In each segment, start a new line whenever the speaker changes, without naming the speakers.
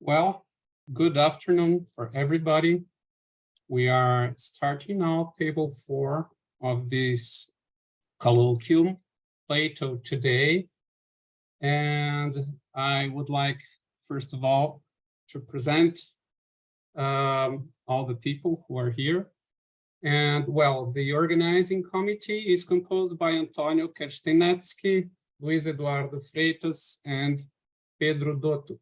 Well, good afternoon for everybody. We are starting now table 4 of this colloquium, Plato today. And I would like, first of all, to present all the people who are here. And well, the organizing committee is composed by Antonio Kerstenetzky, Luis Eduardo Freitas, and Pedro Dotto.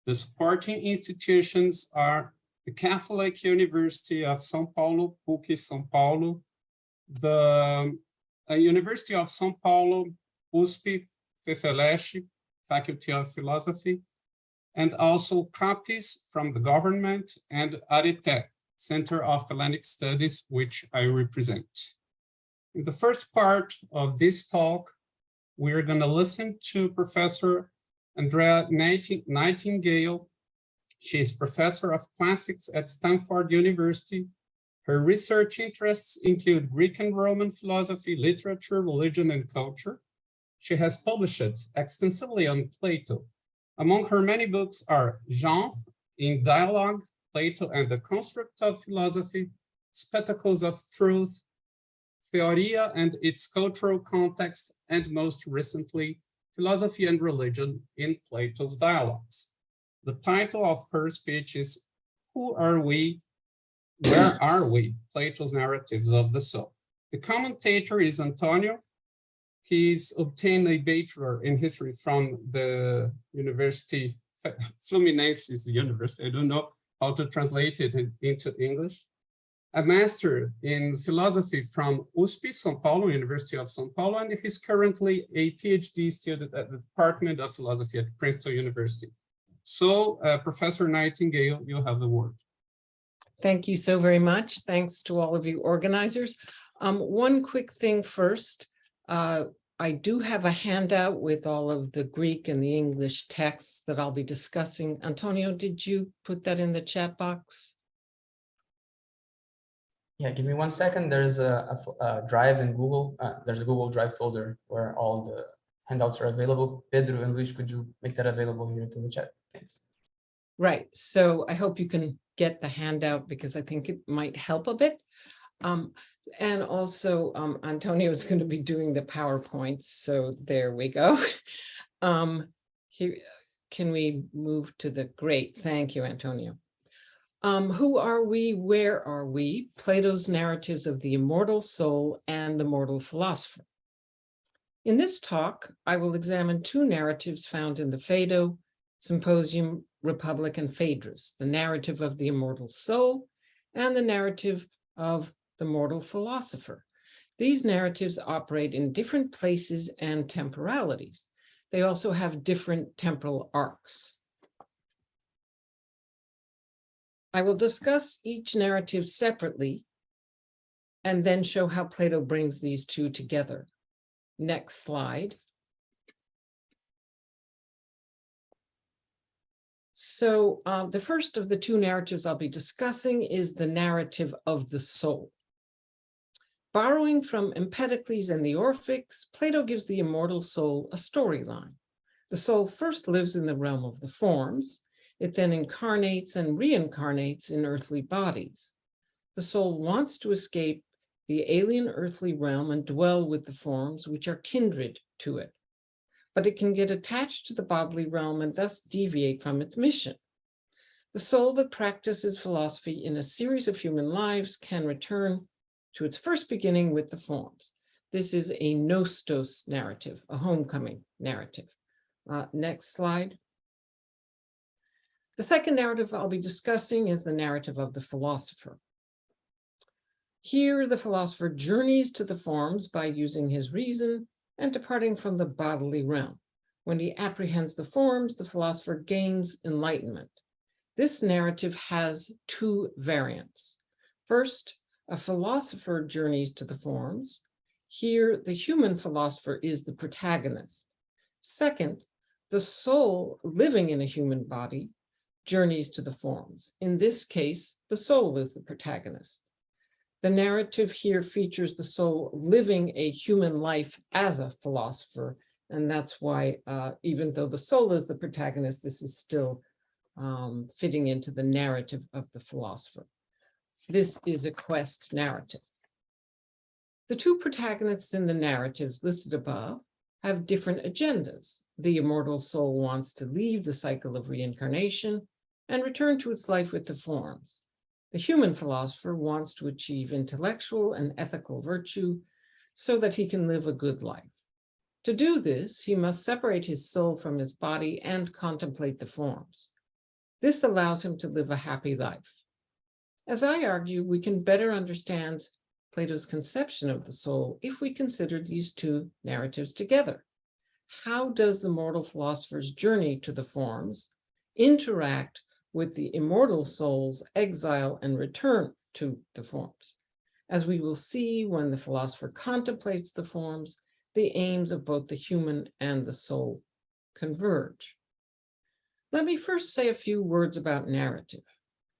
The supporting institutions are the Catholic University of São Paulo, PUC São Paulo, the University of São Paulo, USP, FEFELESH, Faculty of Philosophy, and also copies from the government, and Areté, Center of Hellenic Studies, which I represent. In the first part of this talk, we're going to listen to Professor Andrea Nightingale. She is professor of classics at Stanford University. Her research interests include Greek and Roman philosophy, literature, religion, and culture. She has published extensively on Plato. Among her many books are Genre in Dialogue, Plato and the Construct of Philosophy, Spectacles of Truth, Theoria and its Cultural Context, and most recently, Philosophy and Religion in Plato's Dialogues. The title of her speech is Who Are We? Where Are We? Plato's Narratives of the Soul. The commentator is Antonio. He's obtained a bachelor in history from the University, Fluminense's University, I don't know how to translate it into English. A master in philosophy from USP, São Paulo, University of São Paulo, and he's currently a PhD student at the Department of Philosophy at Princeton University. So, Professor Nightingale, you have the word.
Thank you so very much. Thanks to all of you organizers. One quick thing first. I do have a handout with all of the Greek and the English texts that I'll be discussing. Antonio, did you put that in the chat box?
Yeah, give me 1 second. There's a drive in Google. There's a Google Drive folder where all the handouts are available. Pedro and Luis, could you make that available here to the chat? Thanks.
Right. So I hope you can get the handout because I think it might help a bit. And also, Antonio is going to be doing the PowerPoints. So there we go. Here, can we move to the great? Thank you, Antonio. Who are we? Where are we? Plato's narratives of the immortal soul and the mortal philosopher. In this talk, I will examine 2 narratives found in the Phaedo, Symposium, Republic, and Phaedrus, the narrative of the immortal soul and the narrative of the mortal philosopher. These narratives operate in different places and temporalities. They also have different temporal arcs. I will discuss each narrative separately and then show how Plato brings these 2 together. Next slide. So the first of the 2 narratives I'll be discussing is the narrative of the soul. Borrowing from Empedocles and the Orphics, Plato gives the immortal soul a storyline. The soul first lives in the realm of the forms. It then incarnates and reincarnates in earthly bodies. The soul wants to escape the alien earthly realm and dwell with the forms which are kindred to it. But it can get attached to the bodily realm and thus deviate from its mission. The soul that practices philosophy in a series of human lives can return to its first beginning with the forms. This is a nostos narrative, a homecoming narrative. Next slide. The second narrative I'll be discussing is the narrative of the philosopher. Here, the philosopher journeys to the forms by using his reason and departing from the bodily realm. When he apprehends the forms, the philosopher gains enlightenment. This narrative has 2 variants. First, a philosopher journeys to the forms. Here, the human philosopher is the protagonist. Second, the soul living in a human body journeys to the forms. In this case, the soul is the protagonist. The narrative here features the soul living a human life as a philosopher, and that's why even though the soul is the protagonist, this is still fitting into the narrative of the philosopher. This is a quest narrative. The two protagonists in the narratives listed above have different agendas. The immortal soul wants to leave the cycle of reincarnation and return to its life with the forms. The human philosopher wants to achieve intellectual and ethical virtue so that he can live a good life. To do this, he must separate his soul from his body and contemplate the forms. This allows him to live a happy life. As I argue, we can better understand Plato's conception of the soul if we consider these two narratives together. How does the mortal philosopher's journey to the forms interact with the immortal soul's exile and return to the forms? As we will see, when the philosopher contemplates the forms, the aims of both the human and the soul converge. Let me first say a few words about narrative.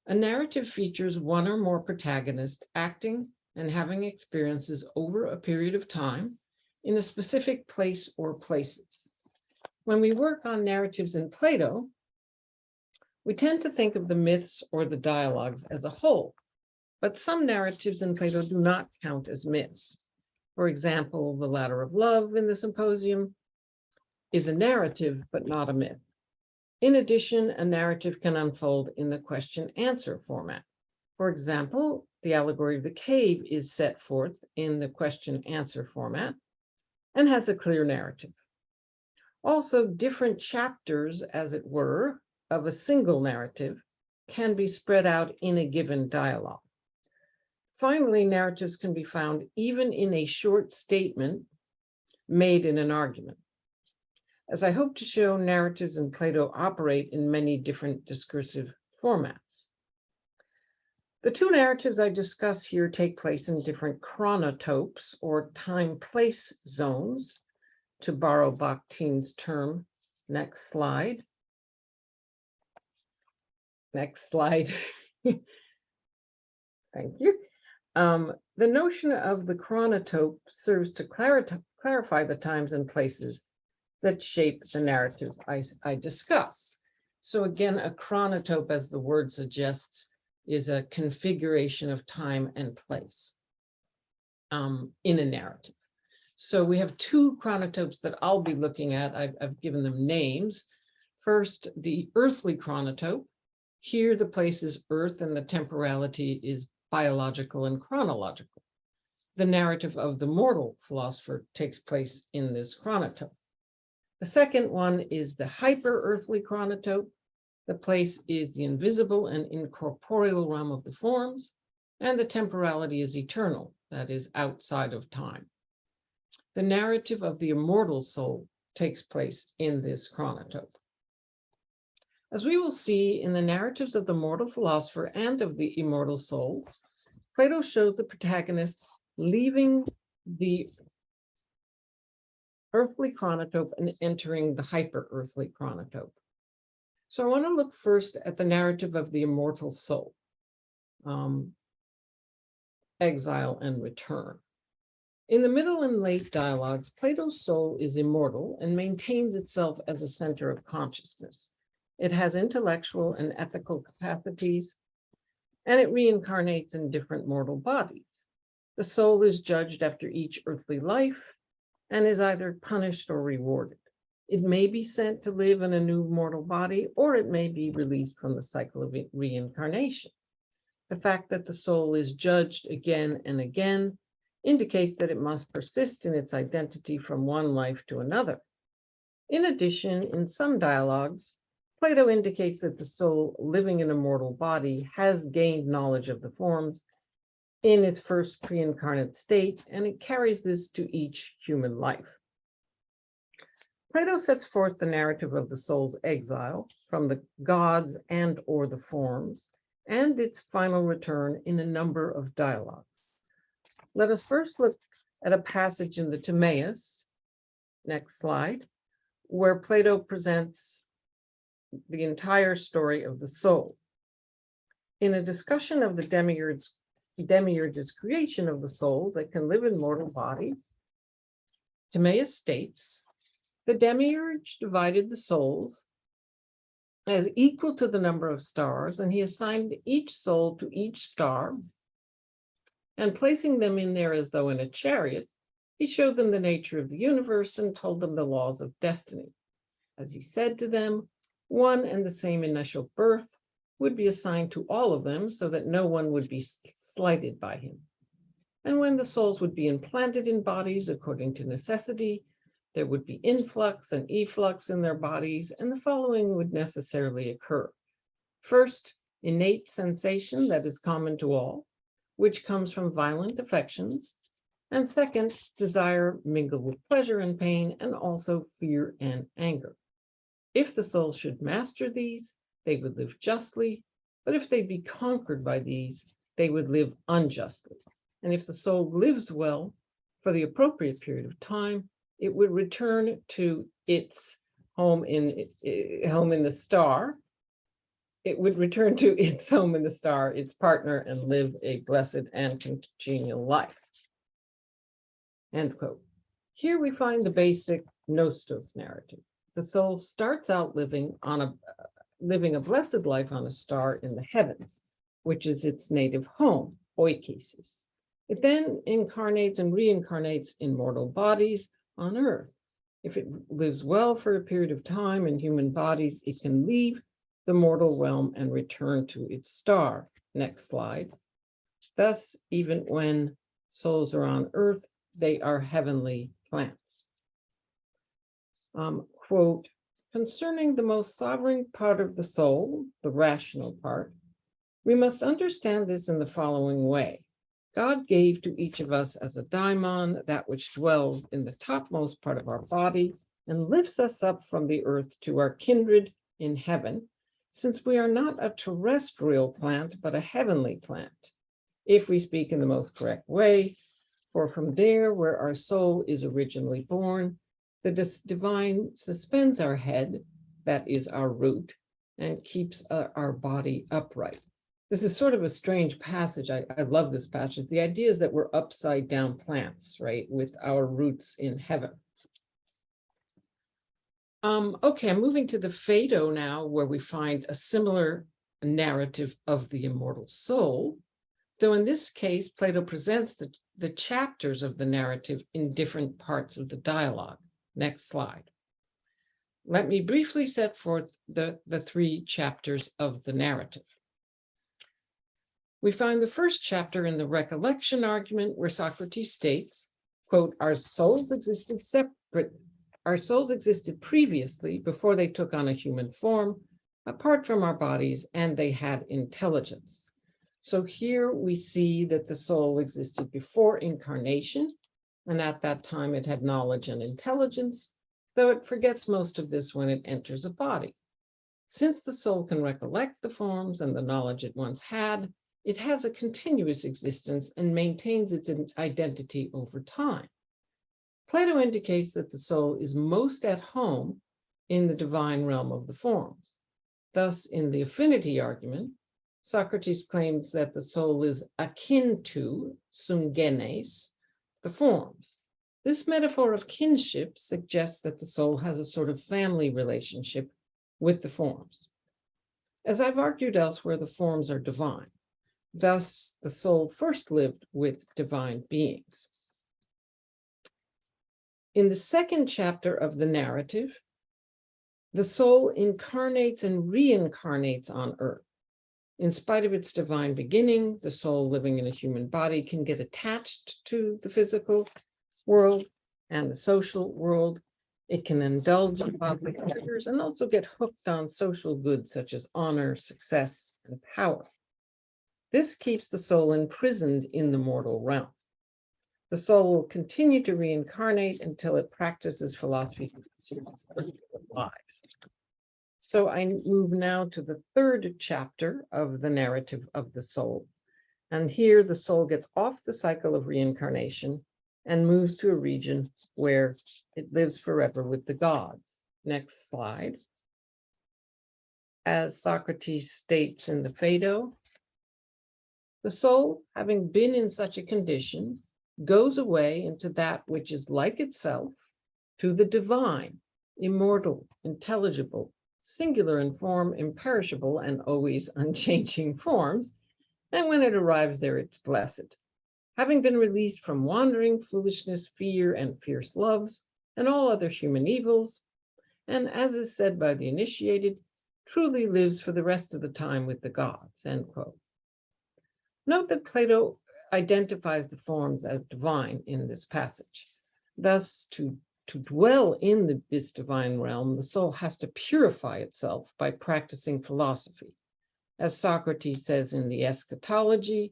A narrative features one or more protagonists acting and having experiences over a period of time in a specific place or places. When we work on narratives in Plato, we tend to think of the myths or the dialogues as a whole, but some narratives in Plato do not count as myths. For example, the Ladder of Love in the Symposium is a narrative, but not a myth. In addition, a narrative can unfold in the question-answer format. For example, the allegory of the cave is set forth in the question-answer format and has a clear narrative. Also, different chapters, as it were, of a single narrative can be spread out in a given dialogue. Finally, narratives can be found even in a short statement made in an argument. As I hope to show, narratives in Plato operate in many different discursive formats. The two narratives I discuss here take place in different chronotopes or time-place zones, to borrow Bakhtin's term. Next slide. Next slide. Thank you. The notion of the chronotope serves to clarify the times and places that shape the narratives I discuss. So again, a chronotope, as the word suggests, is a configuration of time and place in a narrative. So we have two chronotopes that I'll be looking at. I've given them names. First, the earthly chronotope. Here, the place is Earth and the temporality is biological and chronological. The narrative of the mortal philosopher takes place in this chronotope. The second one is the hyper-earthly chronotope. The place is the invisible and incorporeal realm of the forms, and the temporality is eternal, that is, outside of time. The narrative of the immortal soul takes place in this chronotope. As we will see in the narratives of the mortal philosopher and of the immortal soul, Plato shows the protagonist leaving the earthly chronotope and entering the hyper-earthly chronotope. So I want to look first at the narrative of the immortal soul, exile and return. In the middle and late dialogues, Plato's soul is immortal and maintains itself as a center of consciousness. It has intellectual and ethical capacities, and it reincarnates in different mortal bodies. The soul is judged after each earthly life and is either punished or rewarded. It may be sent to live in a new mortal body, or it may be released from the cycle of reincarnation. The fact that the soul is judged again and again indicates that it must persist in its identity from one life to another. In addition, in some dialogues, Plato indicates that the soul living in a mortal body has gained knowledge of the forms in its first pre-incarnate state, and it carries this to each human life. Plato sets forth the narrative of the soul's exile from the gods and or the forms, and its final return in a number of dialogues. Let us first look at a passage in the Timaeus, next slide, where Plato presents the entire story of the soul. In a discussion of the demiurge's creation of the souls that can live in mortal bodies, Timaeus states, the demiurge divided the souls as equal to the number of stars, and he assigned each soul to each star, and placing them in there as though in a chariot, he showed them the nature of the universe and told them the laws of destiny. As he said to them, one and the same initial birth would be assigned to all of them so that no one would be slighted by him. And when the souls would be implanted in bodies according to necessity, there would be influx and efflux in their bodies, and the following would necessarily occur. First, innate sensation that is common to all, which comes from violent affections, and second, desire mingled with pleasure and pain, and also fear and anger. If the soul should master these, they would live justly, but if they be conquered by these, they would live unjustly. And if the soul lives well for the appropriate period of time, it would return to its home in the star. It would return to its home in the star, its partner, and live a blessed and congenial life. End quote. Here we find the basic Nostos narrative. The soul starts out living a blessed life on a star in the heavens, which is its native home, oikesis. It then incarnates and reincarnates in mortal bodies on earth. If it lives well for a period of time in human bodies, it can leave the mortal realm and return to its star. Next slide. Thus, even when souls are on earth, they are heavenly plants. Quote, concerning the most sovereign part of the soul, the rational part, we must understand this in the following way. God gave to each of us as a daimon that which dwells in the topmost part of our body and lifts us up from the earth to our kindred in heaven, since we are not a terrestrial plant, but a heavenly plant, if we speak in the most correct way. For from there, where our soul is originally born, the divine suspends our head, that is our root, and keeps our body upright. This is sort of a strange passage. I love this passage. The idea is that we're upside down plants, right, with our roots in heaven. Okay, I'm moving to the Phaedo now, where we find a similar narrative of the immortal soul, though in this case, Plato presents the chapters of the narrative in different parts of the dialogue. Next slide. Let me briefly set forth the three chapters of the narrative. We find the first chapter in the recollection argument, where Socrates states, quote, our souls existed previously before they took on a human form, apart from our bodies, and they had intelligence. So here we see that the soul existed before incarnation, and at that time it had knowledge and intelligence, though it forgets most of this when it enters a body. Since the soul can recollect the forms and the knowledge it once had, it has a continuous existence and maintains its identity over time. Plato indicates that the soul is most at home in the divine realm of the forms. Thus, in the affinity argument, Socrates claims that the soul is akin to, sungenes, the forms. This metaphor of kinship suggests that the soul has a sort of family relationship with the forms. As I've argued elsewhere, the forms are divine. Thus, the soul first lived with divine beings. In the second chapter of the narrative, the soul incarnates and reincarnates on earth. In spite of its divine beginning, the soul living in a human body can get attached to the physical world and the social world. It can indulge in bodily pleasures and also get hooked on social goods such as honor, success, and power. This keeps the soul imprisoned in the mortal realm. The soul will continue to reincarnate until it practices philosophy for its lives. So I move now to the third chapter of the narrative of the soul. And here the soul gets off the cycle of reincarnation and moves to a region where it lives forever with the gods. Next slide. As Socrates states in the Phaedo, the soul, having been in such a condition, goes away into that which is like itself, to the divine, immortal, intelligible, singular in form, imperishable, and always unchanging forms, and when it arrives there, it's blessed. Having been released from wandering, foolishness, fear, and fierce loves, and all other human evils, and as is said by the initiated, truly lives for the rest of the time with the gods, end quote. Note that Plato identifies the forms as divine in this passage. Thus, to dwell in this divine realm, the soul has to purify itself by practicing philosophy. As Socrates says in the Eschatology,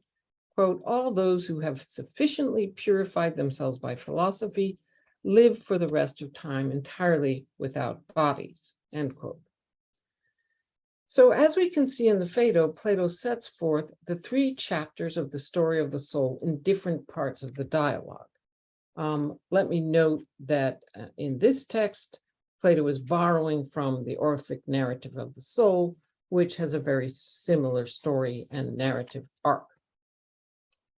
quote, all those who have sufficiently purified themselves by philosophy live for the rest of time entirely without bodies, end quote. So as we can see in the Phaedo, Plato sets forth the 3 chapters of the story of the soul in different parts of the dialogue. Let me note that in this text, Plato is borrowing from the Orphic narrative of the soul, which has a very similar story and narrative arc.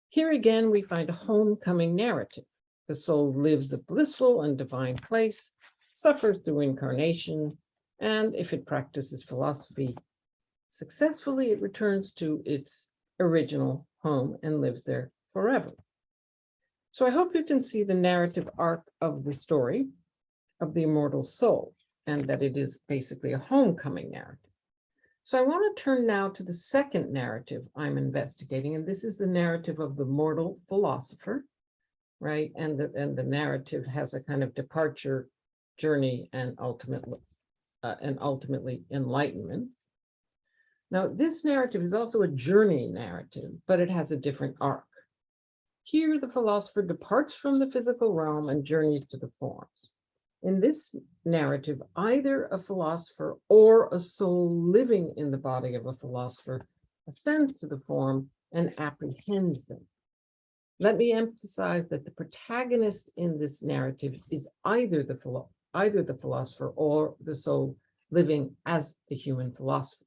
Here again, we find a homecoming narrative. The soul lives a blissful and divine place, suffers through incarnation, and if it practices philosophy successfully, it returns to its original home and lives there forever. So I hope you can see the narrative arc of the story of the immortal soul, and that it is basically a homecoming narrative. So I want to turn now to the second narrative I'm investigating, and this is the narrative of the mortal philosopher, right? And the narrative has a kind of departure, journey, and ultimately enlightenment. Now, this narrative is also a journey narrative, but it has a different arc. Here, the philosopher departs from the physical realm and journeys to the forms. In this narrative, either a philosopher or a soul living in the body of a philosopher ascends to the form and apprehends them. Let me emphasize that the protagonist in this narrative is either the philosopher or the soul living as the human philosopher.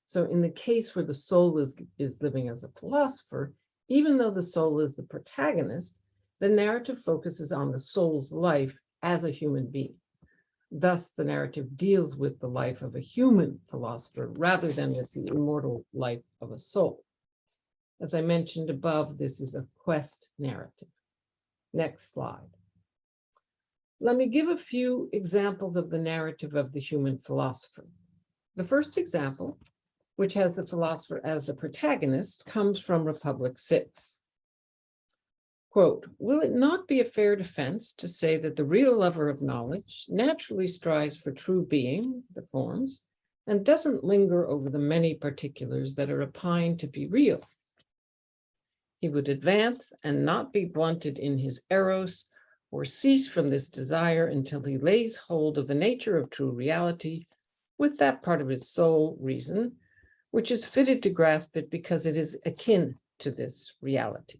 So in the case where the soul is living as a philosopher, even though the soul is the protagonist, the narrative focuses on the soul's life as a human being. Thus, the narrative deals with the life of a human philosopher rather than with the immortal life of a soul. As I mentioned above, this is a quest narrative. Next slide. Let me give a few examples of the narrative of the human philosopher. The first example, which has the philosopher as the protagonist, comes from Republic 6. Quote, will it not be a fair defense to say that the real lover of knowledge naturally strives for true being, the forms, and doesn't linger over the many particulars that are opined to be real? He would advance and not be blunted in his eros, or cease from this desire until he lays hold of the nature of true reality with that part of his soul, reason, which is fitted to grasp it because it is akin to this reality.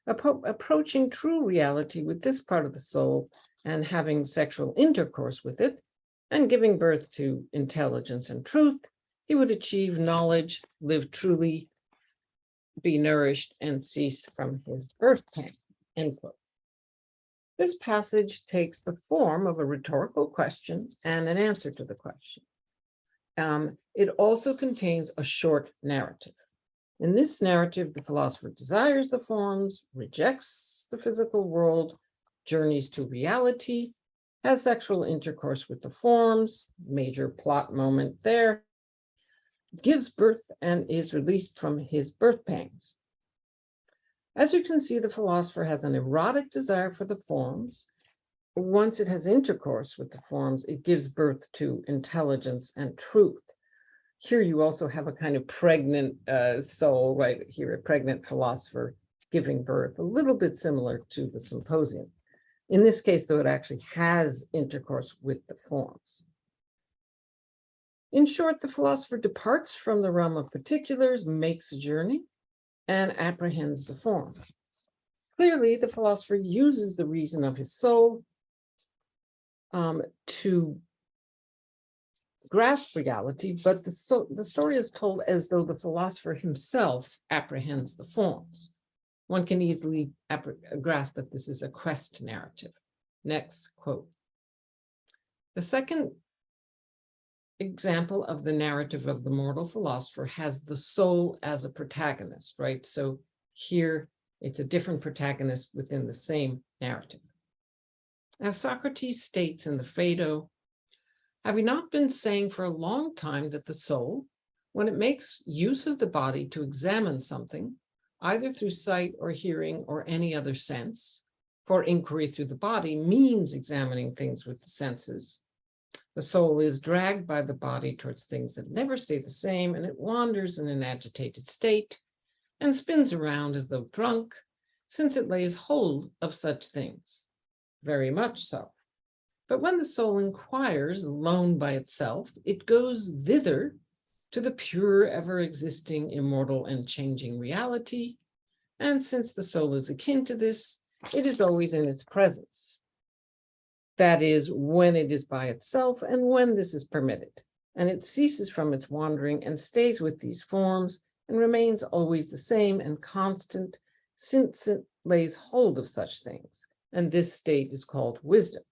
Approaching true reality with this part of the soul and having sexual intercourse with it and giving birth to intelligence and truth, he would achieve knowledge, live truly, be nourished, and cease from his birth pang, end quote. This passage takes the form of a rhetorical question and an answer to the question. It also contains a short narrative. In this narrative, the philosopher desires the forms, rejects the physical world, journeys to reality, has sexual intercourse with the forms, major plot moment there, gives birth and is released from his birth pangs. As you can see, the philosopher has an erotic desire for the forms. Once it has intercourse with the forms, it gives birth to intelligence and truth. Here you also have a kind of pregnant soul, right here, a pregnant philosopher giving birth, a little bit similar to the symposium. In this case, though, it actually has intercourse with the forms. In short, the philosopher departs from the realm of particulars, makes a journey, and apprehends the forms. Clearly, the philosopher uses the reason of his soul to grasp reality, but the story is told as though the philosopher himself apprehends the forms. One can easily grasp that this is a quest narrative. Next quote. The second example of the narrative of the mortal philosopher has the soul as a protagonist, right? So here it's a different protagonist within the same narrative. As Socrates states in the Phaedo, have we not been saying for a long time that the soul, when it makes use of the body to examine something, either through sight or hearing or any other sense, for inquiry through the body means examining things with the senses. The soul is dragged by the body towards things that never stay the same, and it wanders in an agitated state and spins around as though drunk, since it lays hold of such things. Very much so. But when the soul inquires alone by itself, it goes thither to the pure, ever-existing, immortal, and changing reality. And since the soul is akin to this, it is always in its presence. That is, when it is by itself and when this is permitted. And it ceases from its wandering and stays with these forms and remains always the same and constant, since it lays hold of such things. And this state is called wisdom.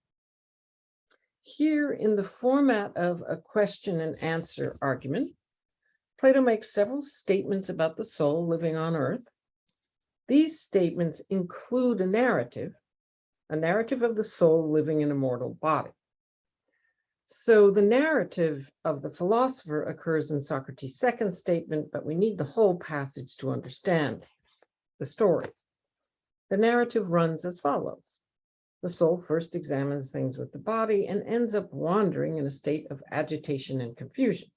Here, in the format of a question and answer argument, Plato makes several statements about the soul living on earth. These statements include a narrative of the soul living in a mortal body. So the narrative of the philosopher occurs in Socrates' second statement, but we need the whole passage to understand the story. The narrative runs as follows. The soul first examines things with the body and ends up wandering in a state of agitation and confusion.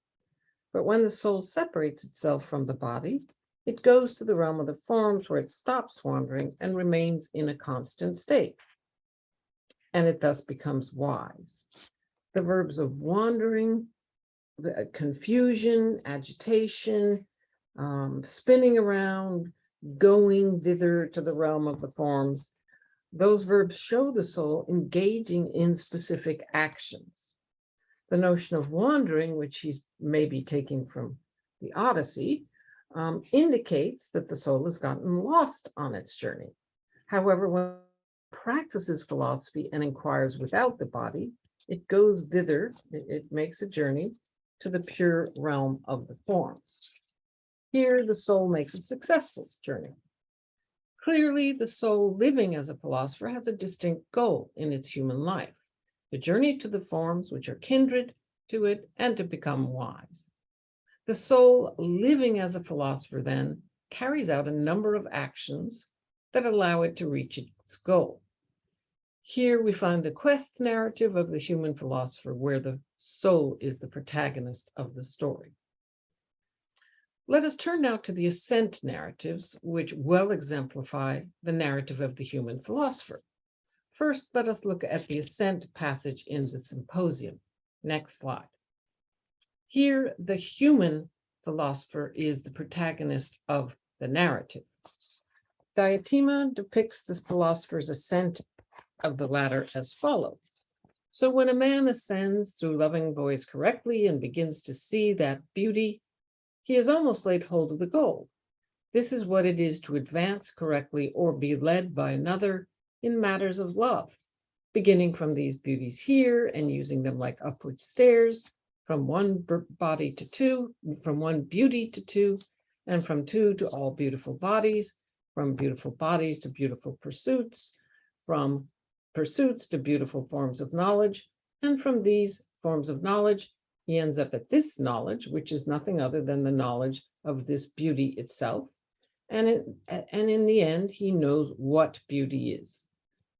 But when the soul separates itself from the body, it goes to the realm of the forms where it stops wandering and remains in a constant state. And it thus becomes wise. The verbs of wandering, confusion, agitation, spinning around, going thither to the realm of the forms, those verbs show the soul engaging in specific actions. The notion of wandering, which he's maybe taking from the Odyssey, indicates that the soul has gotten lost on its journey. However, when it practices philosophy and inquires without the body, it goes thither, it makes a journey to the pure realm of the forms. Here, the soul makes a successful journey. Clearly, the soul living as a philosopher has a distinct goal in its human life, the journey to the forms which are kindred to it and to become wise. The soul living as a philosopher then carries out a number of actions that allow it to reach its goal. Here we find the quest narrative of the human philosopher, where the soul is the protagonist of the story. Let us turn now to the ascent narratives, which well exemplify the narrative of the human philosopher. First, let us look at the ascent passage in the Symposium. Next slide. Here, the human philosopher is the protagonist of the narrative. Diotima depicts the philosopher's ascent of the ladder as follows. So when a man ascends through loving voice correctly and begins to see that beauty, he has almost laid hold of the goal. This is what it is to advance correctly or be led by another in matters of love, beginning from these beauties here and using them like upward stairs, from one body to two, from one beauty to two, and from two to all beautiful bodies, from beautiful bodies to beautiful pursuits, from pursuits to beautiful forms of knowledge, and from these forms of knowledge, he ends up at this knowledge, which is nothing other than the knowledge of this beauty itself. And in the end, he knows what beauty is.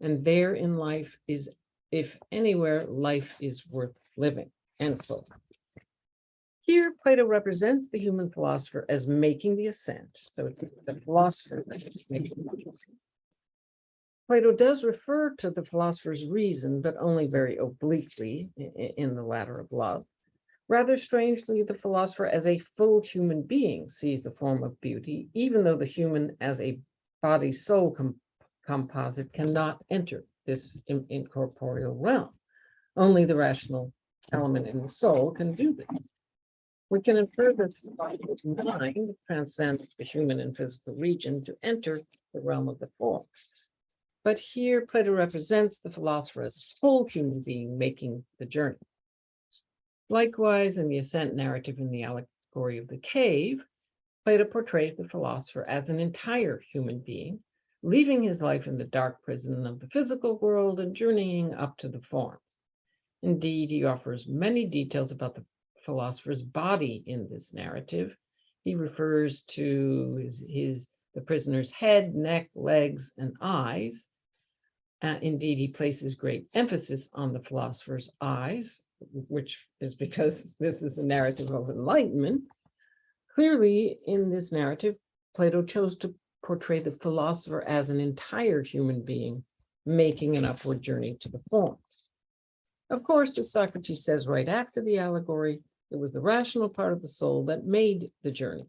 And there in life is, if anywhere, life is worth living. And so here, Plato represents the human philosopher as making the ascent. So it's the philosopher that is making the ascent. Plato does refer to the philosopher's reason, but only very obliquely in the Ladder of Love. Rather strangely, the philosopher as a full human being sees the form of beauty, even though the human as a body-soul composite cannot enter this incorporeal realm. Only the rational element in the soul can do this. We can infer that the mind transcends the human and physical region to enter the realm of the form. But here, Plato represents the philosopher as a whole human being making the journey. Likewise, in the ascent narrative in the allegory of the cave, Plato portrays the philosopher as an entire human being, leaving his life in the dark prison of the physical world and journeying up to the forms. Indeed, he offers many details about the philosopher's body in this narrative. He refers to the prisoner's head, neck, legs, and eyes. Indeed, he places great emphasis on the philosopher's eyes, which is because this is a narrative of enlightenment. Clearly, in this narrative, Plato chose to portray the philosopher as an entire human being, making an upward journey to the forms. Of course, as Socrates says right after the allegory, it was the rational part of the soul that made the journey.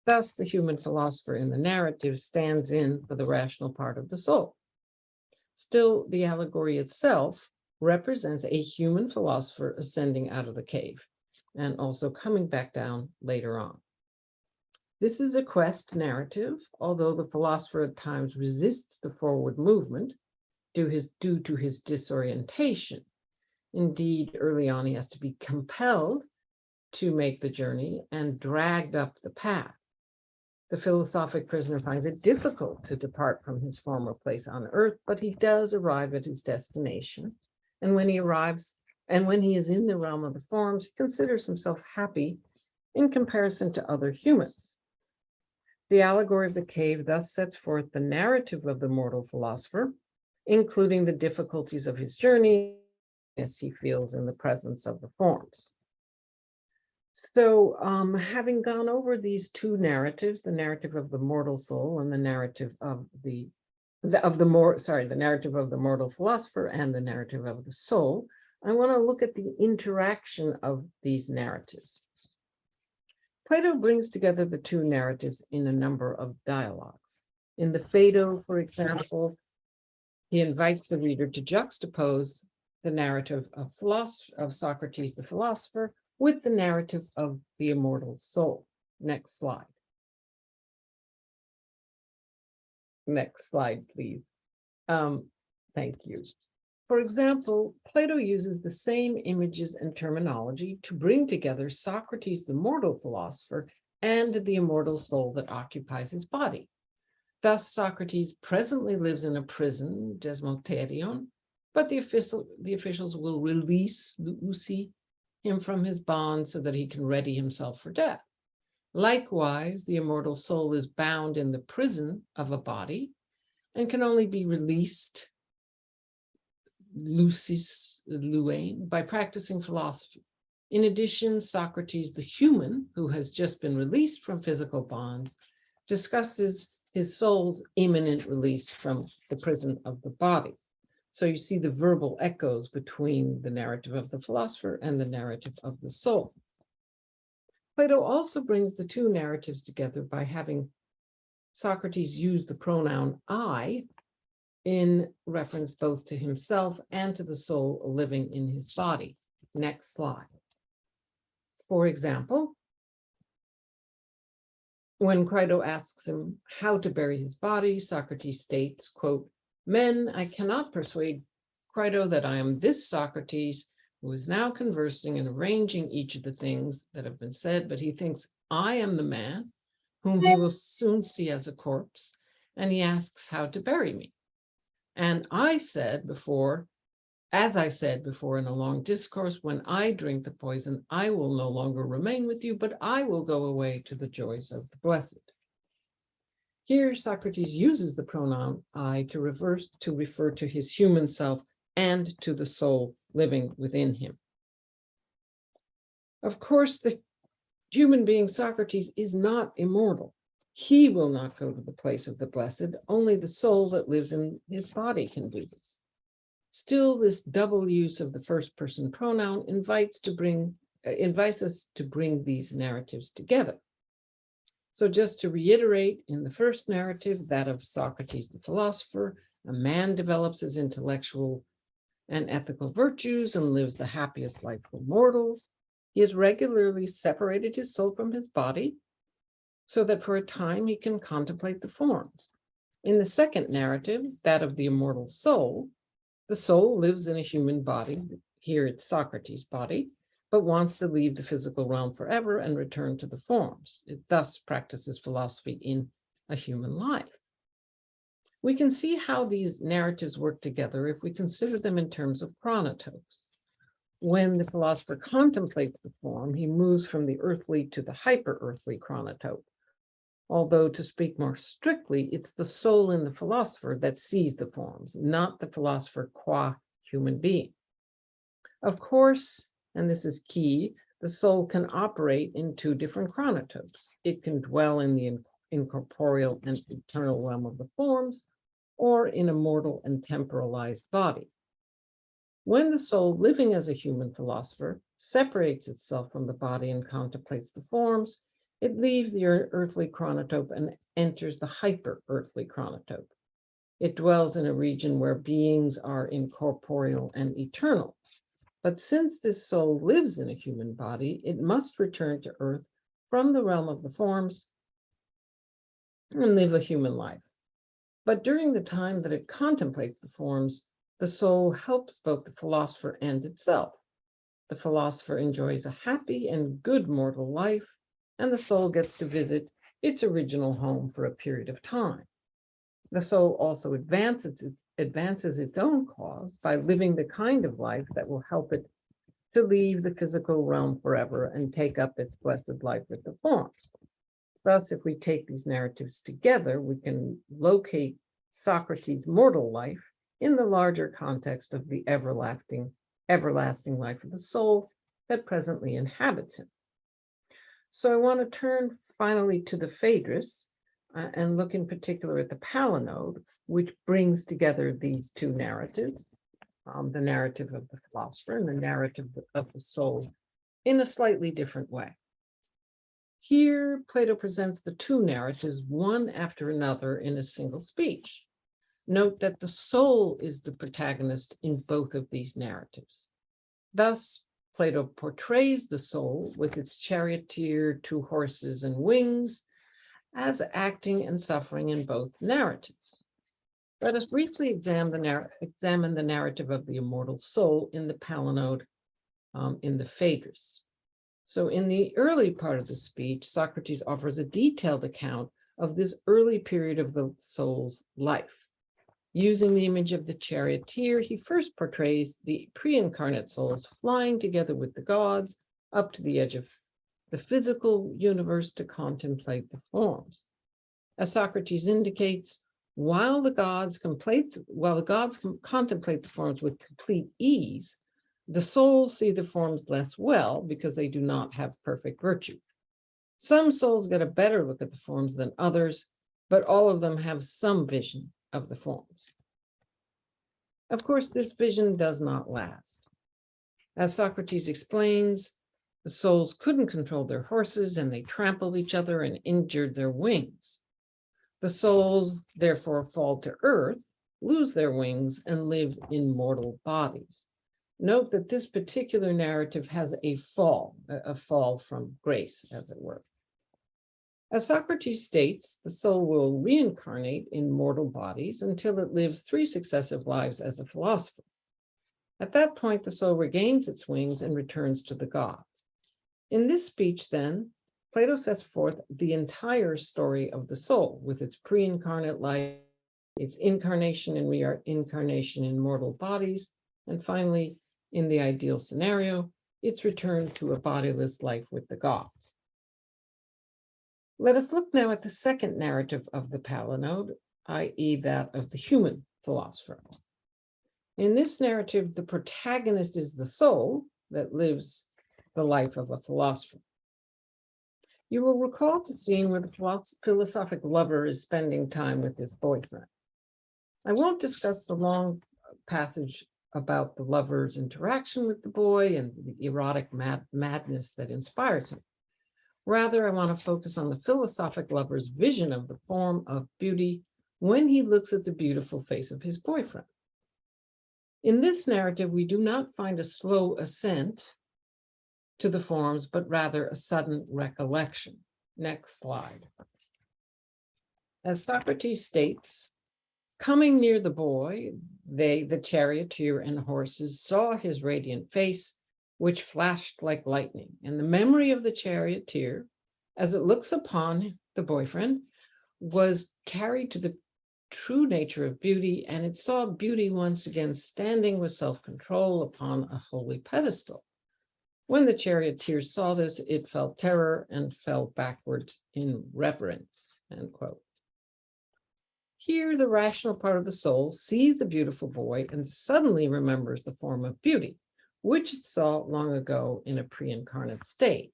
Thus, the human philosopher in the narrative stands in for the rational part of the soul. Still, the allegory itself represents a human philosopher ascending out of the cave and also coming back down later on. This is a quest narrative, although the philosopher at times resists the forward movement due to his disorientation. Indeed, early on, he has to be compelled to make the journey and dragged up the path. The philosophic prisoner finds it difficult to depart from his former place on earth, but he does arrive at his destination. And when he is in the realm of the forms, he considers himself happy in comparison to other humans. The allegory of the cave thus sets forth the narrative of the mortal philosopher, including the difficulties of his journey as he feels in the presence of the forms. So, having gone over these two narratives, the narrative of the mortal soul and the narrative of the narrative of the mortal philosopher and the narrative of the soul, I want to look at the interaction of these narratives. Plato brings together the two narratives in a number of dialogues. In the Phaedo, for example, he invites the reader to juxtapose the narrative of Socrates the philosopher with the narrative of the immortal soul. Next slide. Next slide, please. Thank you. For example, Plato uses the same images and terminology to bring together Socrates, the mortal philosopher, and the immortal soul that occupies his body. Thus, Socrates presently lives in a prison, desmoterion, but the officials will release him from his bonds so that he can ready himself for death. Likewise, the immortal soul is bound in the prison of a body and can only be released lucis luein by practicing philosophy. In addition, Socrates, the human, who has just been released from physical bonds, discusses his soul's imminent release from the prison of the body. So you see the verbal echoes between the narrative of the philosopher and the narrative of the soul. Plato also brings the two narratives together by having Socrates use the pronoun I in reference both to himself and to the soul living in his body. Next slide. For example, when Crito asks him how to bury his body, Socrates states, quote, "Men, I cannot persuade Crito that I am this Socrates who is now conversing and arranging each of the things that have been said, but he thinks I am the man whom he will soon see as a corpse, and he asks how to bury me. And as I said before in a long discourse, when I drink the poison, I will no longer remain with you, but I will go away to the joys of the blessed." Here, Socrates uses the pronoun I to refer to his human self and to the soul living within him. Of course, the human being Socrates is not immortal. He will not go to the place of the blessed. Only the soul that lives in his body can do this. Still, this double use of the first person pronoun invites us to bring these narratives together. So just to reiterate, in the first narrative, that of Socrates the philosopher, a man develops his intellectual and ethical virtues and lives the happiest life of mortals. He has regularly separated his soul from his body so that for a time he can contemplate the forms. In the second narrative, that of the immortal soul, the soul lives in a human body. Here it's Socrates' body, but wants to leave the physical realm forever and return to the forms. It thus practices philosophy in a human life. We can see how these narratives work together if we consider them in terms of chronotopes. When the philosopher contemplates the form, he moves from the earthly to the hyper-earthly chronotope. Although, to speak more strictly, it's the soul in the philosopher that sees the forms, not the philosopher qua human being. Of course, and this is key, the soul can operate in two different chronotopes. It can dwell in the incorporeal and eternal realm of the forms, or in a mortal and temporalized body. When the soul, living as a human philosopher, separates itself from the body and contemplates the forms, it leaves the earthly chronotope and enters the hyper-earthly chronotope. It dwells in a region where beings are incorporeal and eternal. But since this soul lives in a human body, it must return to earth from the realm of the forms and live a human life. But during the time that it contemplates the forms, the soul helps both the philosopher and itself. The philosopher enjoys a happy and good mortal life, and the soul gets to visit its original home for a period of time. The soul also advances its own cause by living the kind of life that will help it to leave the physical realm forever and take up its blessed life with the forms. Thus, if we take these narratives together, we can locate Socrates' mortal life in the larger context of the everlasting life of the soul that presently inhabits him. So I want to turn finally to the Phaedrus and look in particular at the Palinode, which brings together these two narratives, the narrative of the philosopher and the narrative of the soul in a slightly different way. Here, Plato presents the two narratives one after another in a single speech. Note that the soul is the protagonist in both of these narratives. Thus, Plato portrays the soul with its charioteer, two horses and wings, as acting and suffering in both narratives. Let us briefly examine the narrative of the immortal soul in the Palinode in the Phaedrus. So in the early part of the speech, Socrates offers a detailed account of this early period of the soul's life. Using the image of the charioteer, he first portrays the pre-incarnate souls flying together with the gods up to the edge of the physical universe to contemplate the forms. As Socrates indicates, while the gods contemplate the forms with complete ease, the souls see the forms less well because they do not have perfect virtue. Some souls get a better look at the forms than others, but all of them have some vision of the forms. Of course, this vision does not last. As Socrates explains, the souls couldn't control their horses and they trampled each other and injured their wings. The souls therefore fall to earth, lose their wings, and live in mortal bodies. Note that this particular narrative has a fall from grace, as it were. As Socrates states, the soul will reincarnate in mortal bodies until it lives 3 successive lives as a philosopher. At that point, the soul regains its wings and returns to the gods. In this speech, then, Plato sets forth the entire story of the soul with its pre-incarnate life, its incarnation and reincarnation in mortal bodies, and finally, in the ideal scenario, its return to a bodiless life with the gods. Let us look now at the second narrative of the Palinode, i.e. that of the human philosopher. In this narrative, the protagonist is the soul that lives the life of a philosopher. You will recall the scene where the philosophic lover is spending time with his boyfriend. I won't discuss the long passage about the lover's interaction with the boy and the erotic madness that inspires him. Rather, I want to focus on the philosophic lover's vision of the form of beauty when he looks at the beautiful face of his boyfriend. In this narrative, we do not find a slow ascent to the forms, but rather a sudden recollection. Next slide. As Socrates states, coming near the boy, they, the charioteer and horses, saw his radiant face which flashed like lightning, and the memory of the charioteer, as it looks upon the boyfriend, was carried to the true nature of beauty, and it saw beauty once again standing with self-control upon a holy pedestal. When the charioteer saw this, it felt terror and fell backwards in reverence, end quote. Here, the rational part of the soul sees the beautiful boy and suddenly remembers the form of beauty, which it saw long ago in a pre-incarnate state.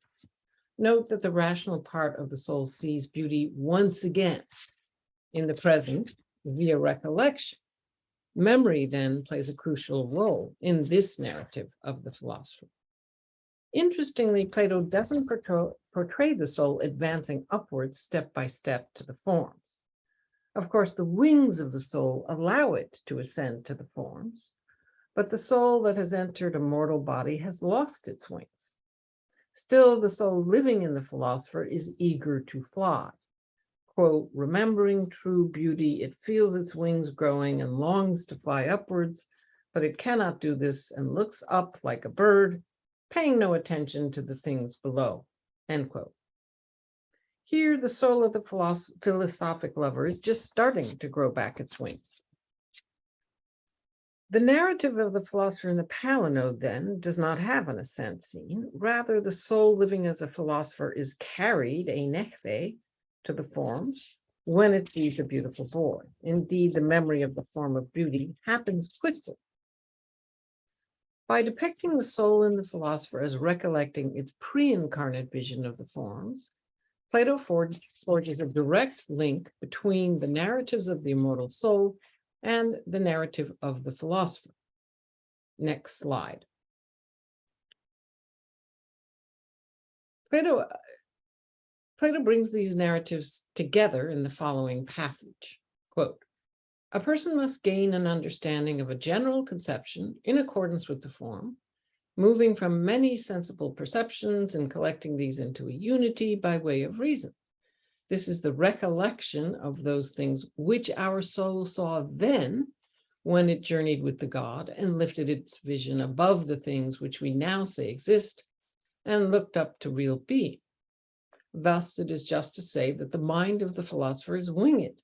Note that the rational part of the soul sees beauty once again in the present via recollection. Memory then plays a crucial role in this narrative of the philosopher. Interestingly, Plato doesn't portray the soul advancing upwards step by step to the forms. Of course, the wings of the soul allow it to ascend to the forms, but the soul that has entered a mortal body has lost its wings. Still, the soul living in the philosopher is eager to fly. Quote, remembering true beauty, it feels its wings growing and longs to fly upwards, but it cannot do this and looks up like a bird, paying no attention to the things below, end quote. Here, the soul of the philosophic lover is just starting to grow back its wings. The narrative of the philosopher in the Palinode, then, does not have an ascent scene. Rather, the soul living as a philosopher is carried, einechthé, to the forms when it sees a beautiful boy. Indeed, the memory of the form of beauty happens quickly. By depicting the soul in the philosopher as recollecting its pre-incarnate vision of the forms, Plato forges a direct link between the narratives of the immortal soul and the narrative of the philosopher. Next slide. Plato brings these narratives together in the following passage. Quote, a person must gain an understanding of a general conception in accordance with the form, moving from many sensible perceptions and collecting these into a unity by way of reason. This is the recollection of those things which our soul saw then when it journeyed with the God and lifted its vision above the things which we now say exist and looked up to real being. Thus, it is just to say that the mind of the philosopher is winged,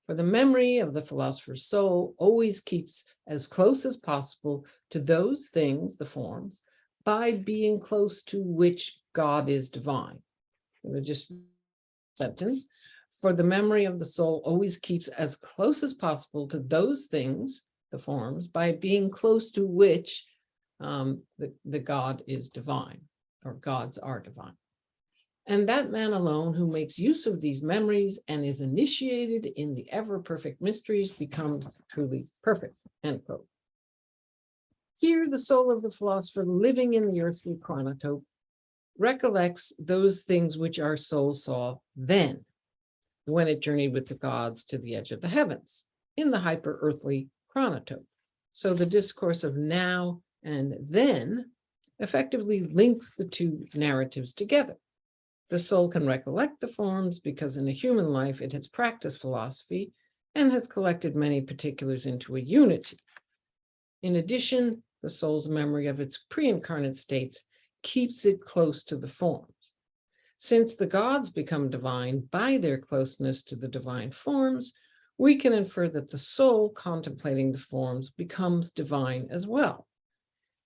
for the memory of the philosopher's soul always keeps as close as possible to those things, the forms, by being close to which God is divine. Just sentence, for the memory of the soul always keeps as close as possible to those things, the forms, by being close to which the God is divine, or gods are divine. And that man alone who makes use of these memories and is initiated in the ever-perfect mysteries becomes truly perfect, end quote. Here, the soul of the philosopher living in the earthly chronotope recollects those things which our soul saw then, when it journeyed with the gods to the edge of the heavens, in the hyper-earthly chronotope. So the discourse of now and then effectively links the two narratives together. The soul can recollect the forms because in a human life it has practiced philosophy and has collected many particulars into a unity. In addition, the soul's memory of its pre-incarnate states keeps it close to the forms. Since the gods become divine by their closeness to the divine forms, we can infer that the soul contemplating the forms becomes divine as well.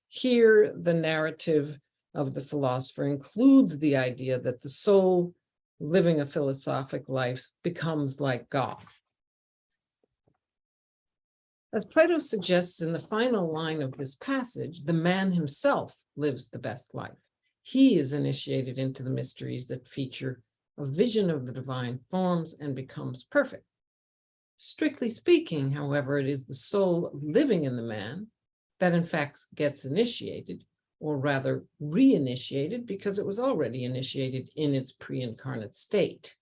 Here, the narrative of the philosopher includes the idea that the soul living a philosophic life becomes like God. As Plato suggests in the final line of this passage, the man himself lives the best life. He is initiated into the mysteries that feature a vision of the divine forms and becomes perfect. Strictly speaking, however, it is the soul living in the man that in fact gets initiated, or rather reinitiated, because it was already initiated in its pre-incarnate state.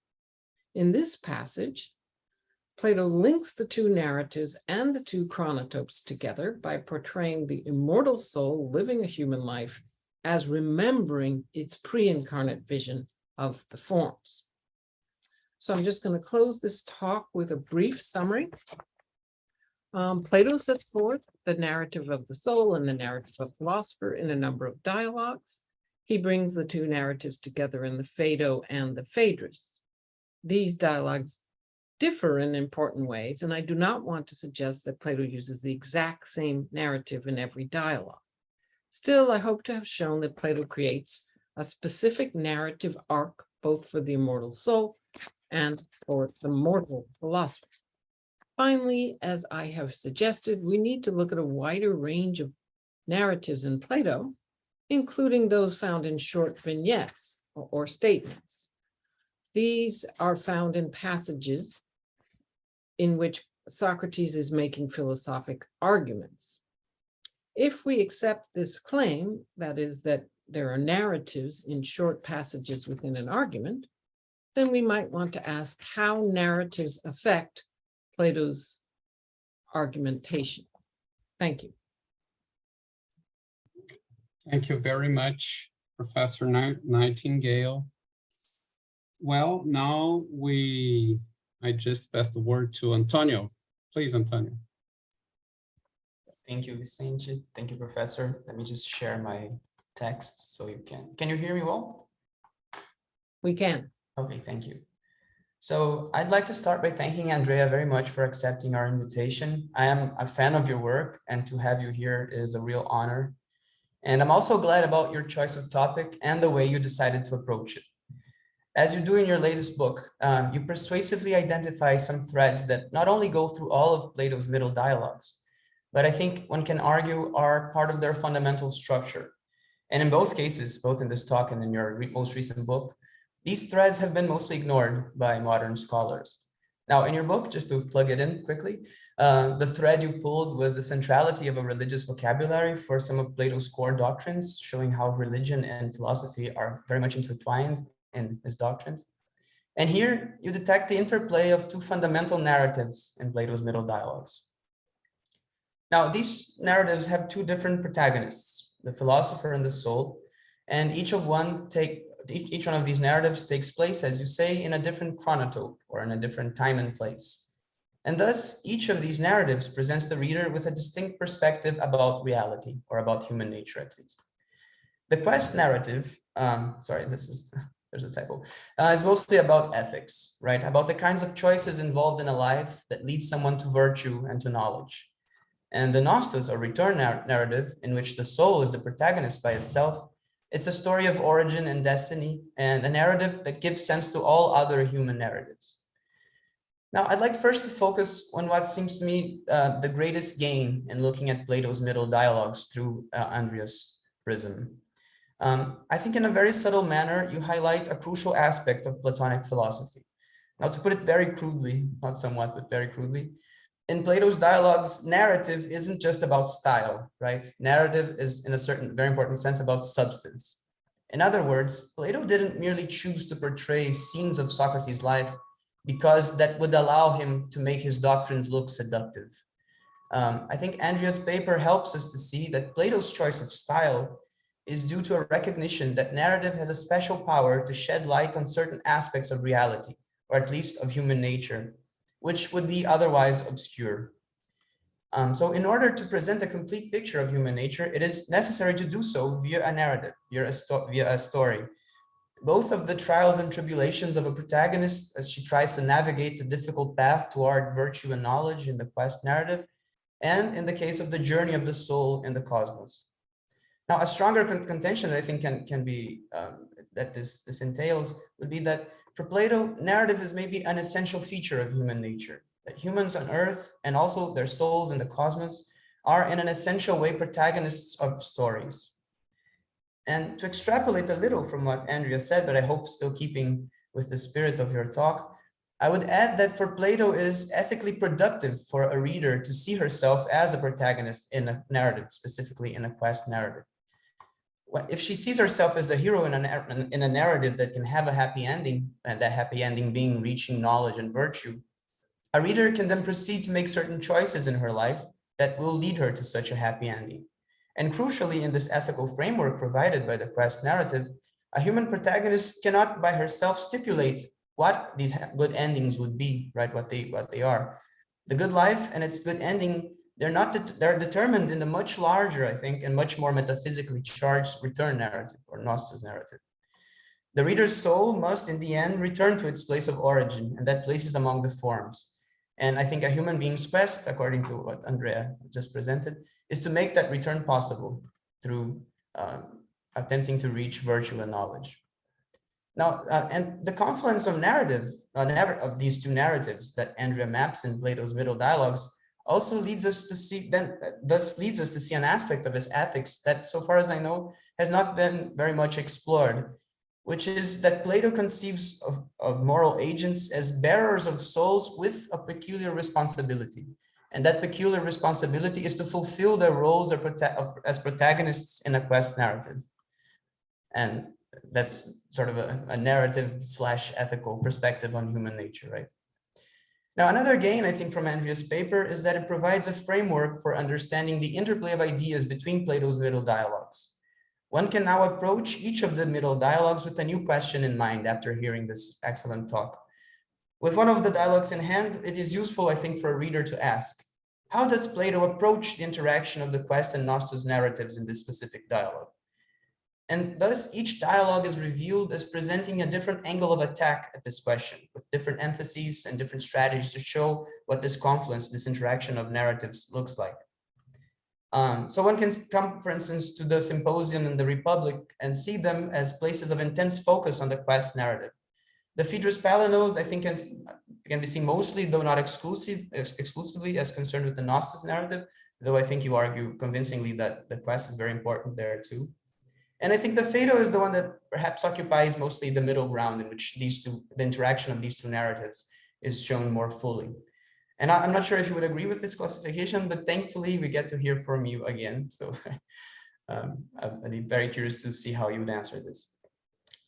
In this passage, Plato links the two narratives and the two chronotopes together by portraying the immortal soul living a human life as remembering its pre-incarnate vision of the forms. So I'm just going to close this talk with a brief summary. Plato sets forth the narrative of the soul and the narrative of philosopher in a number of dialogues. He brings the two narratives together in the Phaedo and the Phaedrus. These dialogues differ in important ways, and I do not want to suggest that Plato uses the exact same narrative in every dialogue. Still, I hope to have shown that Plato creates a specific narrative arc, both for the immortal soul and for the mortal philosopher. Finally, as I have suggested, we need to look at a wider range of narratives in Plato, including those found in short vignettes or statements. These are found in passages in which Socrates is making philosophic arguments. If we accept this claim, that is, that there are narratives in short passages within an argument, then we might want to ask how narratives affect Plato's argumentation. Thank you.
Thank you very much, Professor Nightingale. Well, now I just pass the word to Antonio. Please, Antonio.
Thank you, Vicente. Thank you, Professor. Let me just share my text so you can you hear me well?
We can.
Okay, thank you. So I'd like to start by thanking Andrea very much for accepting our invitation. I am a fan of your work, and to have you here is a real honor. And I'm also glad about your choice of topic and the way you decided to approach it. As you do in your latest book, you persuasively identify some threads that not only go through all of Plato's middle dialogues, but I think one can argue are part of their fundamental structure. And in both cases, both in this talk and in your most recent book, these threads have been mostly ignored by modern scholars. Now, in your book, just to plug it in quickly, the thread you pulled was the centrality of a religious vocabulary for some of Plato's core doctrines, showing how religion and philosophy are very much intertwined in his doctrines. And here you detect the interplay of two fundamental narratives in Plato's middle dialogues. Now, these narratives have two different protagonists, the philosopher and the soul, and each one of these narratives takes place, as you say, in a different chronotope or in a different time and place. And thus, each of these narratives presents the reader with a distinct perspective about reality, or about human nature at least. The quest narrative, there's a typo, is mostly about ethics, right? About the kinds of choices involved in a life that lead someone to virtue and to knowledge. And the Nostos, or return narrative, in which the soul is the protagonist by itself, it's a story of origin and destiny, and a narrative that gives sense to all other human narratives. Now, I'd like first to focus on what seems to me the greatest gain in looking at Plato's middle dialogues through Andrea's prism. I think in a very subtle manner, you highlight a crucial aspect of Platonic philosophy. Now, to put it very crudely, not somewhat, but very crudely, in Plato's dialogues, narrative isn't just about style, right? Narrative is, in a certain very important sense, about substance. In other words, Plato didn't merely choose to portray scenes of Socrates' life because that would allow him to make his doctrines look seductive. I think Andrea's paper helps us to see that Plato's choice of style is due to a recognition that narrative has a special power to shed light on certain aspects of reality, or at least of human nature, which would be otherwise obscure. So in order to present a complete picture of human nature, it is necessary to do so via a narrative, via a story. Both of the trials and tribulations of a protagonist as she tries to navigate the difficult path toward virtue and knowledge in the quest narrative, and in the case of the journey of the soul in the cosmos. Now, a stronger contention that I think can be, that this entails, would be that for Plato, narrative is maybe an essential feature of human nature, that humans on Earth and also their souls in the cosmos are in an essential way protagonists of stories. And to extrapolate a little from what Andrea said, but I hope still keeping with the spirit of your talk, I would add that for Plato, it is ethically productive for a reader to see herself as a protagonist in a narrative, specifically in a quest narrative. If she sees herself as a hero in a narrative that can have a happy ending, and that happy ending being reaching knowledge and virtue, a reader can then proceed to make certain choices in her life that will lead her to such a happy ending. And crucially, in this ethical framework provided by the quest narrative, a human protagonist cannot by herself stipulate what these good endings would be, right? What they are. The good life and its good ending, they're determined in the much larger, I think, and much more metaphysically charged return narrative or Nostos narrative. The reader's soul must, in the end, return to its place of origin, and that place is among the forms. And I think a human being's quest, according to what Andrea just presented, is to make that return possible through attempting to reach virtue and knowledge. Now, and the confluence of of these two narratives that Andrea maps in Plato's middle dialogues also leads us to see, thus leads us to see an aspect of his ethics that, so far as I know, has not been very much explored, which is that Plato conceives of moral agents as bearers of souls with a peculiar responsibility. And that peculiar responsibility is to fulfill their roles as protagonists in a quest narrative. And that's sort of a narrative / ethical perspective on human nature, right? Now, another gain, I think, from Andrea's paper is that it provides a framework for understanding the interplay of ideas between Plato's middle dialogues. One can now approach each of the middle dialogues with a new question in mind after hearing this excellent talk. With one of the dialogues in hand, it is useful, I think, for a reader to ask, how does Plato approach the interaction of the quest and Nostos narratives in this specific dialogue? And thus, each dialogue is revealed as presenting a different angle of attack at this question, with different emphases and different strategies to show what this confluence, this interaction of narratives looks like. So one can come, for instance, to the Symposium and the Republic and see them as places of intense focus on the quest narrative. The Phaedrus Palinode, I think, can be seen mostly, though not exclusively, as concerned with the Nostos narrative, though I think you argue convincingly that the quest is very important there too. And I think the Phaedo is the one that perhaps occupies mostly the middle ground in which the interaction of these two narratives is shown more fully. And I'm not sure if you would agree with this classification, but thankfully we get to hear from you again. So I'd be very curious to see how you would answer this.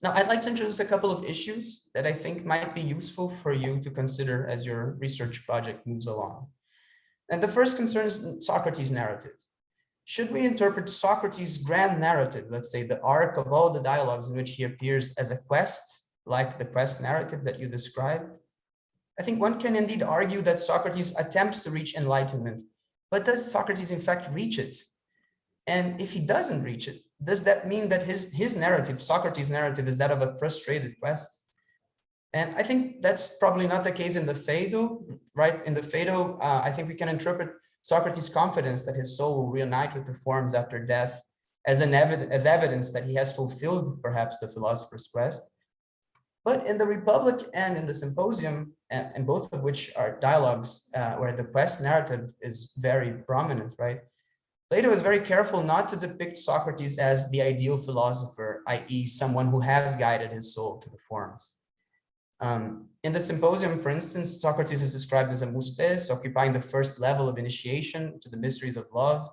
Now, I'd like to introduce a couple of issues that I think might be useful for you to consider as your research project moves along. And the first concerns Socrates' narrative. Should we interpret Socrates' grand narrative, let's say the arc of all the dialogues in which he appears, as a quest, like the quest narrative that you described? I think one can indeed argue that Socrates attempts to reach enlightenment, but does Socrates in fact reach it? And if he doesn't reach it, does that mean that his narrative, Socrates' narrative, is that of a frustrated quest? And I think that's probably not the case in the Phaedo, right? In the Phaedo, I think we can interpret Socrates' confidence that his soul will reunite with the forms after death as evidence that he has fulfilled perhaps the philosopher's quest. But in the Republic and in the Symposium, and both of which are dialogues where the quest narrative is very prominent, right? Plato is very careful not to depict Socrates as the ideal philosopher, i.e. someone who has guided his soul to the forms. In the Symposium, for instance, Socrates is described as a mustes, occupying the first level of initiation to the mysteries of love.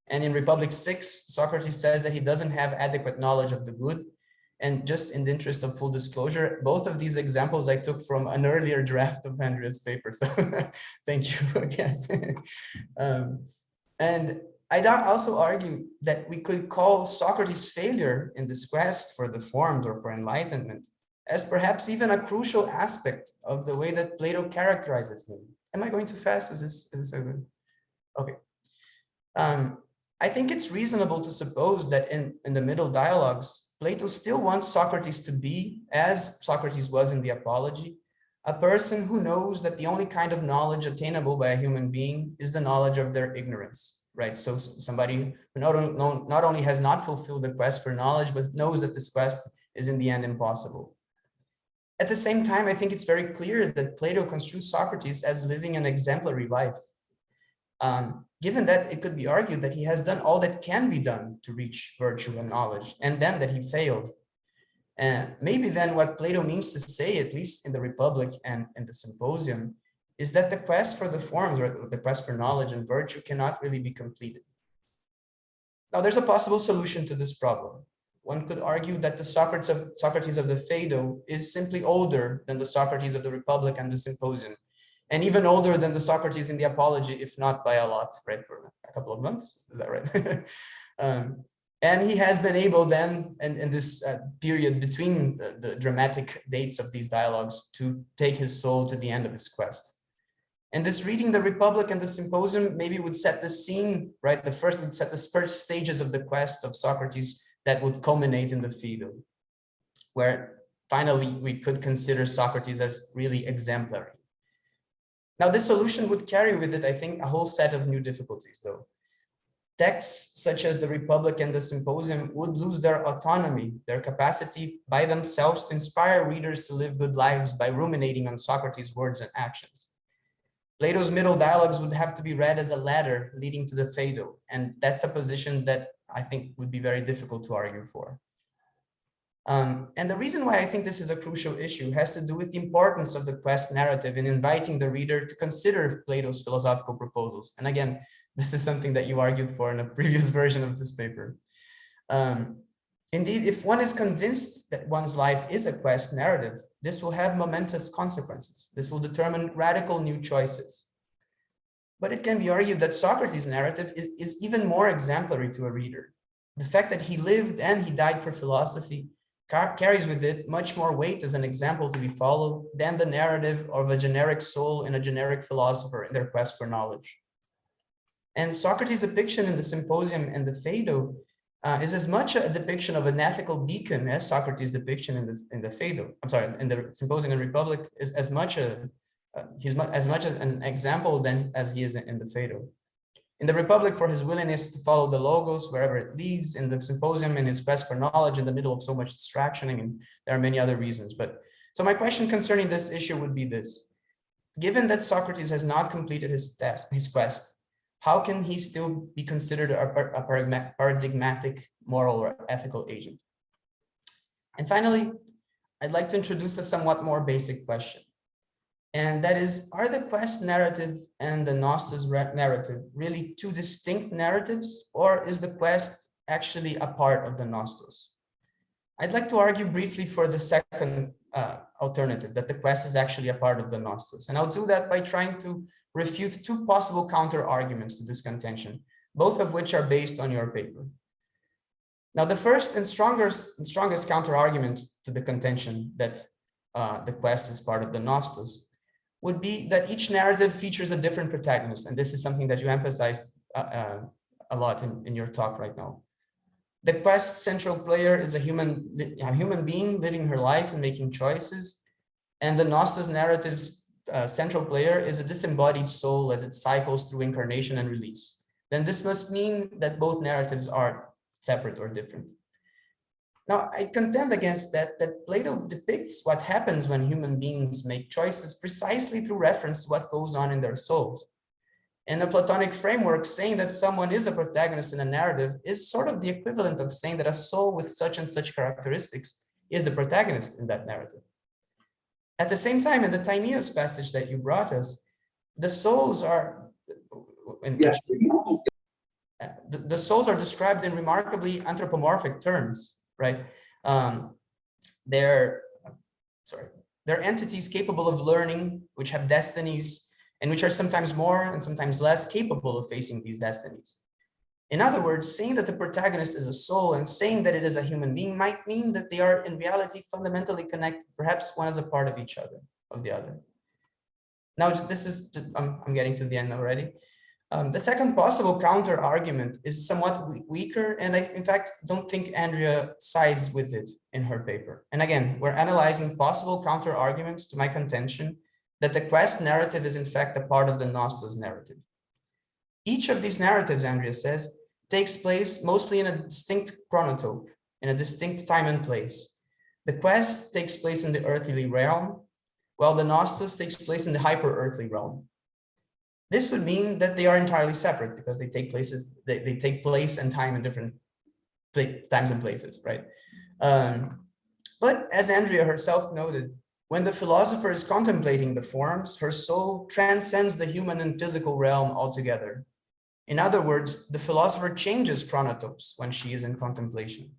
And in Republic 6, Socrates says that he doesn't have adequate knowledge of the good. And just in the interest of full disclosure, both of these examples I took from an earlier draft of Andrea's paper. So thank you, I guess. And I'd also argue that we could call Socrates' failure in this quest for the forms or for enlightenment as perhaps even a crucial aspect of the way that Plato characterizes him. Am I going too fast? Is this so good? Okay. I think it's reasonable to suppose that in the middle dialogues, Plato still wants Socrates to be, as Socrates was in the Apology, a person who knows that the only kind of knowledge attainable by a human being is the knowledge of their ignorance, right? So somebody who not only has not fulfilled the quest for knowledge, but knows that this quest is in the end impossible. At the same time, I think it's very clear that Plato construes Socrates as living an exemplary life. Given that it could be argued that he has done all that can be done to reach virtue and knowledge, and then that he failed. And maybe then what Plato means to say, at least in the Republic and in the Symposium, is that the quest for the forms, or the quest for knowledge and virtue, cannot really be completed. Now, there's a possible solution to this problem. One could argue that the Socrates of the Phaedo is simply older than the Socrates of the Republic and the Symposium, and even older than the Socrates in the Apology, if not by a lot, right, for a couple of months, is that right? And he has been able then, in this period between the dramatic dates of these dialogues, to take his soul to the end of his quest. And this reading the Republic and the Symposium maybe would set the scene, right? Would set the first stages of the quest of Socrates that would culminate in the Phaedo, where finally we could consider Socrates as really exemplary. Now, this solution would carry with it, I think, a whole set of new difficulties, though. Texts such as the Republic and the Symposium would lose their autonomy, their capacity by themselves to inspire readers to live good lives by ruminating on Socrates' words and actions. Plato's middle dialogues would have to be read as a ladder leading to the Phaedo, and that's a position that I think would be very difficult to argue for. And the reason why I think this is a crucial issue has to do with the importance of the quest narrative in inviting the reader to consider Plato's philosophical proposals. And again, this is something that you argued for in a previous version of this paper. Indeed, if one is convinced that one's life is a quest narrative, this will have momentous consequences. This will determine radical new choices. But it can be argued that Socrates' narrative is even more exemplary to a reader. The fact that he lived and he died for philosophy carries with it much more weight as an example to be followed than the narrative of a generic soul and a generic philosopher in their quest for knowledge. And Socrates' depiction in the Symposium and the Phaedo is as much a depiction of an ethical beacon as Socrates' depiction in the Phaedo. I'm sorry, in the Symposium and Republic is as much an example as he is in the Phaedo. In the Republic, for his willingness to follow the logos wherever it leads, in the Symposium, in his quest for knowledge in the middle of so much distraction, and there are many other reasons. But so my question concerning this issue would be this: given that Socrates has not completed his quest, how can he still be considered a paradigmatic moral or ethical agent? And finally, I'd like to introduce a somewhat more basic question. And that is, are the quest narrative and the Gnosis narrative really two distinct narratives, or is the quest actually a part of the Gnostos? I'd like to argue briefly for the second alternative, that the quest is actually a part of the Gnostos. And I'll do that by trying to refute two possible counter arguments to this contention, both of which are based on your paper. Now, the first and strongest counter argument to the contention that the quest is part of the Gnostos would be that each narrative features a different protagonist. And this is something that you emphasized a lot in your talk right now. The quest central player is a human being living her life and making choices. And the Gnostos narrative's central player is a disembodied soul as it cycles through incarnation and release. Then this must mean that both narratives are separate or different. Now, I contend against that Plato depicts what happens when human beings make choices precisely through reference to what goes on in their souls. In a Platonic framework, saying that someone is a protagonist in a narrative is sort of the equivalent of saying that a soul with such and such characteristics is the protagonist in that narrative. At the same time, in the Timaeus passage that you brought us, the souls are the souls are described in remarkably anthropomorphic terms, right? They're entities capable of learning, which have destinies, and which are sometimes more and sometimes less capable of facing these destinies. In other words, saying that the protagonist is a soul and saying that it is a human being might mean that they are in reality fundamentally connected, perhaps one is a part of each other, of the other. Now, this is, I'm getting to the end already. The second possible counter argument is somewhat weaker, and I, in fact, don't think Andrea sides with it in her paper. And again, we're analyzing possible counter arguments to my contention that the quest narrative is in fact a part of the Gnostos narrative. Each of these narratives, Andrea says, takes place mostly in a distinct chronotope, in a distinct time and place. The quest takes place in the earthly realm, while the Gnostos takes place in the hyper-earthly realm. This would mean that they are entirely separate because they take place and time in different times and places, right? But as Andrea herself noted, when the philosopher is contemplating the forms, her soul transcends the human and physical realm altogether. In other words, the philosopher changes chronotopes when she is in contemplation.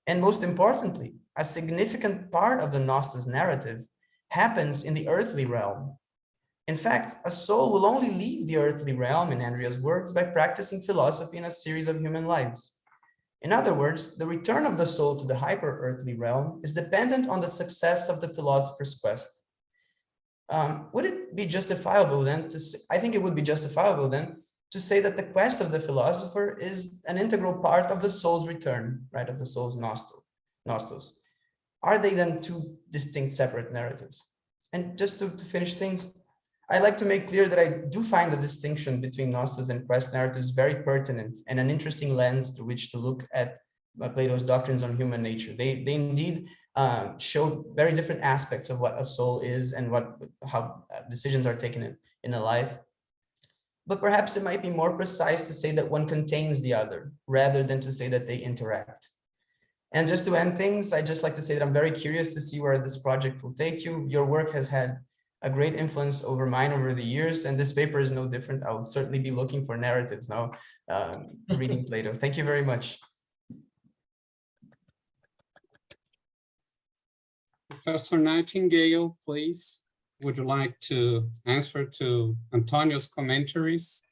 And most importantly, a significant part of the Gnostos narrative happens in the earthly realm. In fact, a soul will only leave the earthly realm, in Andrea's words, by practicing philosophy in a series of human lives. In other words, the return of the soul to the hyper-earthly realm is dependent on the success of the philosopher's quest. would it be justifiable then to say, I think it would be justifiable then to say that the quest of the philosopher is an integral part of the soul's return, right, of the soul's nostos. Are they then two distinct separate narratives? And just to finish things, I like to make clear that I do find the distinction between nostos and quest narratives very pertinent and an interesting lens through which to look at Plato's doctrines on human nature. They indeed show very different aspects of what a soul is and how decisions are taken in a life. But perhaps it might be more precise to say that one contains the other rather than to say that they interact. And just to end things, I'd just like to say that I'm very curious to see where this project will take you. Your work has had a great influence over mine over the years, and this paper is no different. I will certainly be looking for narratives now, reading Plato. Thank you very much.
Professor Nightingale, please. Would you like to answer to Antonio's commentaries?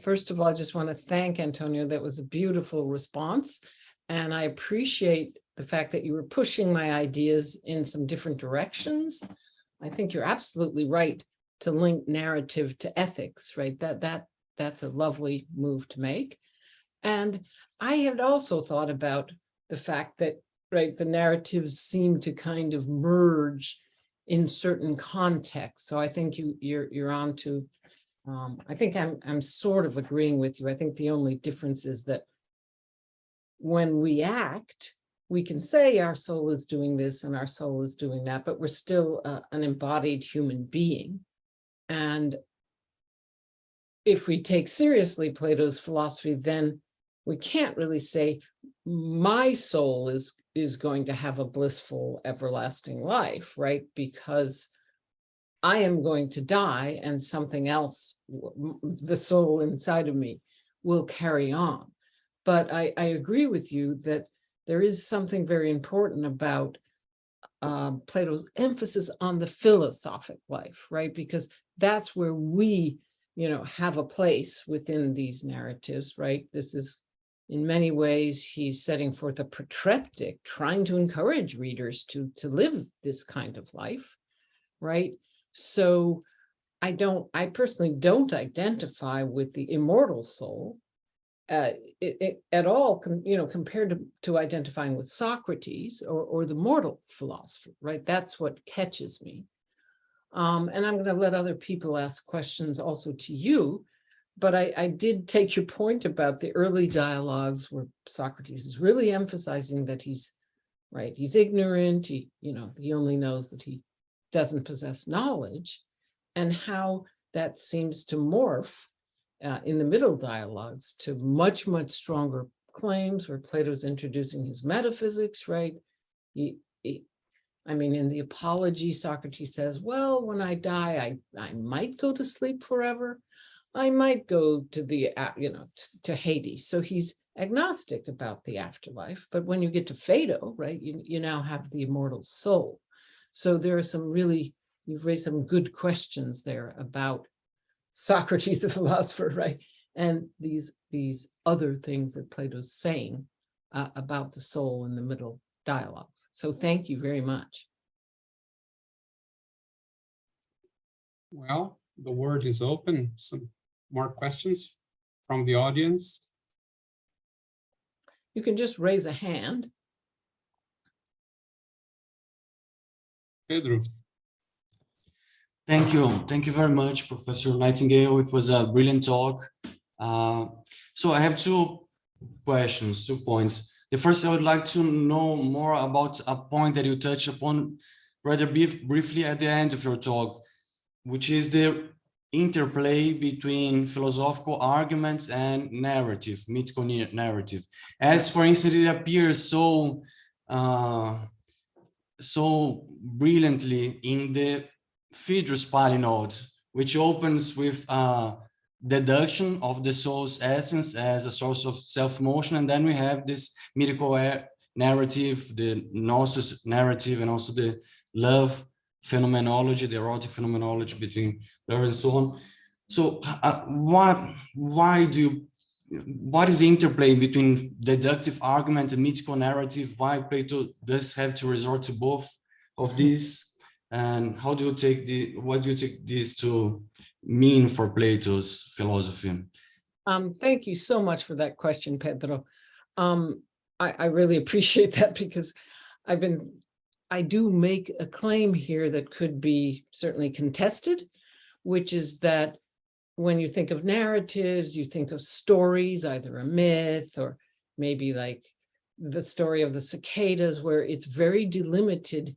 First of all, I just want to thank Antonio. That was a beautiful response. And I appreciate the fact that you were pushing my ideas in some different directions. I think you're absolutely right to link narrative to ethics, right? That's a lovely move to make. And I had also thought about the fact that, right, the narratives seem to kind of merge in certain contexts. So I think you're on to, I think I'm sort of agreeing with you. I think the only difference is that when we act, we can say our soul is doing this and our soul is doing that, but we're still an embodied human being. And if we take seriously Plato's philosophy, then we can't really say my soul is going to have a blissful everlasting life, right? Because I am going to die and something else, the soul inside of me, will carry on. But I agree with you that there is something very important about Plato's emphasis on the philosophic life, right? Because that's where we, have a place within these narratives, right? This is, in many ways, he's setting forth a protreptic, trying to encourage readers to live this kind of life, right? So I personally don't identify with the immortal soul at all, compared to identifying with Socrates or the mortal philosopher, right? That's what catches me. And I'm going to let other people ask questions also to you, but I did take your point about the early dialogues where Socrates is really emphasizing that he's ignorant, he only knows that he doesn't possess knowledge, and how that seems to morph in the middle dialogues to much, much stronger claims where Plato's introducing his metaphysics, right? In the Apology, Socrates says, well, when I die, I might go to sleep forever. I might go to to Hades. So he's agnostic about the afterlife. But when you get to Phaedo, right, you now have the immortal soul. So there are you've raised some good questions there about Socrates, the philosopher, right? And these other things that Plato's saying about the soul in the middle dialogues. So thank you very much.
Well, the word is open. Some more questions from the audience?
You can just raise a hand.
Pedro.
Thank you. Thank you very much, Professor Nightingale. It was a brilliant talk. So I have two points. The first, I would like to know more about a point that you touched upon rather briefly at the end of your talk, which is the interplay between philosophical arguments and narrative, mythical narrative. As for instance, it appears so brilliantly in the Phaedrus Palynode, which opens with deduction of the soul's essence as a source of self-motion, and then we have this mythical narrative, the Gnosis narrative, and also the love phenomenology, the erotic phenomenology between love and so on. So what is the interplay between deductive argument and mythical narrative? Why Plato does have to resort to both of these? And how do you take what do you take this to mean for Plato's philosophy?
Thank you so much for that question, Pedro. I really appreciate that, because I do make a claim here that could be certainly contested, which is that when you think of narratives, you think of stories, either a myth or maybe like the story of the cicadas, where it's very delimited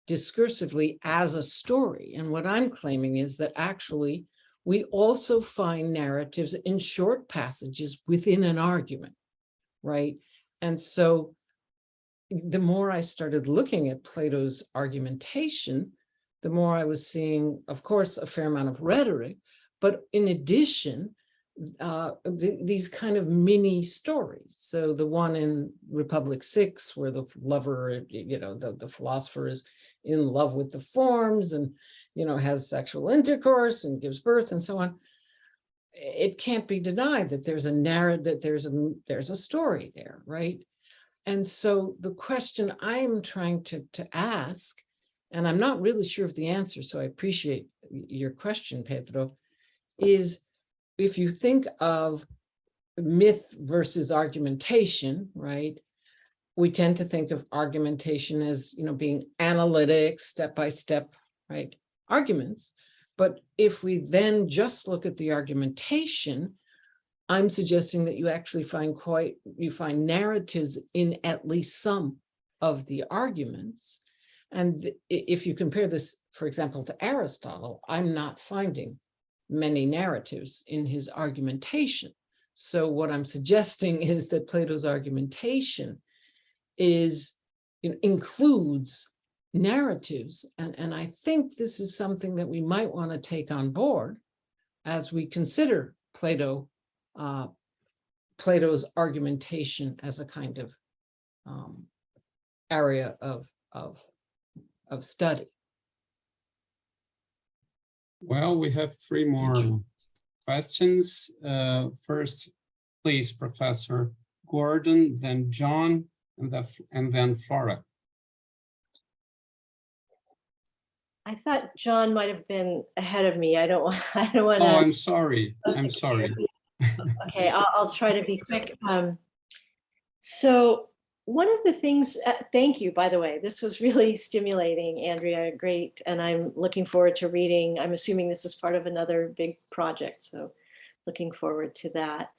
discursively as a story. And what I'm claiming is that actually we also find narratives in short passages within an argument, right? And so the more I started looking at Plato's argumentation, the more I was seeing, of course, a fair amount of rhetoric, but in addition, these kind of mini stories. So the one in Republic 6, where the lover, the philosopher is in love with the forms and, has sexual intercourse and gives birth and so on. It can't be denied that there's a narrative, that there's a story there, right? And so the question I'm trying to ask, and I'm not really sure of the answer, so I appreciate your question, Pedro, is if you think of myth versus argumentation, right? We tend to think of argumentation as, being analytic, step-by-step, right? Arguments. But if we then just look at the argumentation, I'm suggesting that you actually find narratives in at least some of the arguments. And if you compare this, for example, to Aristotle, I'm not finding many narratives in his argumentation. So what I'm suggesting is that Plato's argumentation includes narratives. And I think this is something that we might want to take on board as we consider Plato's argumentation as a kind of area of study.
Well, we have 3 more questions. First, please, Professor Gordon, then John, and then Flora.
I thought John might have been ahead of me. I don't want to.
Oh, I'm sorry. I'm sorry.
Okay, I'll try to be quick. So one of the things, thank you, by the way, this was really stimulating, Andrea, great. And I'm looking forward to reading. I'm assuming this is part of another big project, so looking forward to that.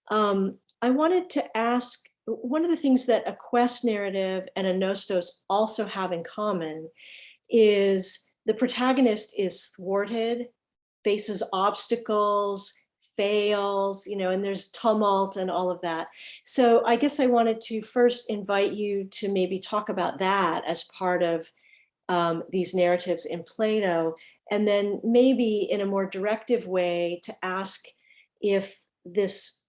I wanted to ask, one of the things that a quest narrative and a nostos also have in common is the protagonist is thwarted, faces obstacles, fails, and there's tumult and all of that. So I guess I wanted to first invite you to maybe talk about that as part of these narratives in Plato, and then maybe in a more directive way to ask if this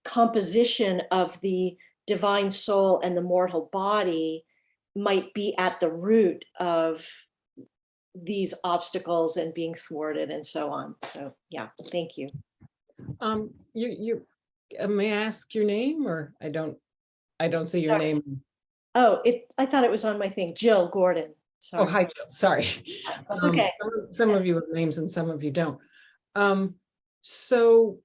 composition of the divine soul and the mortal body might be at the root of these obstacles and being thwarted and so on. So yeah, thank you.
May I ask your name, or I don't see your name.
Oh, I thought it was on my thing. Jill Gordon. Sorry.
Oh, hi, Jill. Sorry.
That's okay.
Some of you have names and some of you don't. So,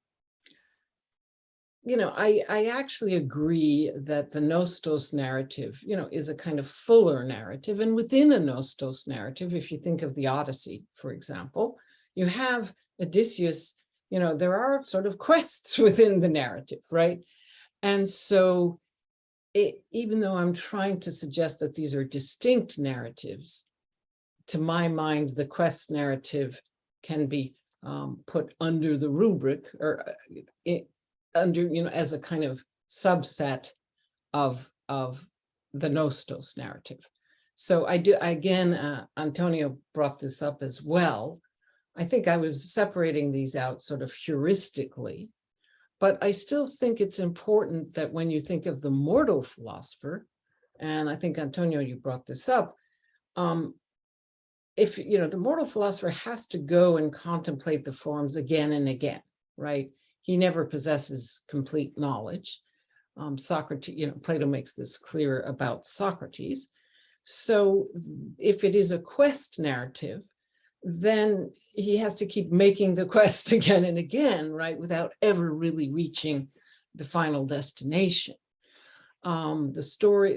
I actually agree that the nostos narrative, is a kind of fuller narrative. And within a nostos narrative, if you think of the Odyssey, for example, you have Odysseus, there are sort of quests within the narrative, right? And so even though I'm trying to suggest that these are distinct narratives, to my mind, the quest narrative can be put under the rubric or as a kind of subset of the nostos narrative. So I do, again, Antonio brought this up as well. I think I was separating these out sort of heuristically, but I still think it's important that when you think of the mortal philosopher, and I think, Antonio, you brought this up, if, the mortal philosopher has to go and contemplate the forms again and again, right? He never possesses complete knowledge. Socrates, Plato makes this clear about Socrates. So if it is a quest narrative, then he has to keep making the quest again and again, right, without ever really reaching the final destination. The story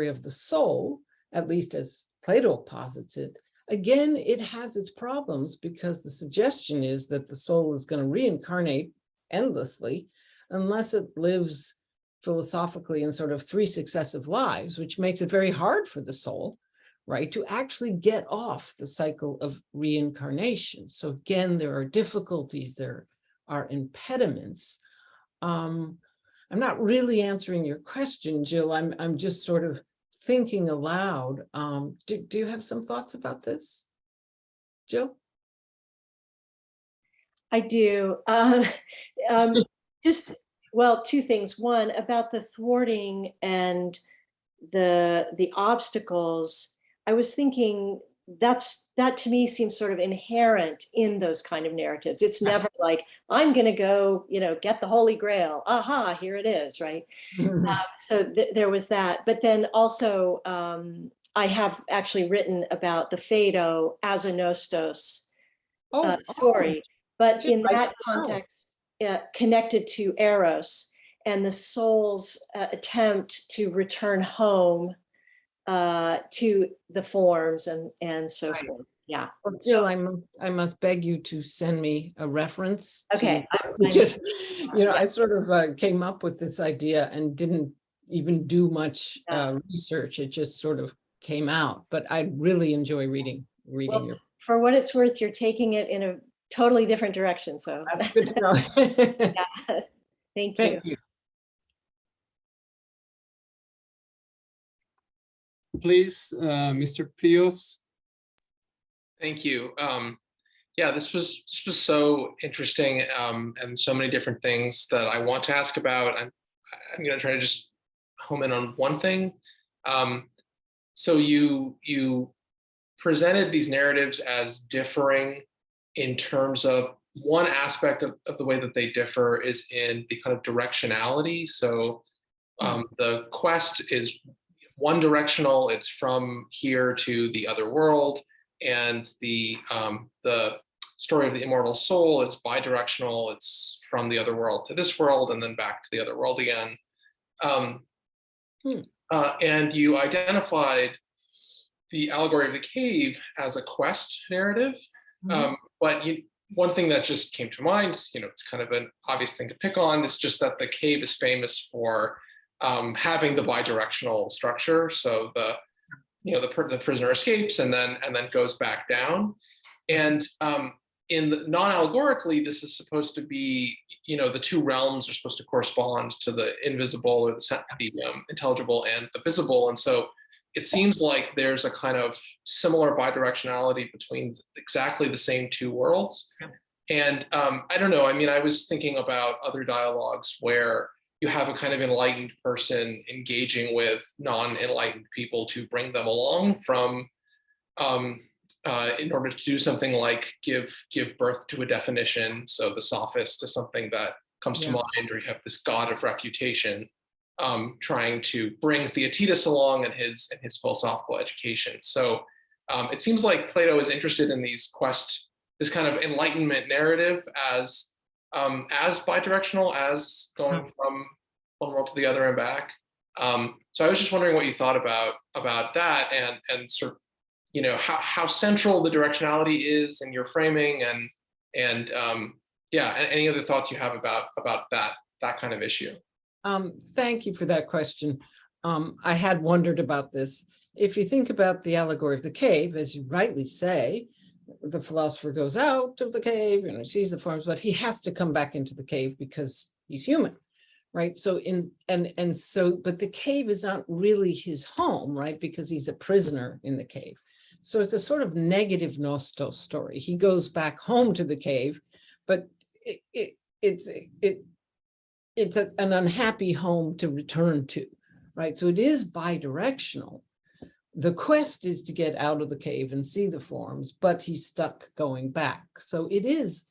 of the soul, at least as Plato posits it, again, it has its problems because the suggestion is that the soul is going to reincarnate endlessly unless it lives philosophically in sort of 3 successive lives, which makes it very hard for the soul, right, to actually get off the cycle of reincarnation. So again, there are difficulties, there are impediments. I'm not really answering your question, Jill. I'm just sort of thinking aloud. Do you have some thoughts about this, Jill?
I do. Just, well, 2 things. One, about the thwarting and the obstacles. I was thinking that to me seems sort of inherent in those kind of narratives. It's never like, I'm going to go, get the Holy Grail. Aha, here it is, right? So there was that. But then also, I have actually written about the Phaedo as a Nostos story. But in that context, connected to Eros and the soul's attempt to return home to the forms and so forth. Yeah.
Well, Jill, I must beg you to send me a reference.
Okay.
Because, I sort of came up with this idea and didn't even do much research. It just sort of came out. But I really enjoy reading
Well,
your.
For what it's worth, you're taking it in a totally different direction. So
That's good to know.
yeah. Thank you.
Thank you.
Please, Mr. Prios.
Thank you. Yeah, this was so interesting, and so many different things that I want to ask about. I'm going to try to just home in on one thing. So you presented these narratives as differing in terms of one aspect of the way that they differ is in the kind of directionality. So the quest is one directional, it's from here to the other world, and the story of the immortal soul is bidirectional, it's from the other world to this world and then back to the other world again. And you identified the allegory of the cave as a quest narrative. But one thing that just came to mind, it's kind of an obvious thing to pick on, is just that the cave is famous for having the bidirectional structure. So the prisoner escapes and then goes back down. And in the non-allegorically, this is supposed to be, the 2 realms are supposed to correspond to the invisible or the intelligible and the visible. And so it seems like there's a kind of similar bidirectionality between exactly the same 2 worlds. And I don't know, I was thinking about other dialogues where you have a kind of enlightened person engaging with non-enlightened people to bring them along from, in order to do something like give birth to a definition. So the sophist is something that comes to mind, or you have this god of reputation trying to bring Theaetetus along and his philosophical education. So it seems like Plato is interested in this kind of enlightenment narrative as bidirectional as going from one world to the other and back. So I was just wondering what you thought about that and sort of, how central the directionality is in your framing and any other thoughts you have about that kind of issue.
Thank you for that question. I had wondered about this. If you think about the allegory of the cave, as you rightly say, the philosopher goes out of the cave and sees the forms, but he has to come back into the cave because he's human, right? So but the cave is not really his home, right? Because he's a prisoner in the cave. So it's a sort of negative Nostos story. He goes back home to the cave, but it's an unhappy home to return to, right? So it is bidirectional. The quest is to get out of the cave and see the forms, but he's stuck going back. So it is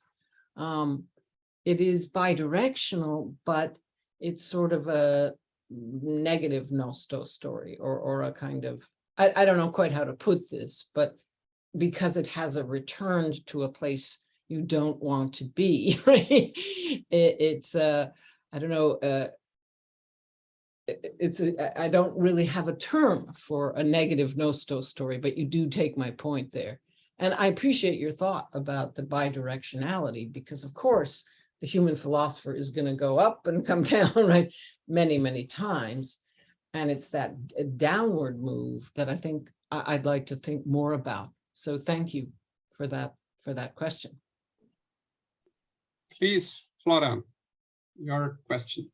bidirectional, but it's sort of a negative Nostos story or a kind of I don't know quite how to put this, but because it has a return to a place you don't want to be, right? It's I don't know, I don't really have a term for a negative Nostos story, but you do take my point there. And I appreciate your thought about the bidirectionality, because of course, the human philosopher is going to go up and come down, right? Many, many times. And it's that downward move that I think I'd like to think more about. So thank you for that question.
Please, Flora, your question.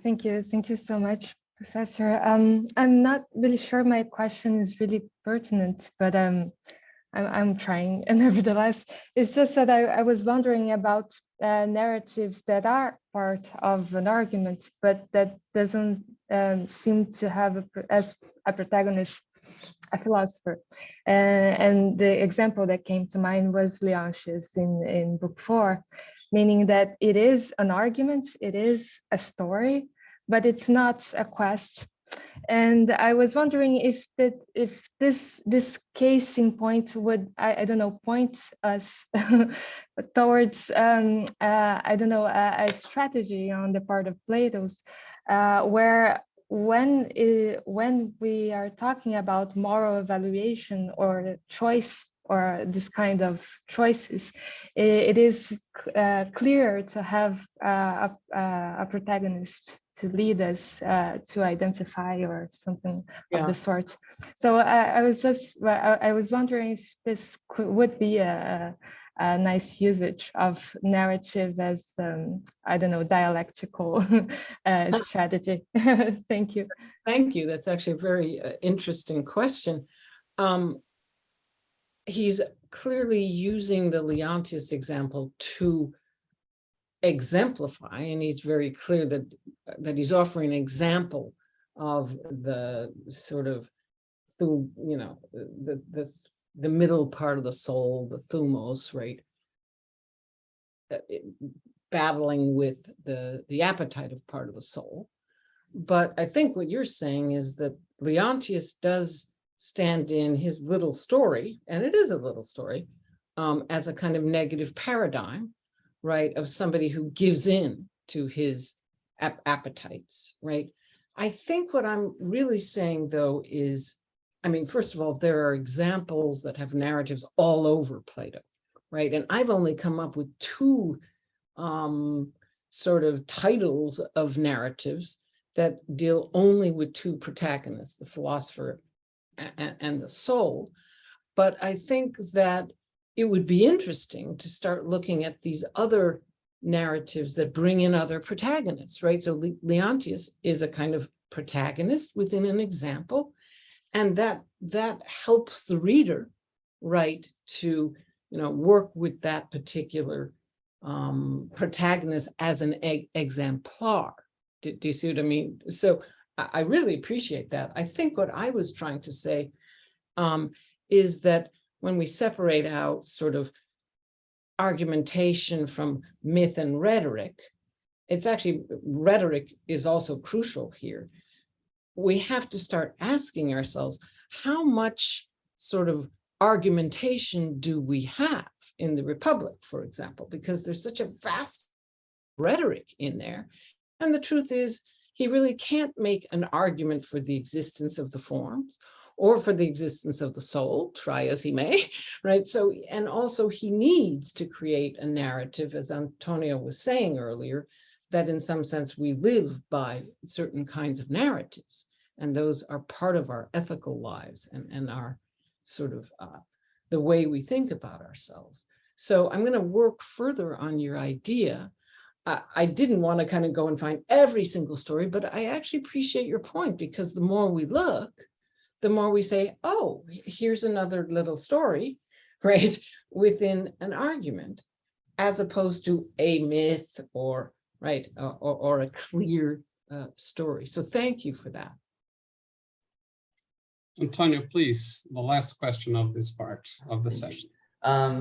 Thank you so much, Professor. I'm not really sure my question is really pertinent, but I'm trying. And nevertheless, it's just that I was wondering about narratives that are part of an argument, but that doesn't seem to have as a protagonist a philosopher. And the example that came to mind was Leontius in book 4, meaning that it is an argument, it is a story, but it's not a quest. And I was wondering if this case in point would, I don't know, point us towards, I don't know, a strategy on the part of Plato's, where when we are talking about moral evaluation or choice or this kind of choices, it is clear to have a protagonist to lead us to identify or something of the sort. So I was wondering if this would be a nice usage of narrative as I don't know, dialectical strategy. Thank you.
Thank you. That's actually a very interesting question. He's clearly using the Leontius example to exemplify, and he's very clear that he's offering an example of the sort of, you know, the middle part of the soul, the thumos, right? Battling with the appetitive part of the soul. But I think what you're saying is that Leontius does stand in his little story, and it is a little story, as a kind of negative paradigm, right, of somebody who gives in to his appetites, right? I think what I'm really saying, though, is, I mean, first of all, there are examples that have narratives all over Plato, right? And I've only come up with 2 sort of titles of narratives that deal only with 2 protagonists, the philosopher and the soul. But I think that it would be interesting to start looking at these other narratives that bring in other protagonists, right? So Leontius is a kind of protagonist within an example, and that helps the reader, right, to, you know, work with that particular protagonist as an exemplar. Do you see what I mean? So I really appreciate that. I think what I was trying to say is that when we separate out sort of argumentation from myth and rhetoric, it's actually, rhetoric is also crucial here. We have to start asking ourselves, how much sort of argumentation do we have in the Republic, for example, because there's such a vast rhetoric in there. And the truth is, he really can't make an argument for the existence of the forms or for the existence of the soul, try as he may, right? So, and also he needs to create a narrative, as Antonio was saying earlier, that in some sense we live by certain kinds of narratives, and those are part of our ethical lives and our sort of the way we think about ourselves. So I'm going to work further on your idea. I didn't want to kind of go and find every single story, but I actually appreciate your point, because the more we look, the more we say, oh, here's another little story, right, within an argument, as opposed to a myth or, right, or a clear story. So thank you for that.
Antonio, please, the last question of this part of the session.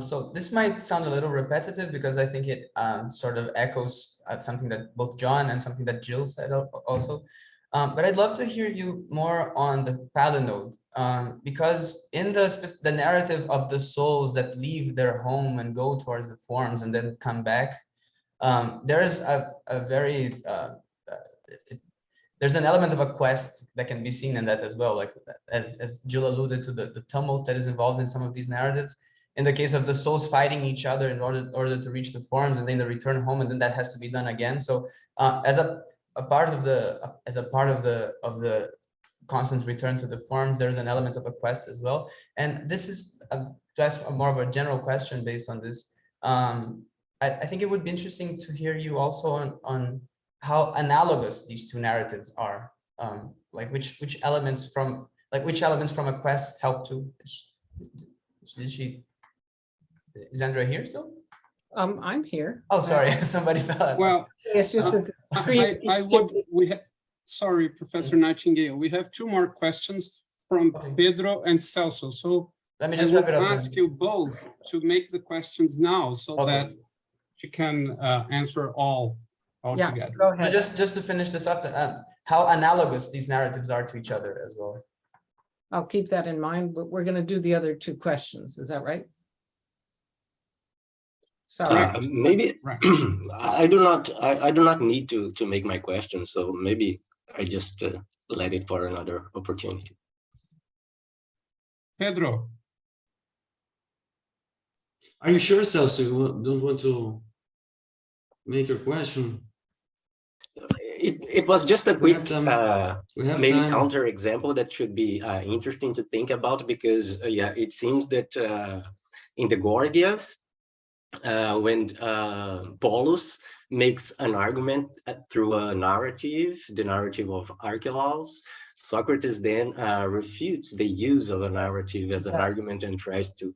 So this might sound a little repetitive, because I think it sort of echoes something that both John and something that Jill said also. But I'd love to hear you more on the palinode, because in the narrative of the souls that leave their home and go towards the forms and then come back, there's there's an element of a quest that can be seen in that as well, like as Jill alluded to, the tumult that is involved in some of these narratives. In the case of the souls fighting each other in order to reach the forms, and then the return home, and then that has to be done again. So as a part of the constant return to the forms, there's an element of a quest as well. And this is to ask more of a general question based on this. I think it would be interesting to hear you also on how analogous these two narratives are, like which elements from a quest help to. Is Andrea here still?
I'm here.
Oh, sorry, somebody fell out.
Well,
Yes, just
sorry, Professor Nightingale, we have two more questions from
Okay.
Pedro and Celso. So
Let me
I
just
would
wrap it up.
ask you both to make the questions now so
Okay.
that you can answer all
Yeah,
together.
go
So
ahead.
just to finish this off, how analogous these narratives are to each other as well.
I'll keep that in mind, but we're going to do the other two questions. Is that right? Sorry.
Maybe
Right.
I do not need to make my question, so maybe I just let it for another opportunity.
Pedro,
Are you sure, Celso, you don't want to make your question?
It was just a
We
quick
have
maybe
time.
counter example that should be interesting to think about, because yeah, it seems that in the Gorgias, when Polus makes an argument through a narrative, the narrative of Archelaus, Socrates then refutes the use of a narrative as an argument and tries to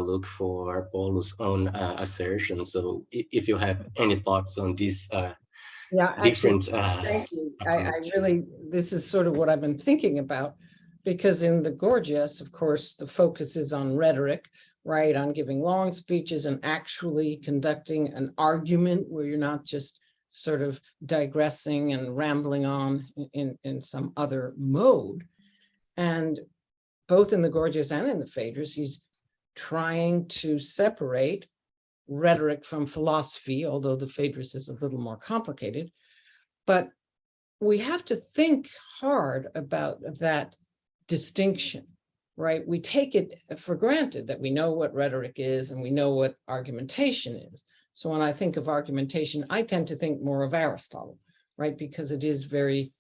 look for Polus' own assertion. So if you have any thoughts on this different
thank you. I
approach.
really, this is sort of what I've been thinking about, because in the Gorgias, of course, the focus is on rhetoric, right? On giving long speeches and actually conducting an argument where you're not just sort of digressing and rambling on in some other mode. And both in the Gorgias and in the Phaedrus, he's trying to separate rhetoric from philosophy, although the Phaedrus is a little more complicated. But we have to think hard about that distinction, right? We take it for granted that we know what rhetoric is and we know what argumentation is. So when I think of argumentation, I tend to think more of Aristotle, right? Because it is very,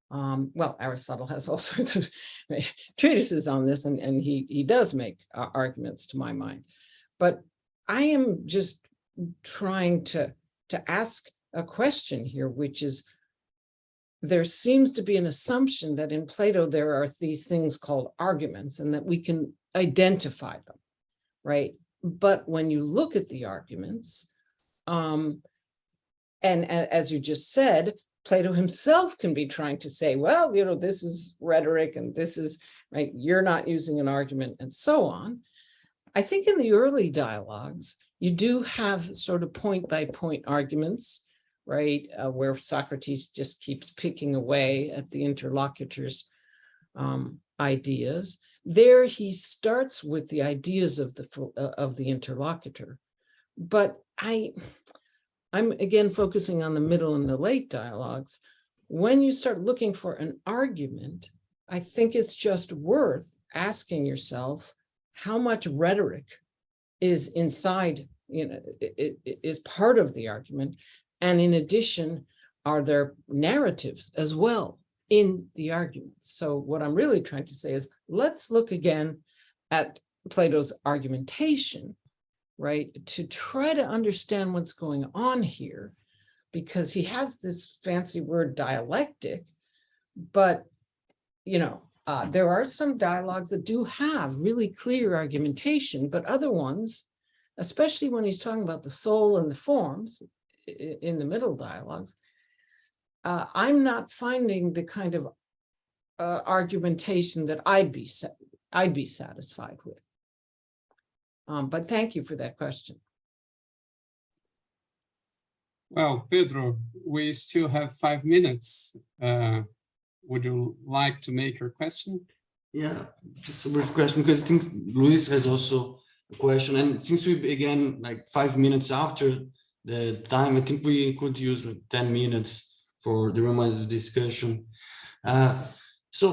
well, Aristotle has all sorts of treatises on this, and he does make arguments to my mind. But I am just trying to ask a question here, which is, there seems to be an assumption that in Plato there are these things called arguments and that we can identify them, right? But when you look at the arguments, and as you just said, Plato himself can be trying to say, well, you know, this is rhetoric and this is, right, you're not using an argument and so on. I think in the early dialogues, you do have sort of point by point arguments, right, where Socrates just keeps picking away at the interlocutor's ideas. There he starts with the ideas of the interlocutor. But I'm again focusing on the middle and the late dialogues. When you start looking for an argument, I think it's just worth asking yourself how much rhetoric is inside, you know, is part of the argument. And in addition, are there narratives as well in the arguments? So what I'm really trying to say is, let's look again at Plato's argumentation, right, to try to understand what's going on here, because he has this fancy word dialectic, but, you know, there are some dialogues that do have really clear argumentation, but other ones, especially when he's talking about the soul and the forms in the middle dialogues, I'm not finding the kind of argumentation that I'd be satisfied with. But thank you for that question.
well, Pedro, we still have 5 minutes would you like to make your question?
Yeah, just a brief question, because I think Luis has also a question. And since we began like 5 minutes after the time, I think we could use like 10 minutes for the remainder of the discussion. So